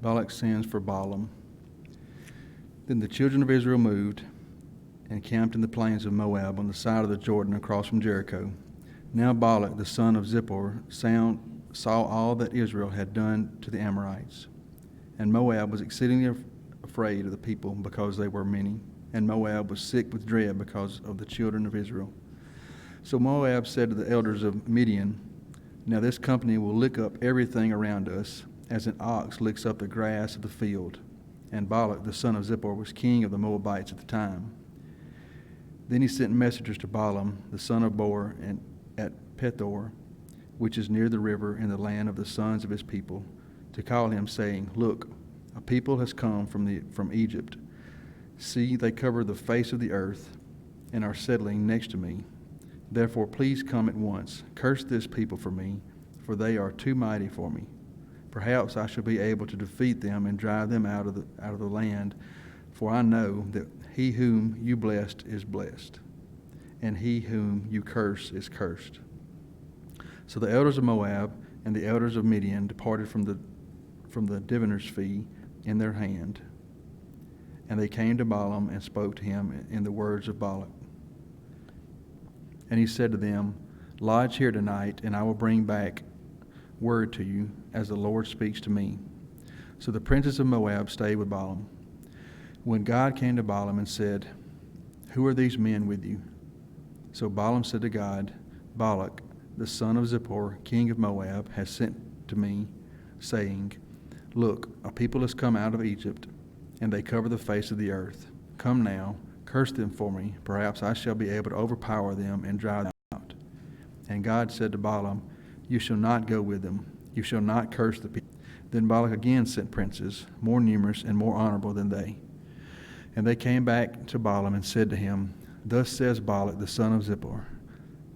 Balak sends for Balaam. Then the children of Israel moved and camped in the plains of Moab on the side of the Jordan across from Jericho. Now Balak the son of Zippor saw all that Israel had done to the Amorites. And Moab was exceedingly afraid of the people because they were many. And Moab was sick with dread because of the children of Israel. So Moab said to the elders of Midian, "Now this company will lick up everything around us, as an ox licks up the grass of the field." And Balak the son of Zippor was king of the Moabites at the time. Then he sent messengers to Balaam the son of Beor and at Pethor, which is near the river in the land of the sons of his people, to call him, saying, "Look, a people has come from Egypt. See, they cover the face of the earth and are settling next to me. Therefore, please come at once. Curse this people for me, for they are too mighty for me. Perhaps I shall be able to defeat them and drive them out of the land. For I know that he whom you blessed is blessed, and he whom you curse is cursed." So the elders of Moab and the elders of Midian departed from the diviner's fee in their hand, and they came to Balaam and spoke to him in the words of Balak. And he said to them, "Lodge here tonight, and I will bring back word to you as the Lord speaks to me." So the princes of Moab stayed with Balaam. When God came to Balaam and said, "Who are these men with you?" So Balaam said to God, "Balak, the son of Zippor, king of Moab, has sent to me, saying, 'Look, a people has come out of Egypt, and they cover the face of the earth. Come now, curse them for me. Perhaps I shall be able to overpower them and drive them out. And God said to Balaam, You shall not go with them. You shall not curse the people. Then Balak again sent princes, more numerous and more honorable than they. And they came back to Balaam and said to him, Thus says Balak the son of Zippor,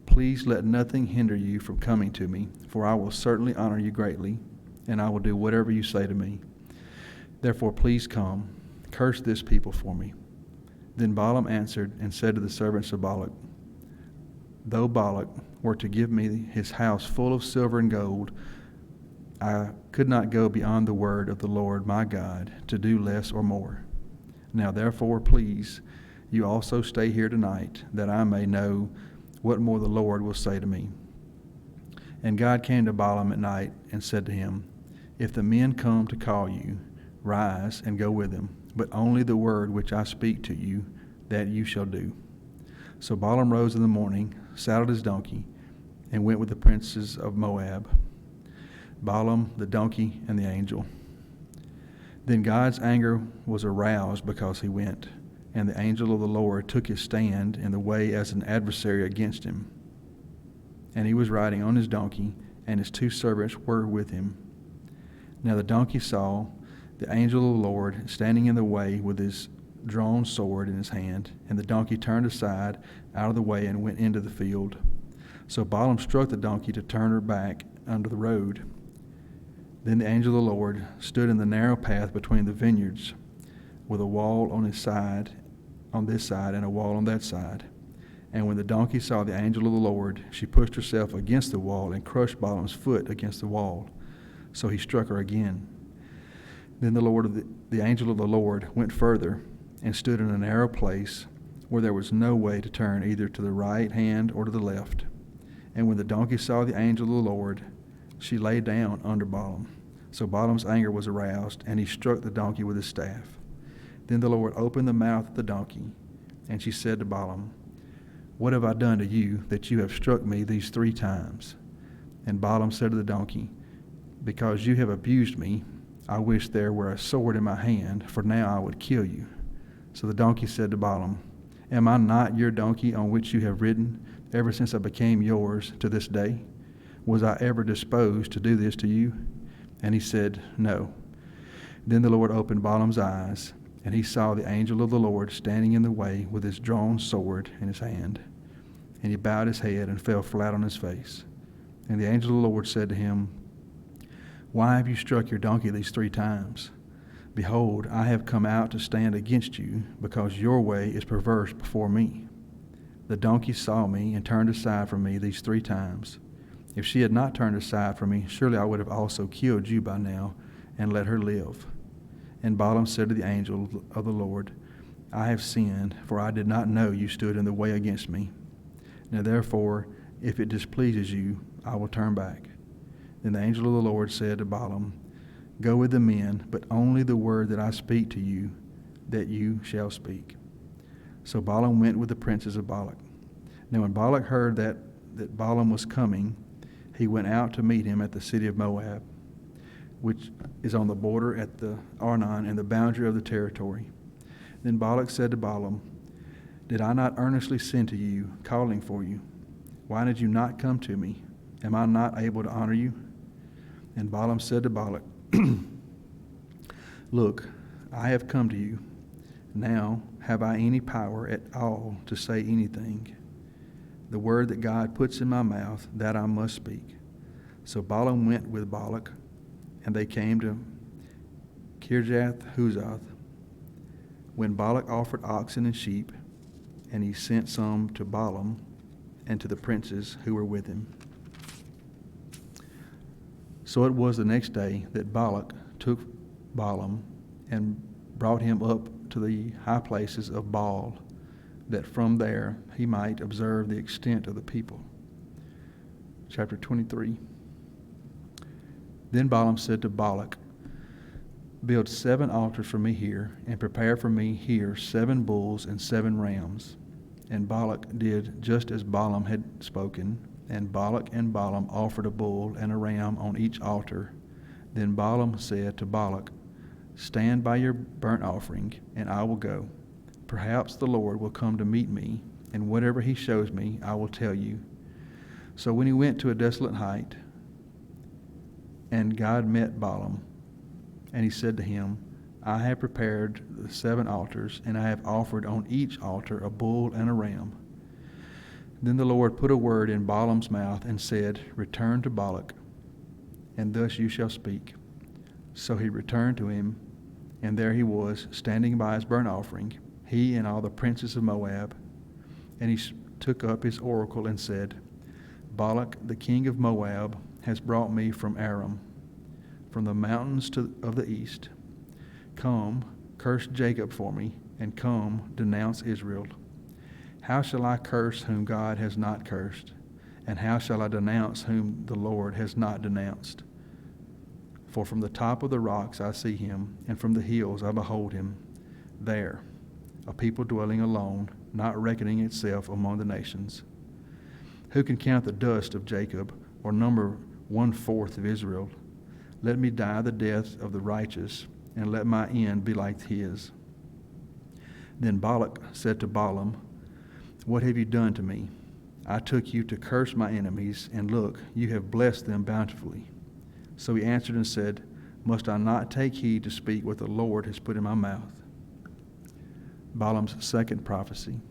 Please let nothing hinder you from coming to me, for I will certainly honor you greatly, and I will do whatever you say to me. Therefore please come, curse this people for me. Then Balaam answered and said to the servants of Balak, Though Balak were to give me his house full of silver and gold, I could not go beyond the word of the Lord my God to do less or more. Now therefore, please, you also stay here tonight, that I may know what more the Lord will say to me. And God came to Balaam at night and said to him, If the men come to call you, rise and go with them, but only the word which I speak to you, that you shall do. So Balaam rose in the morning, saddled his donkey, and went with the princes of Moab, Balaam, the donkey, and the angel. Then God's anger was aroused because he went, and the angel of the Lord took his stand in the way as an adversary against him. And he was riding on his donkey, and his 2 servants were with him. Now the donkey saw the angel of the Lord standing in the way with his drawn sword in his hand, and the donkey turned aside out of the way and went into the field. So Balaam struck the donkey to turn her back under the road. Then the angel of the Lord stood in the narrow path between the vineyards, with a wall on his side, on this side, and a wall on that side. And when the donkey saw the angel of the Lord, she pushed herself against the wall and crushed Balaam's foot against the wall. So he struck her again. Then the angel of the Lord went further and stood in a narrow place where there was no way to turn either to the right hand or to the left. And when the donkey saw the angel of the Lord, she lay down under Balaam. So Balaam's anger was aroused, and he struck the donkey with his staff. Then the Lord opened the mouth of the donkey, and she said to Balaam, What have I done to you that you have struck me these 3 times? And Balaam said to the donkey, Because you have abused me, I wish there were a sword in my hand, for now I would kill you. So the donkey said to Balaam, Am I not your donkey on which you have ridden ever since I became yours to this day? Was I ever disposed to do this to you? And he said, No. Then the Lord opened Balaam's eyes, and he saw the angel of the Lord standing in the way with his drawn sword in his hand. And he bowed his head and fell flat on his face. And the angel of the Lord said to him, Why have you struck your donkey these 3 times? Behold, I have come out to stand against you, because your way is perverse before me. The donkey saw me and turned aside from me these 3 times. If she had not turned aside from me, surely I would have also killed you by now and let her live. And Balaam said to the angel of the Lord, I have sinned, for I did not know you stood in the way against me. Now therefore, if it displeases you, I will turn back. Then the angel of the Lord said to Balaam, Go with the men, but only the word that I speak to you, that you shall speak. So Balaam went with the princes of Balak. Now when Balak heard that Balaam was coming, he went out to meet him at the city of Moab, which is on the border at the Arnon and the boundary of the territory. Then Balak said to Balaam, Did I not earnestly send to you, calling for you? Why did you not come to me? Am I not able to honor you? And Balaam said to Balak, Look, I have come to you. Now have I any power at all to say anything? The word that God puts in my mouth, that I must speak. So Balaam went with Balak, and they came to Kirjath-Huzoth. When Balak offered oxen and sheep, and he sent some to Balaam and to the princes who were with him. So it was the next day that Balak took Balaam and brought him up to the high places of Baal, that from there he might observe the extent of the people. Chapter 23. Then Balaam said to Balak, Build 7 altars for me here, and prepare for me here 7 bulls and 7 rams. And Balak did just as Balaam had spoken, and Balak and Balaam offered a bull and a ram on each altar. Then Balaam said to Balak, Stand by your burnt offering, and I will go. Perhaps the Lord will come to meet me, and whatever he shows me, I will tell you. So when he went to a desolate height, and God met Balaam, and he said to him, I have prepared the 7 altars, and I have offered on each altar a bull and a ram. Then the Lord put a word in Balaam's mouth and said, Return to Balak, and thus you shall speak. So he returned to him, and there he was, standing by his burnt offering, he and all the princes of Moab. And he took up his oracle and said, Balak, the king of Moab, has brought me from Aram, from the mountains of the east. Come, curse Jacob for me, and come, denounce Israel. How shall I curse whom God has not cursed? And how shall I denounce whom the Lord has not denounced? For from the top of the rocks I see him, and from the hills I behold him. There, a people dwelling alone, not reckoning itself among the nations. Who can count the dust of Jacob, or number 1/4 of Israel? Let me die the death of the righteous, and let my end be like his. Then Balak said to Balaam, What have you done to me? I took you to curse my enemies, and look, you have blessed them bountifully. So he answered and said, Must I not take heed to speak what the Lord has put in my mouth? Balaam's second prophecy.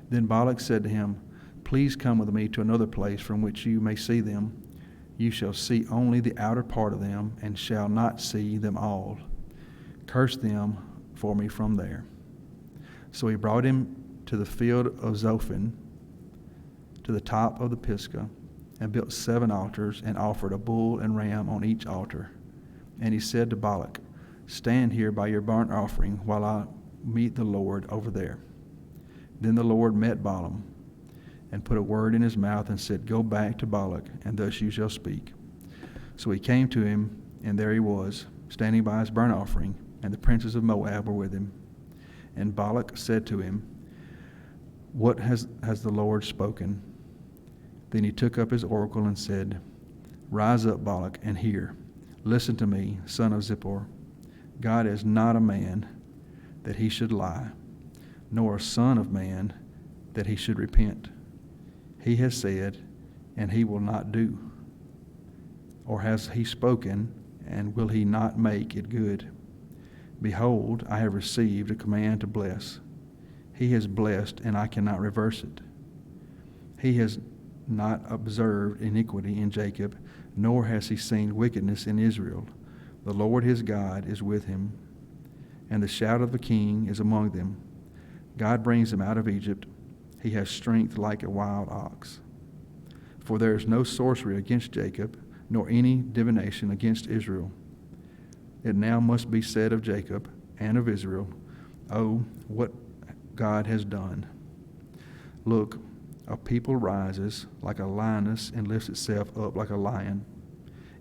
Then Balak said to him, Please come with me to another place from which you may see them. You shall see only the outer part of them, and shall not see them all. Curse them for me from there. So he brought him to the field of Zophim, to the top of the Pisgah, and built 7 altars, and offered a bull and ram on each altar. And he said to Balak, Stand here by your burnt offering, while I meet the Lord over there. Then the Lord met Balaam, and put a word in his mouth, and said, Go back to Balak, and thus you shall speak. So he came to him, and there he was, standing by his burnt offering, and the princes of Moab were with him. And Balak said to him, What has the Lord spoken? Then he took up his oracle and said, Rise up, Balak, and hear. Listen to me, son of Zippor. God is not a man that he should lie, nor a son of man that he should repent. He has said, and he will not do. Or has he spoken, and will he not make it good? Behold, I have received a command to bless. He has blessed, and I cannot reverse it. He has not observed iniquity in Jacob, nor has he seen wickedness in Israel. The Lord his God is with him, and the shout of the king is among them. God brings him out of Egypt. He has strength like a wild ox. For there is no sorcery against Jacob, nor any divination against Israel. It now must be said of Jacob and of Israel, Oh, what God has done. Look, a people rises like a lioness and lifts itself up like a lion.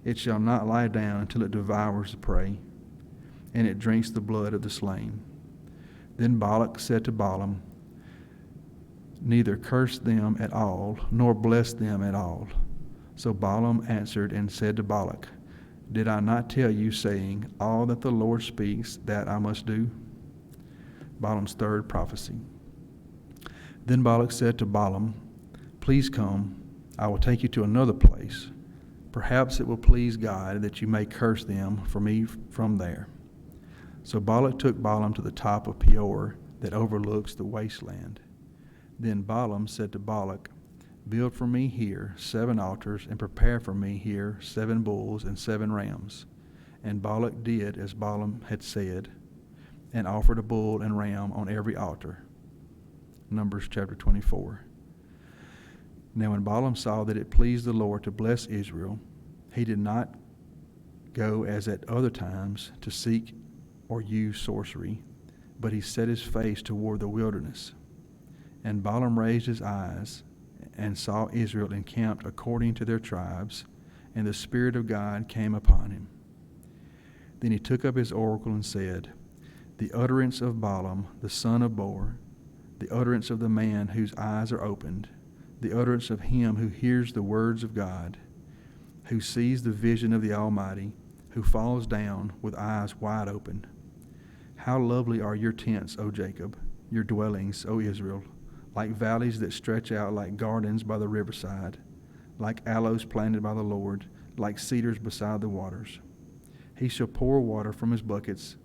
It shall not lie down until it devours the prey, and it drinks the blood of the slain. Then Balak said to Balaam, Neither curse them at all, nor bless them at all. So Balaam answered and said to Balak, Did I not tell you, saying, All that the Lord speaks, that I must do? Balaam's third prophecy. Then Balak said to Balaam, Please come, I will take you to another place. Perhaps it will please God that you may curse them for me from there. So Balak took Balaam to the top of Peor that overlooks the wasteland. Then Balaam said to Balak, Build for me here 7 altars, and prepare for me here 7 bulls and 7 rams. And Balak did as Balaam had said, and offered a bull and ram on every altar. Numbers chapter 24. Now when Balaam saw that it pleased the Lord to bless Israel, he did not go as at other times to seek or use sorcery, but he set his face toward the wilderness. And Balaam raised his eyes and saw Israel encamped according to their tribes, and the Spirit of God came upon him. Then he took up his oracle and said, The utterance of Balaam, the son of Beor, the utterance of the man whose eyes are opened, the utterance of him who hears the words of God, who sees the vision of the Almighty, who falls down with eyes wide open. How lovely are your tents, O Jacob, your dwellings, O Israel, like valleys that stretch out like gardens by the riverside, like aloes planted by the Lord, like cedars beside the waters. He shall pour water from his buckets,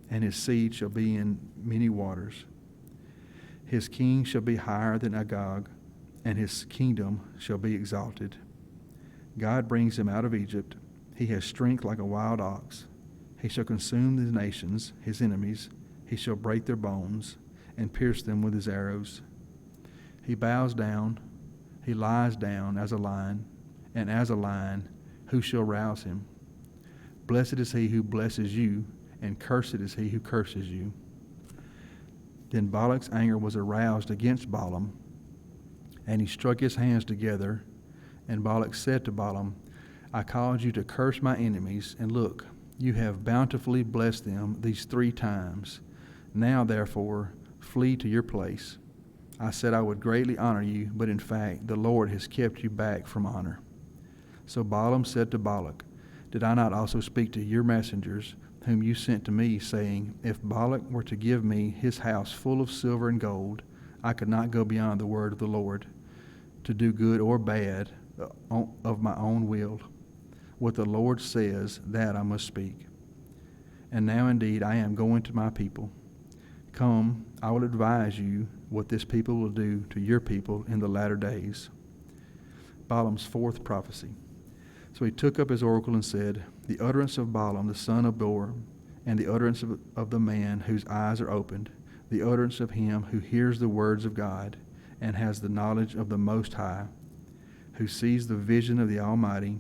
and his seed shall be in many waters. His king shall be higher than Agag, and his kingdom shall be exalted. God brings him out of Egypt. He has strength like a wild ox. He shall consume the nations, his enemies. He shall break their bones and pierce them with his arrows. He bows down, he lies down as a lion, and as a lion, who shall rouse him? Blessed is he who blesses you, and cursed is he who curses you. Then Balak's anger was aroused against Balaam, and he struck his hands together. And Balak said to Balaam, I called you to curse my enemies, and look, you have bountifully blessed them these 3 times. Now, therefore, flee to your place. I said I would greatly honor you, but in fact, the Lord has kept you back from honor. So Balaam said to Balak, Did I not also speak to your messengers, whom you sent to me, saying, If Balak were to give me his house full of silver and gold, I could not go beyond the word of the Lord, to do good or bad of my own will. What the Lord says, that I must speak. And now indeed I am going to my people. Come, I will advise you what this people will do to your people in the latter days. Balaam's 4th prophecy. So he took up his oracle and said, The utterance of Balaam the son of Beor, and the utterance of the man whose eyes are opened, the utterance of him who hears the words of God, and has the knowledge of the Most High, who sees the vision of the Almighty,